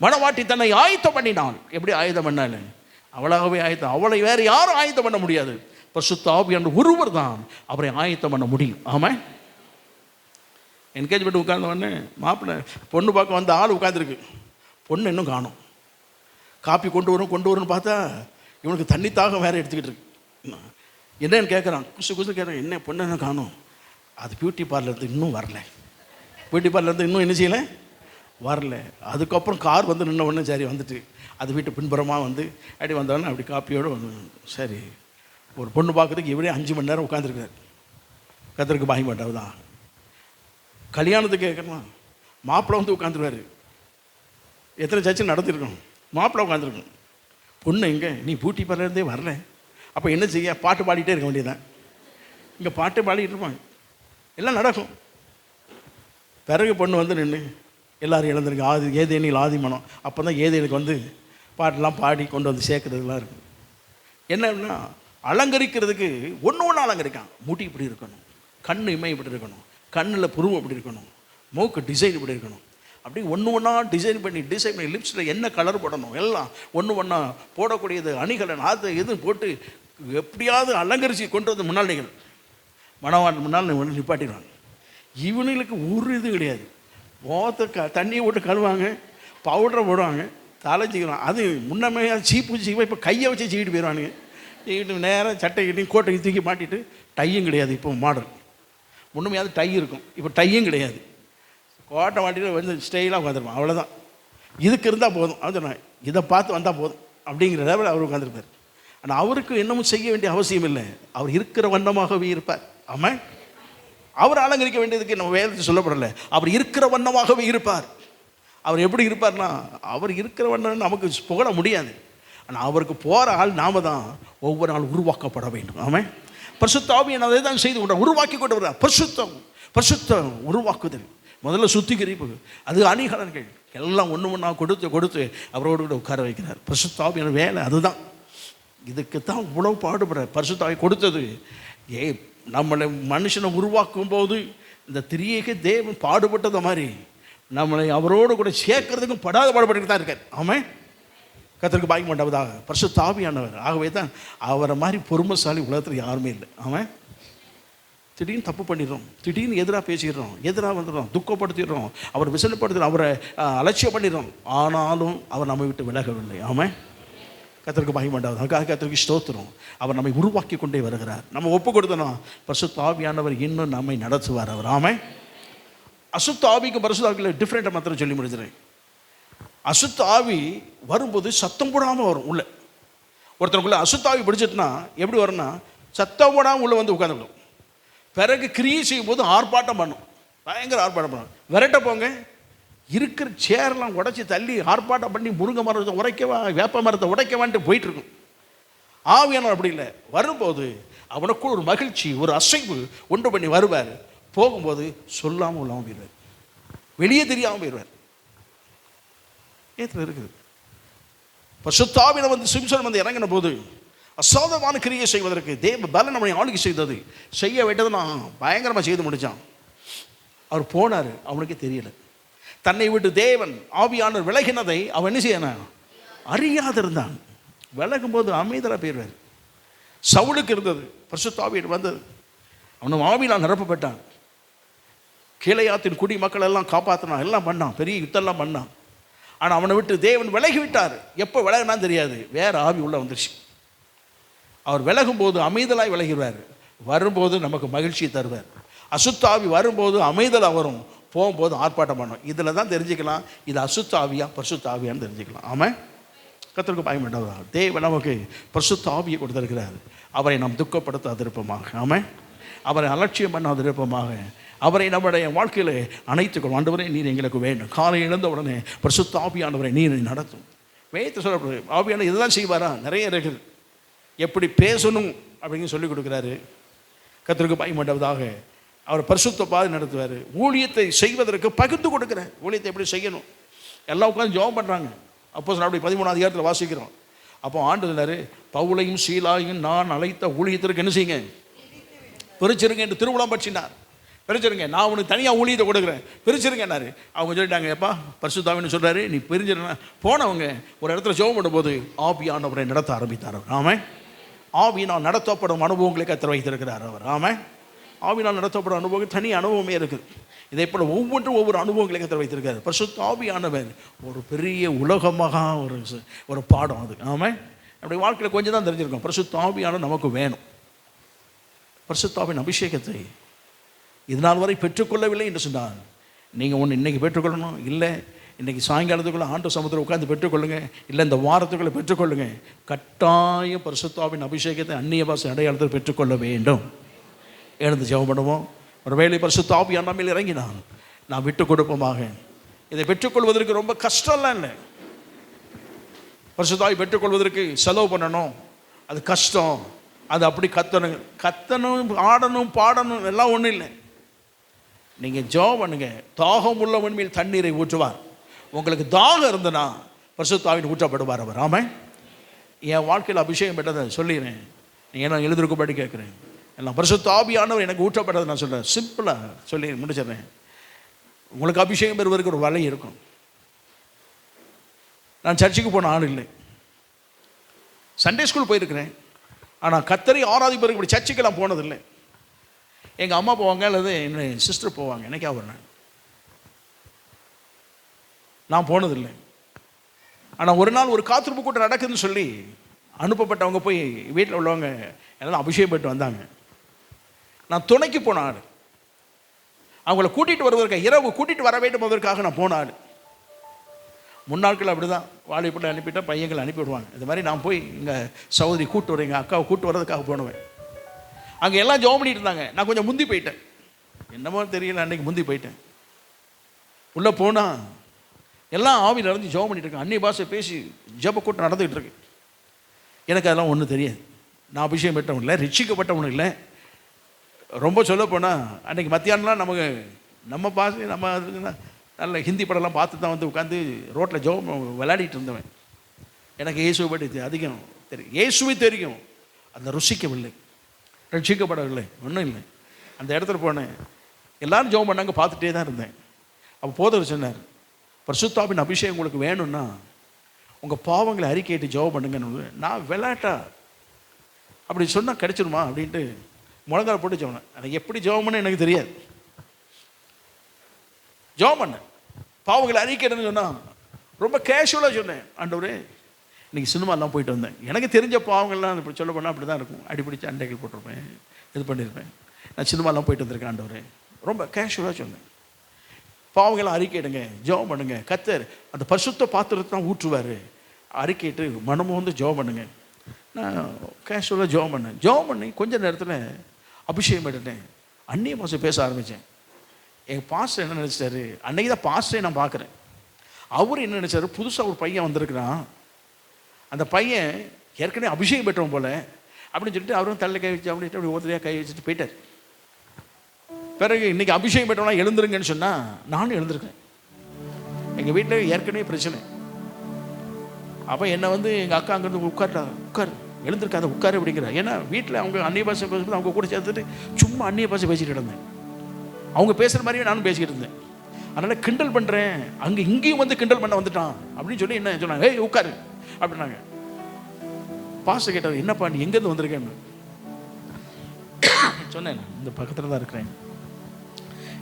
மணவாட்டி தன்னை ஆயத்தம் பண்ணினான். எப்படி ஆயுதம் பண்ணால்? அவளாகவே ஆயத்தம். அவளை வேறு யாரும் ஆயத்தம் பண்ண முடியாது. பரிசுத்த ஆவியான ஒருவர் தான் அவரை ஆயத்தம் பண்ண முடியும். ஆமாம். என்கேஜ்மெண்ட் உட்கார்ந்தவொடனே மாப்பிள்ளை பொண்ணு பார்க்க வந்த ஆள் உட்காந்துருக்கு. பொண்ணு இன்னும் காணும். காப்பி கொண்டு வரும்னு பார்த்தா இவனுக்கு தண்ணி தாகம் வேறு எடுத்துக்கிட்டு இருக்கு. என்னன்னு கேட்குறான், குசு கேட்குறான், என்ன பொண்ணு என்ன காணும்? அது பியூட்டி பார்லர்லேருந்து இன்னும் வரல. பியூட்டி பார்லர்லேருந்து இன்னும் என்ன செய்யலை, வரல. அதுக்கப்புறம் கார் வந்து நின்ன உடனே சரி வந்துட்டு அது வீட்டு பின்புறமாக வந்து அப்படி வந்தோடனே அப்படி காப்பியோடு வந்து சரி. ஒரு பொண்ணு பார்க்குறதுக்கு இவரே 5 மணி நேரம் உட்காந்துருக்காரு. கர்த்தருக்கு பயப்பட்டவர் தான். கல்யாணத்துக்கு கேட்கணும், மாப்பிள்ளை வந்து உட்காந்துருவார். எத்தனை சர்ச்சு நடத்திருக்கணும், மாப்பிள்ளை உட்காந்துருக்கணும். பொண்ணு எங்கே, நீ பியூட்டி பார்லர்லேருந்தே வரல. அப்போ என்ன செய்ய, பாட்டு பாடிட்டே இருக்க வேண்டியதான். இங்கே பாட்டே பாடிட்டு இருப்பாங்க, எல்லாம் நடக்கும். பிறகு பொண்ணு வந்து நின்று எல்லோரும் இழந்திருக்கு. ஏதேனில் ஆதிமனம். அப்போ தான் ஏதேனுக்கு வந்து பாட்டெல்லாம் பாடி கொண்டு வந்து சேர்க்குறதுலாம் இருக்கும். என்னன்னா அலங்கரிக்கிறதுக்கு ஒன்று அலங்கரிக்கான். முடி இப்படி இருக்கணும், கண் இமை இப்படி இருக்கணும், கண்ணில் புருவம் இப்படி இருக்கணும், மூக்கு டிசைன் இப்படி இருக்கணும். அப்படி ஒன்று டிசைன் பண்ணி லிப்ஸில் என்ன கலர் போடணும் எல்லாம் ஒன்று போடக்கூடியது அணிகலன் அது எதுவும் போட்டு எப்படியாவது அலங்கரித்து கொண்டு வந்து முன்னாள் மணவான் முன்னால் நிப்பாட்டிடுவாங்க. இவனுங்களுக்கு ஒரு இது கிடையாது. தண்ணியை போட்டு கழுவாங்க, பவுடரை போடுவாங்க, தலை சீக்கிரம். அது முன்னமே சீப்பு இப்போ கையை வச்சு சீக்கிட்டு போயிடுவானுங்க. சீக்கிட்டு நேரம் சட்டை கிட்டையும் கோட்டை தூக்கி மாட்டிட்டு. டையும் கிடையாது இப்போ மாடல். முன்னுமையாவது டை இருக்கும், இப்போ டையும் கிடையாது. கோட்டை மாட்டிட்டு வந்து ஸ்டைலாக உட்காந்துருப்பான். அவ்வளோதான். இதுக்கு இருந்தால் போதும். அது சொன்னேன், இதை பார்த்து வந்தால் போதும் அப்படிங்கிற லெவலில் அவர் உட்காந்துருப்பார். ஆனால் அவருக்கு என்னமும் செய்ய வேண்டிய அவசியம் இல்லை. அவர் இருக்கிற வண்ணமாகவே இருப்பார். ஆமாம். அவர் அலங்கரிக்க வேண்டியதுக்கு நம்ம வேதத்தை சொல்லப்படலை. அவர் இருக்கிற வண்ணமாகவே இருப்பார். அவர் எப்படி இருப்பார்னா, அவர் இருக்கிற வண்ணம் நமக்கு புகழ முடியாது. ஆனால் அவருக்கு போகிற ஆள் நாம தான் ஒவ்வொரு நாள் உருவாக்கப்பட வேண்டும். ஆமாம். பரிசுத்த ஆவியானவர் அதை தான் செய்து கொண்டார், உருவாக்கி கொண்டு வர்றார். பரிசுத்தம் உருவாக்குதல், முதல்ல சுத்திகரிப்பு, அது அணிகலன்கள் எல்லாம் ஒன்று கொடுத்து அவரோடு கூட உட்கார வைக்கிறார். பரிசுத்த ஆவியானவர் வேலை அதுதான். இதுக்கு தான் உணவு பாடுபடுற பரிசுத்த ஆவி கொடுத்தது. நம்மளை மனுஷனை உருவாக்கும் போது இந்த திரியேக தேவன் பாடுபட்டது மாதிரி நம்மளை அவரோடு கூட சேர்க்கறதுக்கும் பாடுபட்டு தான் இருக்கார். ஆமாம். கர்த்தருக்கு பாக்கியம் உண்டாவதாக. பரிசுத்த ஆவியானவர். ஆகவே தான் அவரை மாதிரி பொறுமைசாலி உலகத்தில் யாருமே இல்லை. ஆமாம். திடீர்னு தப்பு பண்ணிடுறோம், திடீர்னு எதிராக பேசிடுறோம், எதிராக வந்துடுறோம், துக்கப்படுத்திடுறோம், அவரை விசனப்படுத்துகிறோம், அவரை அலட்சியம் பண்ணிடுறோம். ஆனாலும் அவர் நம்மை விட்டு விலகவில்லை. ஆமாம். கர்த்தருக்கு மகிமை உண்டாவது. அதுக்காக கர்த்தருக்கு ஸ்தோத்திரம். அவர் நம்மை உருவாக்கி கொண்டே வருகிறார். நம்ம ஒப்பு கொடுத்தோன்னா பரிசுத்த ஆவியானவர் இன்னும் நம்மை நடத்துவார் அவர். ஆமாம். அசுத்த ஆவிக்கும் பரிசுத்த ஆவிக்கு டிஃப்ரெண்ட்டாக மாத்திரம் சொல்லி முடிச்சிடுறேன். அசுத்த ஆவி வரும்போது சத்தம் போடாமல் வரும் உள்ள. ஒருத்தனுக்குள்ளே அசுத்த ஆவி பிடிச்சிட்டுனா எப்படி வரும்னா, சத்தம் போடாமல் உள்ளே வந்து உட்காந்துடும். பிறகு கிரியை செய்யும் போது ஆர்ப்பாட்டம் பண்ணும், பயங்கர ஆர்ப்பாட்டம் பண்ணும். விரட்ட போங்க, இருக்கிற சேரெல்லாம் உடைச்சி தள்ளி ஆர்ப்பாட்டம் பண்ணி முருங்கை மரத்தை உடைக்கவா, வேப்ப மரத்தை உடைக்கவான்ட்டு போயிட்டுருக்கும். ஆவியானவர் அப்படி இல்லை. வரும்போது அவனுக்குள் ஒரு மகிழ்ச்சி, ஒரு அசைவு ஒன்று பண்ணி வருவார். போகும்போது சொல்லாமல் இல்லாமல் போயிடுவார், வெளியே தெரியாமல் போயிடுவார். ஏற்ற இருக்குது. பரிசுத்த ஆவியானவர் வந்து சிம்சன் வந்து இறங்கின போது அசாதமான கிரியை செய்வதற்கு தேவ பலன் நம்மளை ஆளுகை செய்தது. செய்ய வேண்டதை நான் பயங்கரமாக செய்து முடித்தான். அவர் போனார், அவனுக்கே தெரியலை. தன்னை விட்டு தேவன் ஆவியானவர் விலகினதை அவன் என்ன செய்யணும் அறியாதிருந்தான். விலகும் போது அமைதலாக போயிடுவார். சவுலுக்கு இருந்தது, பரிசுத்த ஆவியானவர் வந்தது, அவனும் ஆவியால் நிரப்பப்பட்டான். கீலேயாத்தின் குடி மக்கள் எல்லாம் காப்பாற்றினான், எல்லாம் பண்ணான், பெரிய யுத்தம்லாம் பண்ணான். ஆனால் அவனை விட்டு தேவன் விலகி விட்டார். எப்போ விலகினான்னு தெரியாது, வேறு ஆவி உள்ள வந்துருச்சு. அவர் விலகும் போது அமைதலாய் விலகிடுவார், வரும்போது நமக்கு மகிழ்ச்சியை தருவார். அசுத்த ஆவி வரும்போது அமைதலாக வரும், போகும்போது ஆர்ப்பாட்டம் பண்ணோம். இதில் தான் தெரிஞ்சுக்கலாம் இது அசுத்த ஆவியா பரிசுத்த ஆவியான்னு தெரிஞ்சுக்கலாம். ஆமாம். கர்த்தருக்கு பயம் வேண்டாம். தேவன் நமக்கு பரிசுத்த ஆவியை கொடுத்திருக்கிறார். அவரை நாம் துக்கப்படுத்தாது இருப்போமாக. ஆமாம். அவரை அலட்சியம் பண்ணாது இருப்போமாக. அவரை நம்முடைய வாழ்க்கையில் அணைத்துக்கொள்ளும். ஆண்டவரே நீர் எங்களுக்கு வேண்டும். காலை இழந்த உடனே பரிசுத்த ஆவியானவரை நீர் நடத்தும். வேதத்தை சொல்லப்படுது. ஆவியான இதுதான் செய்வாரா? நிறைய இருக்குது. எப்படி பேசணும் அப்படின்னு சொல்லி கொடுக்குறாரு. கர்த்தருக்கு பயப்பட்டதாக அவர் பரிசுத்த பாதை நடத்துவார். ஊழியத்தை செய்வதற்கு பகிர்ந்து கொடுக்குறார். ஊழியத்தை எப்படி செய்யணும் எல்லாம் உட்காந்து ஜெபம் பண்ணுறாங்க. அப்போஸ்தலர் அப்படி 13ஆம் அதிகாரத்தில் வாசிக்கிறோம். அப்போ ஆண்டு சொன்னார், பவுலையும் சீலாவையும் நான் அழைத்த ஊழியத்திற்கு என்ன செய்யுங்க, பிரிச்சிருங்க என்று திருவிழா பற்றினார். பிரிச்சிருங்க, நான் உனக்கு தனியாக ஊழியத்தை கொடுக்குறேன், பிரிச்சிருங்கன்னாரு. அவங்க சொல்லிட்டாங்க, எப்பா பரிசுத்த ஆவின்னு சொல்கிறாரு, நீ பிரிஞ்சிருந்தா. போனவங்க ஒரு இடத்துல ஜெபம் பண்ணும்போது ஆவியானவரை நடத்த ஆரம்பித்தார் அவர். ஆமாம், ஆவியினால் நடத்தப்படும் அனுபவங்களை கர்த்தர் வைத்திருக்கிறார் அவர். ஆமாம், ஆவியினால் நடத்தப்படும் அனுபவம் தனி அனுபவமே இருக்குது. இதே போல் ஒவ்வொன்றும் ஒவ்வொரு அனுபவங்களை கர்த்தர் வைத்திருக்காரு. பரிசுத்த ஆவியானவர் ஒரு பெரிய உலகமாக ஒரு பாடம் அது. ஆமாம், அப்படி வாழ்க்கையில் கொஞ்சம் தான் தெரிஞ்சிருக்கோம். பரிசுத்த ஆவியானவர் நமக்கு வேணும். பரிசுத்த ஆவியின் அபிஷேகத்தை இதனால் வரை பெற்றுக்கொள்ளவில்லை என்று சொன்னார். நீங்கள் ஒன்று இன்றைக்கி பெற்றுக்கொள்ளணும், இல்லை இன்றைக்கி சாயங்காலத்துக்குள்ளே ஆண்டு சமுத்திரம் உட்காந்து பெற்றுக்கொள்ளுங்க, இல்லை இந்த வாரத்துக்குள்ளே பெற்றுக்கொள்ளுங்க. கட்டாயம் பரிசுத்த ஆவியின் அபிஷேகத்தை அந்நிய பாஷை அடையாளத்தில் பெற்றுக்கொள்ள வேண்டும். எழுந்து ஜெபம் பண்ணுவோம். ஒரு வேளை பரிசுத்த ஆவியானவர் நம்மில் இறங்கினான், நான் விட்டு கொடுப்போமாக. இதை பெற்றுக்கொள்வதற்கு ரொம்ப கஷ்டம்லாம் இல்லை. பரிசுத்த ஆவி பெற்றுக்கொள்வதற்கு செலவு பண்ணணும், அது கஷ்டம். அது அப்படி கத்தணும் ஆடணும் பாடணும் எல்லாம் ஒன்றும் இல்லை. நீங்கள் ஜெபம் பண்ணுங்க. தாகம் உள்ளவன் மேல் தண்ணீரை ஊற்றுவார். உங்களுக்கு தாகம் இருந்தனா பரிசுத்த ஆவியில் ஊற்றப்படுவார் அவர். ஆமாம், என் வாழ்க்கையில் அபிஷேகம் பெற்றதை சொல்லிடுறேன். நீங்கள் நான் எழுதிருக்கும்படி கேட்குறேன். எல்லாம் பரிசுத்த ஆவியானவர் எனக்கு ஊற்றப்பட்டதை நான் சொல்கிறேன். சிம்பிளாக சொல்லி முடிச்சிடுறேன். உங்களுக்கு அபிஷேகம் பெறுவதற்கு ஒரு வலை இருக்கும். நான் சர்ச்சுக்கு போன ஆள் இல்லை, சண்டே ஸ்கூல் போயிருக்கிறேன். ஆனால் கர்த்தரை ஆராதிப்பதற்கு இப்படி சர்ச்சுக்கெல்லாம் போனதில்லை. எங்கள் அம்மா போவாங்க, அல்லது என் சிஸ்டர் போவாங்க. என்னைக்கா ஒரு நான் போனதில்லை. ஆனால் ஒரு நாள் ஒரு காத்திருப்பு கூட்டம் நடக்குதுன்னு சொல்லி அனுப்பப்பட்டவங்க போய் வீட்டில் உள்ளவங்க எல்லாம் அபிஷேகம் பெற்று வந்தாங்க. நான் துணைக்கு போன ஆள். அவங்கள கூட்டிகிட்டு வருவதற்காக, இரவு கூட்டிகிட்டு வர வேண்டும் என்பதற்காக நான் போன ஆள். முன்னாட்கள் அப்படி தான் வாலிபுள்ள அனுப்பிட்டால் பையங்களை அனுப்பி விடுவாங்க. இது மாதிரி நான் போய் எங்கள் சகோதரி கூட்டு வரேன், எங்கள் அக்காவை கூட்டு வர்றதுக்காக போனவேன். அங்கே எல்லாம் ஜெபம் பண்ணிட்டு இருந்தாங்க. நான் கொஞ்சம் முந்தி போயிட்டேன், என்னமோ தெரியல, அன்றைக்கி முந்தி போயிட்டேன். உள்ளே போனால் எல்லாம் ஆவி நடந்து ஜெபம் பண்ணிட்டு இருக்கேன். அந்நிய பாஷை பேசி ஜெப கூட்டம் நடந்துகிட்டு இருக்கு. எனக்கு அதெல்லாம் ஒன்றும் தெரியாது. நான் அபிஷேகம் பெற்றவன் இல்லை, ரட்சிக்கப்பட்டவனும் இல்லை. ரொம்ப சொல்ல போனால் அன்றைக்கி மத்தியானம்லாம் நமக்கு நம்ம பாஷை நம்ம நல்ல ஹிந்தி படம்லாம் பார்த்து தான் வந்து உட்காந்து ரோட்டில் ஜெபம் விளையாடிட்டு இருந்தவன். எனக்கு இயேசுவை பற்றி அதிகம் தெரியும், இயேசுவை தெரியும். அந்த ருசிக்கவில்லை, ரட்சிக்கப்படவில்லை, ஒன்றும் இல்லை. அந்த இடத்துல போனேன், எல்லோரும் ஜெபம் பண்ணாங்க, பார்த்துட்டே தான் இருந்தேன். அப்போ போதவர் சொன்னார், பரிசுத்த ஆவியின் அபிஷேகம் உங்களுக்கு வேணும்னா உங்கள் பாவங்களை அறிக்கையிட்டு ஜெபம் பண்ணுங்கன்னு. நான் விளையாட்டா அப்படி சொன்னால் கிடைச்சிருமா அப்படின்ட்டு முழங்கால் போட்டு ஜெபம். எனக்கு எப்படி ஜெபம் பண்ண எனக்கு தெரியாது. ஜெபம் பண்ணேன், பாவங்களை அறிக்கைன்னு சொன்னால் ரொம்ப கேஷுவலாக சொன்னேன். ஆண்டவரே, இன்றைக்கி சினிமாலாம் போயிட்டு வந்தேன், எனக்கு தெரிஞ்ச பாவங்கள்லாம் இப்படி சொல்ல போனால் அப்படி தான் இருக்கும். அடிப்பிடிச்சு அண்டைகள் போட்டிருப்பேன், இது பண்ணியிருப்பேன். நான் சினிமாலாம் போயிட்டு வந்திருக்கேன் ஆண்டவரே, ரொம்ப கேஷுவலாக சொன்னேன். பாவங்களாம் அறிக்கையிடுங்க, ஜெபம் பண்ணுங்க. கர்த்தர் அந்த பரிசுத்த பாத்திரத்தை தான் ஊற்றுவார். அறிக்கையிட்டு மனமும் வந்து ஜெபம் பண்ணுங்க. நான் கேஷுவலாக ஜெபம் பண்ணேன். ஜெபம் பண்ணி கொஞ்சம் நேரத்தில் அபிஷேகம் எடுத்தேன், அந்நிய பாஷை பேச ஆரம்பித்தேன். எங்கள் பாஸ்டர் என்ன நினச்சாரு, அன்றைக்கி தான் பாஸ்டரை நான் பார்க்குறேன். அவர் என்ன நினச்சாரு, புதுசாக ஒரு பையன் வந்திருக்கிறான், அந்த பையன் ஏற்கனவே அபிஷேகம் பெற்றவன் போல் அப்படின்னு சொல்லிட்டு அவரும் தள்ள கை வச்சு அப்படின்ட்டு அப்படி ஒருத்தரையாக கை வச்சுட்டு போயிட்டார். பிறகு இன்றைக்கி அபிஷேகம் பெற்றவனா எழுந்துருங்கன்னு சொன்னால் நானும் எழுந்திருக்கேன். எங்கள் வீட்டில் ஏற்கனவே பிரச்சனை. அப்போ என்னை வந்து எங்கள் அக்கா அங்கேருந்து உட்கார் எழுந்திருக்காத உட்காரு அப்படிங்கிற. ஏன்னா வீட்டில் அவங்க அந்நிய பாஷை பேசும்போது அவங்க கூட சேர்த்துட்டு சும்மா அந்நிய பாஷை பேசிக்கிட்டு இருந்தேன். அவங்க பேசுகிற மாதிரியே நானும் பேசிக்கிட்டு இருந்தேன். அதனால் கிண்டல் பண்ணுறேன், அங்கே இங்கேயும் வந்து கிண்டல் பண்ண வந்துட்டான் அப்படின்னு சொல்லி என்ன சொன்னாங்க, ஏய் உட்காரு அப்படின்னாங்க. பாஸ்டர் கேட்டார், என்னப்பா நீ எங்கேருந்து வந்திருக்கேன்னு சொன்னேன். இந்த பக்கத்தில் தான் இருக்கிறேன்,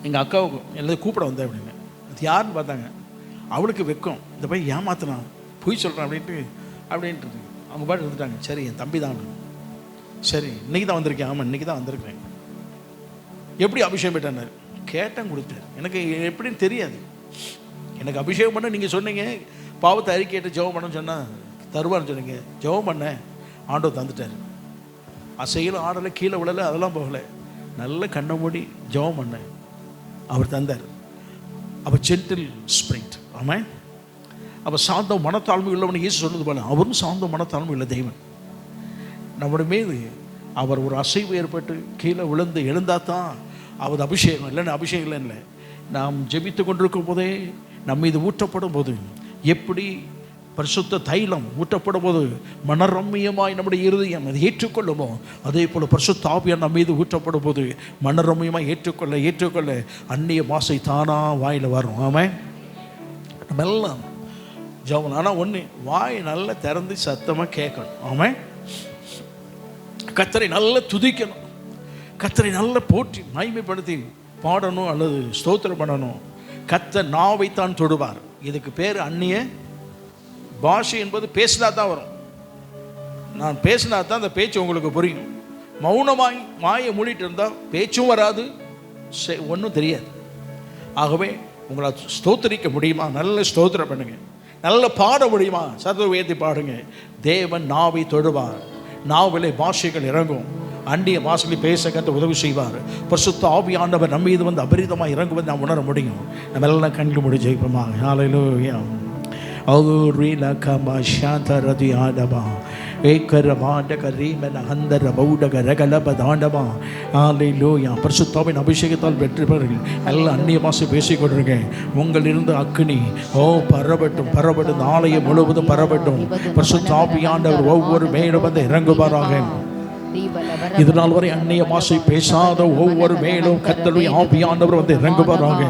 எங்கள் அக்காவுக்கு எல்லாத்தையும் கூப்பிட வந்தேன் அப்படின்னு. அது யாருன்னு பார்த்தாங்க. அவளுக்கு வெக்கம், இந்த பையன் ஏமாத்தினான், பொய் சொல்கிறான் அப்படின்ட்டு அவங்க பாட்டு இருந்துட்டாங்க. சரி என் தம்பி தான், சரி இன்றைக்கி தான் வந்திருக்கேன். ஆமாம் இன்றைக்கி தான் வந்திருக்கிறேன். எப்படி அபிஷேகம் பெற்றார் கேட்டேன், கொடுத்தார். எனக்கு எப்படின்னு தெரியாது. எனக்கு அபிஷேகம் பண்ண நீங்கள் சொன்னீங்க, பாவத்தை அறிக்கையிட்டு ஜெபம் பண்ணன்னு சொன்னால் தருவான்னு சொன்னீங்க. ஜெபம் பண்ணேன், ஆண்டவர் தந்துட்டார். அசையில் ஆடலை, கீழே விழலை, அதெல்லாம் போகலை. நல்ல கண்ணை மூடி ஜெபம் பண்ணேன், அவர் தந்தார். அப்போ ஜென்டில் ஸ்பிரிட். ஆமாம், அப்போ சாந்த மனத்தாழ்மை உள்ளவன் இயேசு சொன்னது போல அவரும் சாந்த மனத்தாழ்மை உள்ள தெய்வன். நம்முடைய மீது அவர் ஒரு அசைவு ஏற்பட்டு கீழே விழுந்து எழுந்தால் தான் அவர் அபிஷேகம். இல்லைன்னு அபிஷேகம் இல்லை. நாம் ஜெபித்து கொண்டிருக்கும் போதே நம்ம மீது ஊற்றப்படும் போது எப்படி பரிசுத்த தைலம் ஊற்றப்படும் போது மனரம்மியமாய் நம்முடைய இருதயம் அதை ஏற்றுக்கொள்ளுமோ, அதே போல் பரிசுத்த ஆவியார் நம்ம மீது ஊற்றப்படும் போது மனரம்மியமாக ஏற்றுக்கொள்ள அந்நிய பாஷை தானாக வாயில் வரும். ஆமாம், நம்ம எல்லாம் ஜெபம். ஆனால் ஒன்று, வாய் நல்லா திறந்து சத்தமாக கேட்கணும். ஆமாம், கர்த்தரை நல்லா துதிக்கணும், கர்த்தரை நல்லா போற்றி மகிமைப்படுத்தி பாடணும் அல்லது ஸ்தோத்திரம் பண்ணணும். கர்த்தர் நாவைத்தான் தொடுவார். இதுக்கு பேர் அந்நிய பாஷை என்பது பேசினா தான் வரும். நான் பேசினா தான் அந்த பேச்சு உங்களுக்கு புரியும். மௌனமாய் மாயை மூடிட்டு இருந்தால் பேச்சும் வராது, ஒன்றும் தெரியாது. ஆகவே உங்களை ஸ்தோத்திரிக்க முடியுமா? நல்ல ஸ்தோத்திரம் பண்ணுங்க. நல்ல பாட முடியுமா? சத்தத்தை உயர்த்தி பாடுங்க. தேவன் நாவை தொடுவார், நாவிலே பாஷைகள் இறங்கும், அந்நிய பாஷைகளை பேச கற்று உதவி செய்வார். பரிசுத்த ஆவியானவர் நம்ம இது வந்து அபரிதமாக இறங்குவது நாம் உணர முடியும். நம்ம எல்லாம் கண்கள் முடி ஜெயிப்போமா? ஹல்லேலூயா. ஔரில கமா ஷாந்தரதி ஆடபா ஏக்கரமாட கரீமன ஹந்தர பௌடக ரகலப தாண்டபா. ஹல்லேலூயா. பரிசுத்தாவின் அபிஷேகத்தால் வெற்றிபெறுங்கள். எல்லாம் அந்நிய பாஷை பேசிக் கொண்டிருங்க. உங்களிருந்து அக்கினி பரவட்டும், ஆலயம் முழுவதும் பரவட்டும். பரிசுத்த ஆவியானவர் ஒவ்வொரு மேலும் வந்து இறங்குவாராக. இதனால் வரை அந்நிய பாஷை பேசாத ஒவ்வொரு மேலும் கர்த்தருடைய ஆவியானவர் வந்து இறங்குவாராக.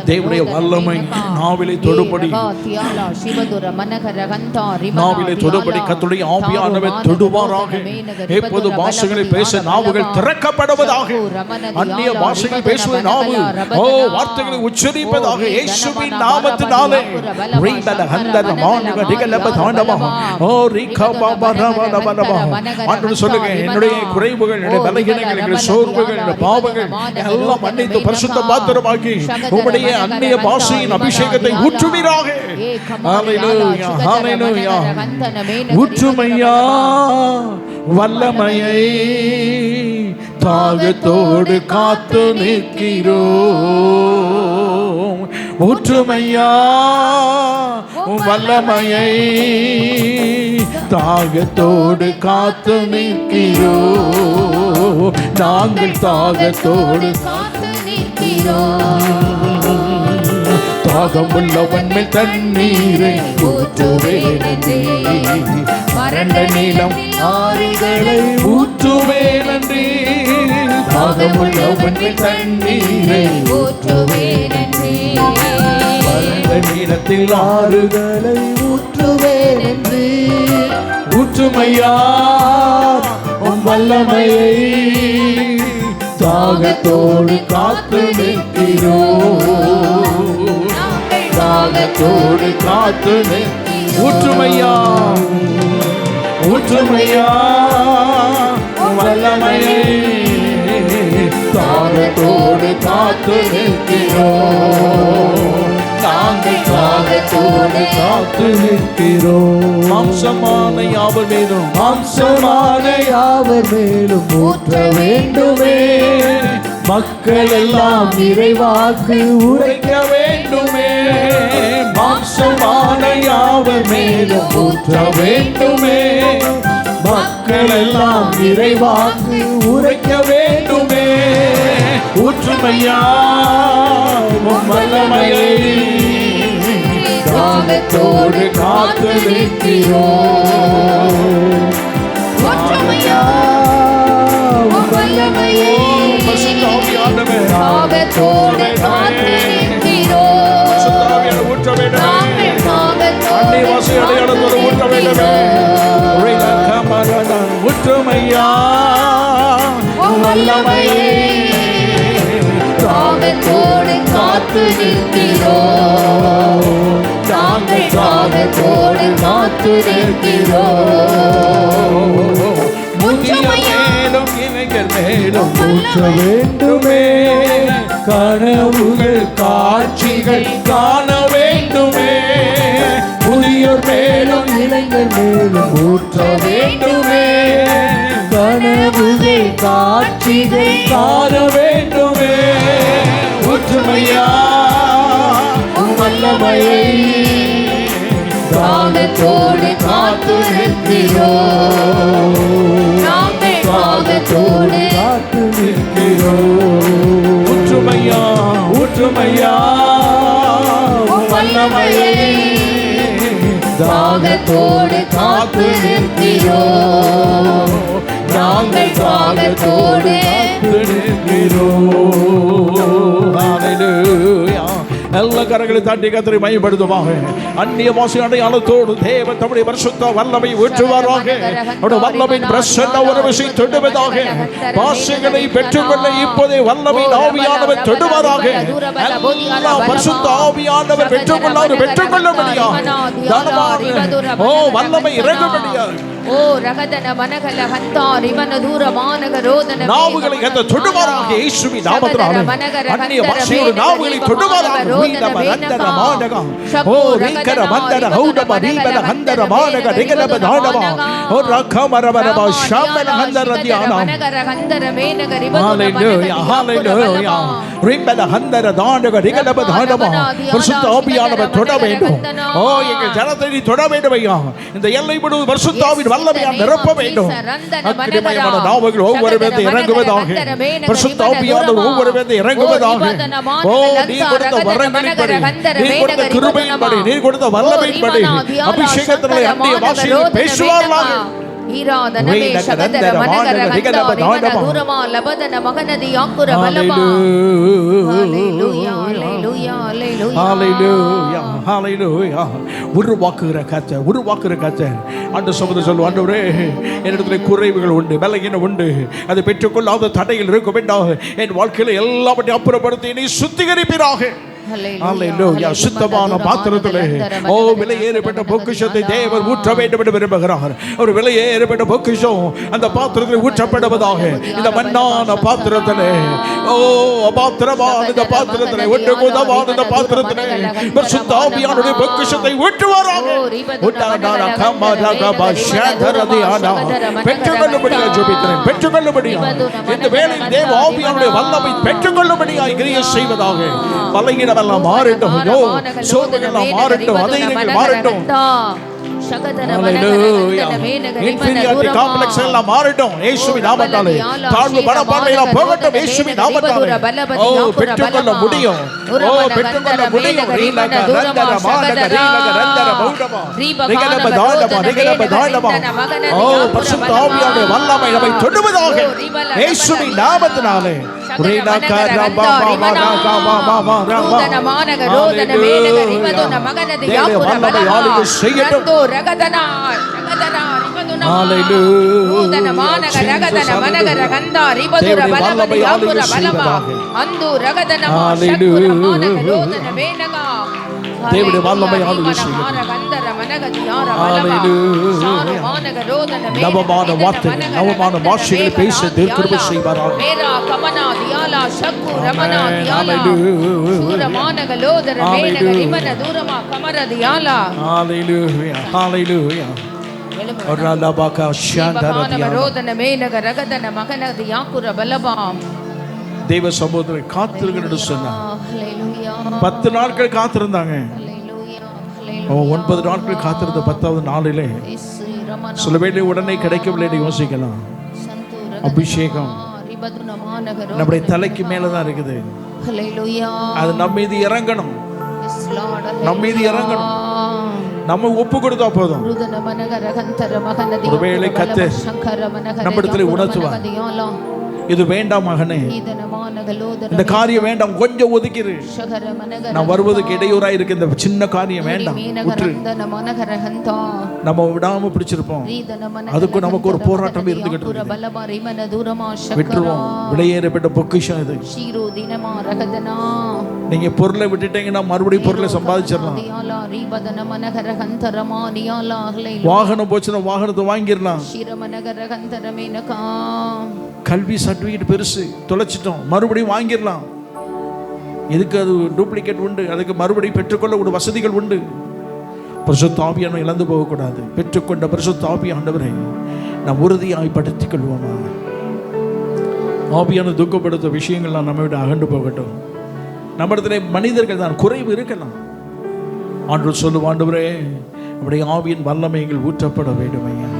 தேவனுடைய வல்லமை நாவிலே தொடுபடி கர்த்தருடைய ஆவியானவர் தொடுவாராக. எப்போது பாஷைகளை பேச நாவுகள் திறக்கப்படுவதாக. அந்நிய பாஷைகள் பேசுவது நாவு வார்த்தைகளை உச்சரிப்பதாக. இயேசுவின் நாமத்தினாலே சொல்லுங்க, என்னுடைய குறைவுகள், என்னுடைய பலகீனங்கள், என்னுடைய சோர்வுகள், என்னுடைய பாவங்கள் எல்லாம் மன்னித்து பரிசுத்த பாத்திரமாக்கி உம்முடைய அந்நிய பாஷையின் அபிஷேகத்தை ஊற்றுவீராக. ஹல்லேலூயா, ஹல்லேலூயா. ஊற்றுமையா வல்லமையை தாகத்தோடு காத்து நிற்கிறோம். ஊற்றுமையா வல்லமையை தாகத்தோடு காத்து நிற்கிறோம். நாங்கள் தாகத்தோடு காத்து நிற்கிறோம். தாகம் உள்ளவன் மேல் தண்ணீரை ஊற்றுவேனே, வறண்ட நிலம் ஆறுகளை ஊற்றுவேனே. தாகம் உள்ளவன் மேல் தண்ணீரை ஊற்றுவேனே, வறண்ட நிலத்தில் ஆறுகளை ஊற்றுவேனே. ஊற்றுமையா உம் வல்லமையை தாகத்தோடு காத்து நிற்கிறோம். தாகத்தோடு காத்து ஊற்றுமையா ஊற்றுமையா வல்லமையை தாகத்தோடு காத்து நிற்கிறோம். நாங்கள் தாகத்தோடு காத்து நிற்கிறோம். மாம்சமான யாவர் மேலும் ஊற்ற வேண்டுமே. மக்கள் எல்லாம் இறைவாக்கு உரைக்க வேண்டுமே. மாம்சமான யாவர் மேலும் ஊற்ற வேண்டுமே. மக்கள் எல்லாம் இறைவாக்கு உரைக்க வேண்டுமே. ஊற்றுமையா வல்லமையை தாகத்தோடு காத்து நிற்கிறோம். ஊற்றுமையா வல்லமையை தாகத்தோடு காத்து நிற்கிறோம். ஊற்ற வேண்டுமே. ஊற்ற வேண்டுமே. ஊற்றுமையா வல்லமையை தாகத்தோடு காத்து நிற்கிறோம். நாங்கள் தாகத்தோடு காத்து நிற்கிறோம். மேலும் இவைகள் மேலும் ஊற்ற வேண்டுமே. கனவுகள் காட்சிகள் காண வேண்டுமே. புதியோர் மேலும் இளைஞர் மேலும் ஊற்ற வேண்டுமே. கனவுகள் காட்சிகள் காண வேண்டுமே. ஊற்றுமையா வல்லமையை காத்து நிற்கிறோம். நாங்கள் தாகத்தோடு காத்து நிற்கிறோம். ஊற்றுமையா ஊற்றுமையா உம் வல்லமையை தாகத்தோடு காத்து நிற்கிறோம். நாங்கள் தாகத்தோடு எல்லா கரங்களை தாண்டி கத்தரை மையப்படுத்துவாங்க. அந்நிய வாசி அடையாளத்தோடு தேவன் தம்முடைய பரிசுத்த வல்லமை ஊற்றுவாராக. அவருடைய வல்லமையின் பிரசன்ன ஒரு விஷயம் தொடுவதாக. பாஷைகளை பெற்றுக்கொள்ள இப்போதே வல்லமையின் ஆவியானவர் தொடுவாராக. எல்லா பரிசுத்த ஆவியானவர் பெற்றுக்கொள்ள முடியாது. ஓ வல்லமை இறங்க முடியாது. ஓ ரகதன மனகல ஹந்தார் இவன தூர மானக ரோதன நாவுகளை கத்த தொடுவாராக. இயேசுவின் நாமத்தினாலே அந்நிய பாஷையோடு நாவுகளை தொடுவாராக. வீண மரந்தர மானக ஓ ரீகர மந்தர ஹௌடப ரீபன ஹந்தர மானக ரிகலப தாடப ஓ ரகமரபரப ஷாமன ஹந்தர தியானா மனகர ஹந்தர மேனக ரிபதுன ஹalleluya ஹalleluya ரிபன ஹந்தர தானக ரிகலப தாடப பரிசுத்த ஆவியானவர் தொட வேண்டும். ஓ எங்கள் ஜனத்தை நீ தொட வேண்டும் ஐயா. இந்த எல்லை முழுவதும் பரிசுத்த ஆவியின் வல்லமையால் நிரப்ப வேண்டும். அக்கினிமயமான நாவுகள் ஒவ்வொரு வேத இறங்குவதாக. பரிசுத்த ஆவியானவர் ஒவ்வொரு வேத இறங்குவதாக. ஓ நீ கொடுத்த வரங்களின்படி, நீ கொடுத்த கிருபையின்படி, நீ கொடுத்த வல்லமையின்படி அபிஷேகத்திலே அந்நிய பாஷையில் பேசுவார்களாக. ஈராதனமே சகதர மனகர ஹந்தார் இவன தூரமா லபதன மகனதி யாக்குர பலமா. ஹalleluya ஹalleluya ஹalleluya ஹalleluya. உருவாக்குகிற கர்த்தர் ஆண்டு சமூகத்தில் சொல்லுவார், ஆண்டவரே என்னிடத்தில் குறைவுகள் உண்டு, பலகீனம் உண்டு, அதை பெற்றுக்கொள்ளாத தடையில் இருக்கும் வேண்டாம். என் வாழ்க்கையில் எல்லாவற்றையும் அப்புறப்படுத்தி நீ சுத்திகரிப்பீராக. ஹalleluya. சுத்தமான பாத்திரத்திலே ஓ விலையேறப்பட்ட பொக்கிஷத்தை தேவன் ஊற்ற வேண்டும் என்று விரும்புகிறார். ஒரு விலையேறப்பட்ட பொக்கிஷம் அந்த பாத்திரத்தில் ஊற்றப்படுவதாக. இந்த மண்ணான பாத்திரத்திலே ஓ பாத்திரமான இந்த பாத்திரத்திலே ஒன்றுக்கு உதவாத இந்த பாத்திரத்திலே பரிசுத்த ஆவியானுடைய பொக்கிஷத்தை ஊற்றுவாராக. உண்டானான கமரகப ஷதரதியானா பெற்றுக்கொள்ளும்படியாக ஜெபிக்கிறேன். பெற்றுக்கொள்ளும்படியாக இந்த வேளையில் தேவ ஆவியானுடைய வல்லமை பெற்றுக்கொள்ளும்படியாக கிரியை செய்வதாக. பலகீனம் எல்லாம் மாறட்டும். சோதனைகள் எல்லாம் மாறட்டும். அதைகள் மாறட்டும். இன்ஃபீரியாரிட்டி காம்ப்ளெக்ஸ் எல்லாம் மாறட்டும் இயேசுவின் நாமத்தாலே. தாழ்வு மனப்பான்மை எல்லாம் போகட்டும் இயேசுவின் நாமத்தாலே. ஓ பெற்றுக்கொள்ள முடியும். ஓ பெற்றுக்கொள்ள முடியும். ரீலக ரந்தர மானக ரீலக ரந்தர பௌடமா ரிகலப தாடமா ரிகலப தாடமா. ஓ பரிசுத்த ஆவியானவருடைய வல்லமை நம்மை தொடுவதாக இயேசுவின் நாமத்தினாலே. ரீலக ரபா பா ரகா பா பா ரபா மானக ரோதன மேனக ரிபதுன மகனதி யாக்குர பலமா. செய்யட்டும் ரகதனா ரகதனா ரிபதுன ஹalleluya. ரோதன மானக ரகதன மனக ரகந்தா ரிபதுர பலமதி யாக்குர பலமா. அந்து ரகதன மானக ரோதன மேனக தேவனுடைய வல்லமை ஆளுகை செய்யும். நவமான வார்த்தைகள், நவமான பாஷைகளை பேச கிருபை செய்வாராக. ஹalleluya ஹalleluya. தேவ சமூகத்தில் காத்திருங்கள் சொன்னார். 10 நாட்கள் காத்திருந்தாங்க. 9 நாட்கள் காத்திருந்த 10வது நாளிலே சில வேளை உடனே கிடைக்கவில்லை யோசிக்கலாம். அபிஷேகம் நம்முடைய தலைக்கு மேலதான் இருக்குது. அது நம்ம மீது இறங்கணும். நம்ம மீது இறங்கணும். நம்ம ஒப்பு கொடுத்தா போதும். ஒருவேளை கர்த்தர் நம்மிடத்தில் உணர்த்துவார், இது வேண்டாம் மகனே, இந்த காரியம் வேண்டாம், கொஞ்சம் ஒதுக்கிரு, நான் வருவதுக்கு இடையூறா இருக்கு, இந்த சின்ன காரியம் வேண்டாம், நம்ம விடாம பிடிச்சிருப்போம். அதுக்கு நமக்கு ஒரு போராட்டம் இருந்துகிட்டு விட்டுருவோம். விலையேறப்பட்ட பொக்கிஷம் இது. நீங்க பொருளை விட்டுட்டீங்கன்னா மறுபடியும் பொருளை சம்பாதிச்சிடலாம். வாகனம் போச்சுன்னா வாகனத்தை வாங்கிடலாம். கல்வி சர்டிஃபிகேட் பெருசு தொலைச்சிட்டோம், மறுபடியும் வாங்கிடலாம். எதுக்கு அது டூப்ளிகேட் உண்டு, அதுக்கு மறுபடியும் பெற்றுக்கொள்ள ஒரு வசதிகள் உண்டு. பரிசுத்த ஆவியானவரை இழந்து போகக்கூடாது. பெற்றுக்கொண்ட பரிசுத்த ஆவியானவரை நாம் உறுதியாய் படுத்திக் கொள்வோமா? ஆவியான துக்கப்படுத்த விஷயங்கள்லாம் நம்ம விட அகண்டு போகட்டும். நம்ம இடத்துல மனிதர்கள் தான் குறைவு இருக்கலாம். ஆண்டவர் சொல்லுவோம், ஆண்டவரே நம்முடைய ஆவியின் வல்லமை எங்கள் ஊற்றப்பட வேண்டும் ஐயா.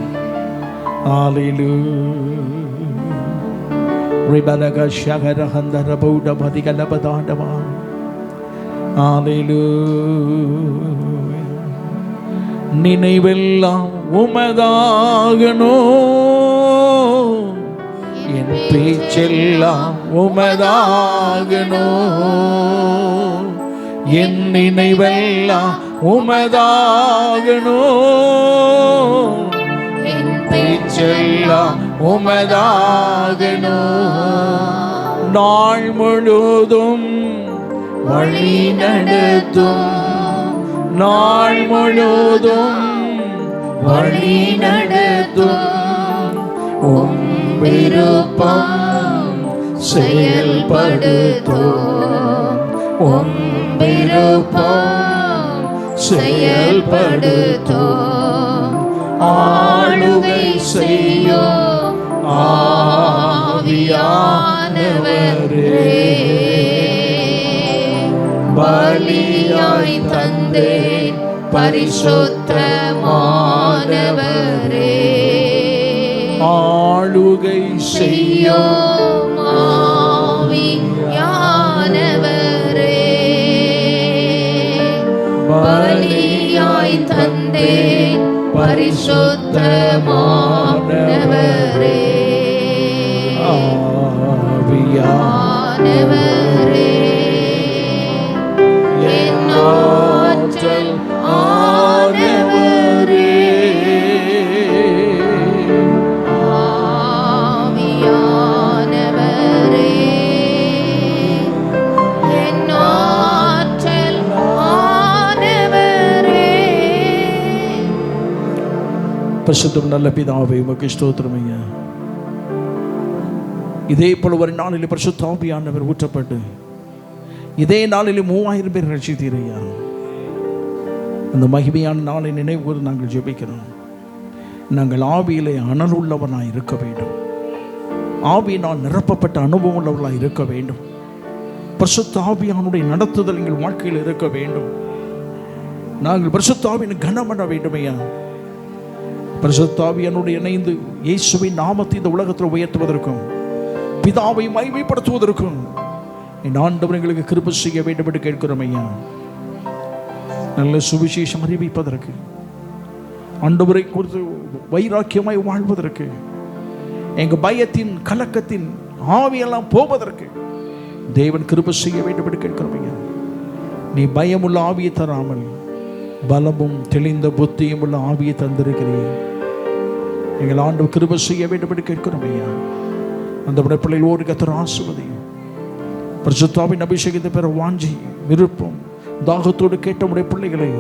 நினைவெல்லாம் உமதாகணும், என் பேச்செல்லாம் உமதாகணும், என் நினைவெல்லாம் உமதாகணும், என் பேச்செல்லாம் உமதாகணும். நாள் முழுதும் வழி நடத்தும், நாள் முழுதும் வழி நடத்தும், உம் விருப்பம் செயல்படுத்தும், உம் விருப்பம் செயல்படுத்தும். ஆளுகை செய்யும் ஆவியானவரே, பலியாய் தந்தேன் பரிசுத்தமானவரே. ஆளுகை செய்யும் ஆவியானவரே, பலியாய் தந்தேன் பரிசுத்தமானவரே. ஆவியானவரே, என் ஆற்றல் ஆனவரே, ஆவியானவரே, என் ஆற்றல் ஆனவரே. பரிசுத்தம் நல்ல பிதாவே, உமக்கு ஸ்தோத்திரம் ஐயா. இதே போல ஒரு நாளில் பரிசுத்த ஆவியானவர் ஊற்றப்பட்டு இதே நாளில் 3000 பேர் ரட்சித்தீரையா. அந்த மகிமையான நாளை நினைவு நாங்கள் ஜெபிக்கிறோம். நாங்கள் ஆவியிலே அனல் உள்ளவனாய் இருக்க வேண்டும், ஆவியினால் நிரப்பப்பட்ட அனுபவம் உள்ளவர்களாக இருக்க வேண்டும். பரிசுத்த ஆவியானுடைய நடத்துதல் எங்கள் வாழ்க்கையில் இருக்க வேண்டும். நாங்கள் பரிசுத்த ஆவியின் கனம் பண்ண வேண்டும் ஐயா. பரிசுத்த ஆவியானோடு இணைந்து இயேசுவின் நாமத்தை இந்த உலகத்தில் உயர்த்துவதற்கும் பிதாவை மகிமைப்படுத்துவதற்கும் என் ஆண்டவர் எங்களுக்கு கிருபை செய்ய வேண்டும் என்று கேட்கிறோம் ஐயா. நல்ல சுவிசேஷம் அறிவிப்பதற்கு, ஆண்டவரை குறித்து வைராக்கியமாய் வாழ்வதற்கு, எங்கள் பயத்தின் கலக்கத்தின் ஆவியெல்லாம் போவதற்கு தேவன் கிருபை செய்ய வேண்டும் என்று கேட்கிறோம் ஐயா. நீ பயமுள்ள ஆவியை தராமல் பலமும் தெளிந்த புத்தியும் உள்ள ஆவியை தந்திருக்கிறேன். எங்கள் ஆண்டவர் கிருபை செய்ய வேண்டும் என்று கேட்கிறோம் ஐயா. அந்த பிள்ளைகள் ஒரு கர்த்தர் ஆசீர்வதியும். பரிசுத்தாவின் அபிஷேகத்தை பெற வாஞ்சி விருப்பம் தாகத்தோடு கேட்ட உடைய பிள்ளைகளை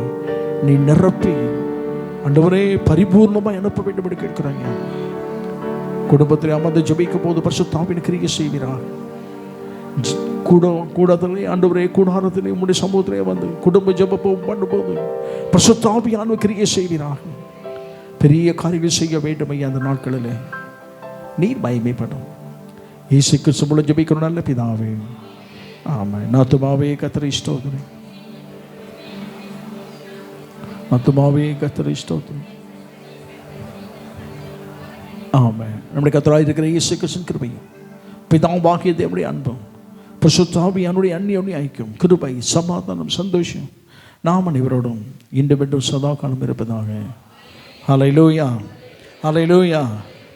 நீ நிரப்பி ஆண்டவரே பரிபூர்ணமாய் அனுப்ப வேண்டும் என்று கேட்கிறாங்க. குடும்பத்தில் அமர்ந்து ஜெபிக்கும் போது பரிசுத்தாவின் கிரியை செய்கிறார். கூடத்திலே ஆண்டவரே கூடாரத்திலே உடைய சமூகத்திலே வந்து குடும்ப ஜெபம் பண்ணும்போது பரிசுத்தாவியானவர் கிரியை செய்கிறார். பெரிய காரியங்கள் செய்ய வேண்டும் ஐயா. அந்த நாட்களில் நீர் மகிமைப்படும். இயேசு கிறிஸ்து மூலம் ஜெபிக்கிறோம் நல்ல பிதாவே, ஆமென். ஆத்துமாவே கர்த்தரை ஸ்தோத்திரி, ஆத்துமாவே கர்த்தரை ஸ்தோத்திரி, ஆமென். நம்முடைய கர்த்தராய் இருக்கிற இயேசு கிறிஸ்துவின் கிருபையும் பிதாவாகிய தேவனுடைய அன்பும் பரிசுத்த ஆவியானுடைய அந்நியோன்ய ஐக்கியம் கிருபை சமாதானம் சந்தோஷம் நாம் அனைவரோடும் இன்று மீண்டும் சதா காலம் இருப்பதாக. ஹல்லேலூயா, ஹல்லேலூயா,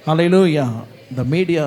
ஹல்லேலூயா. இந்த மீடியா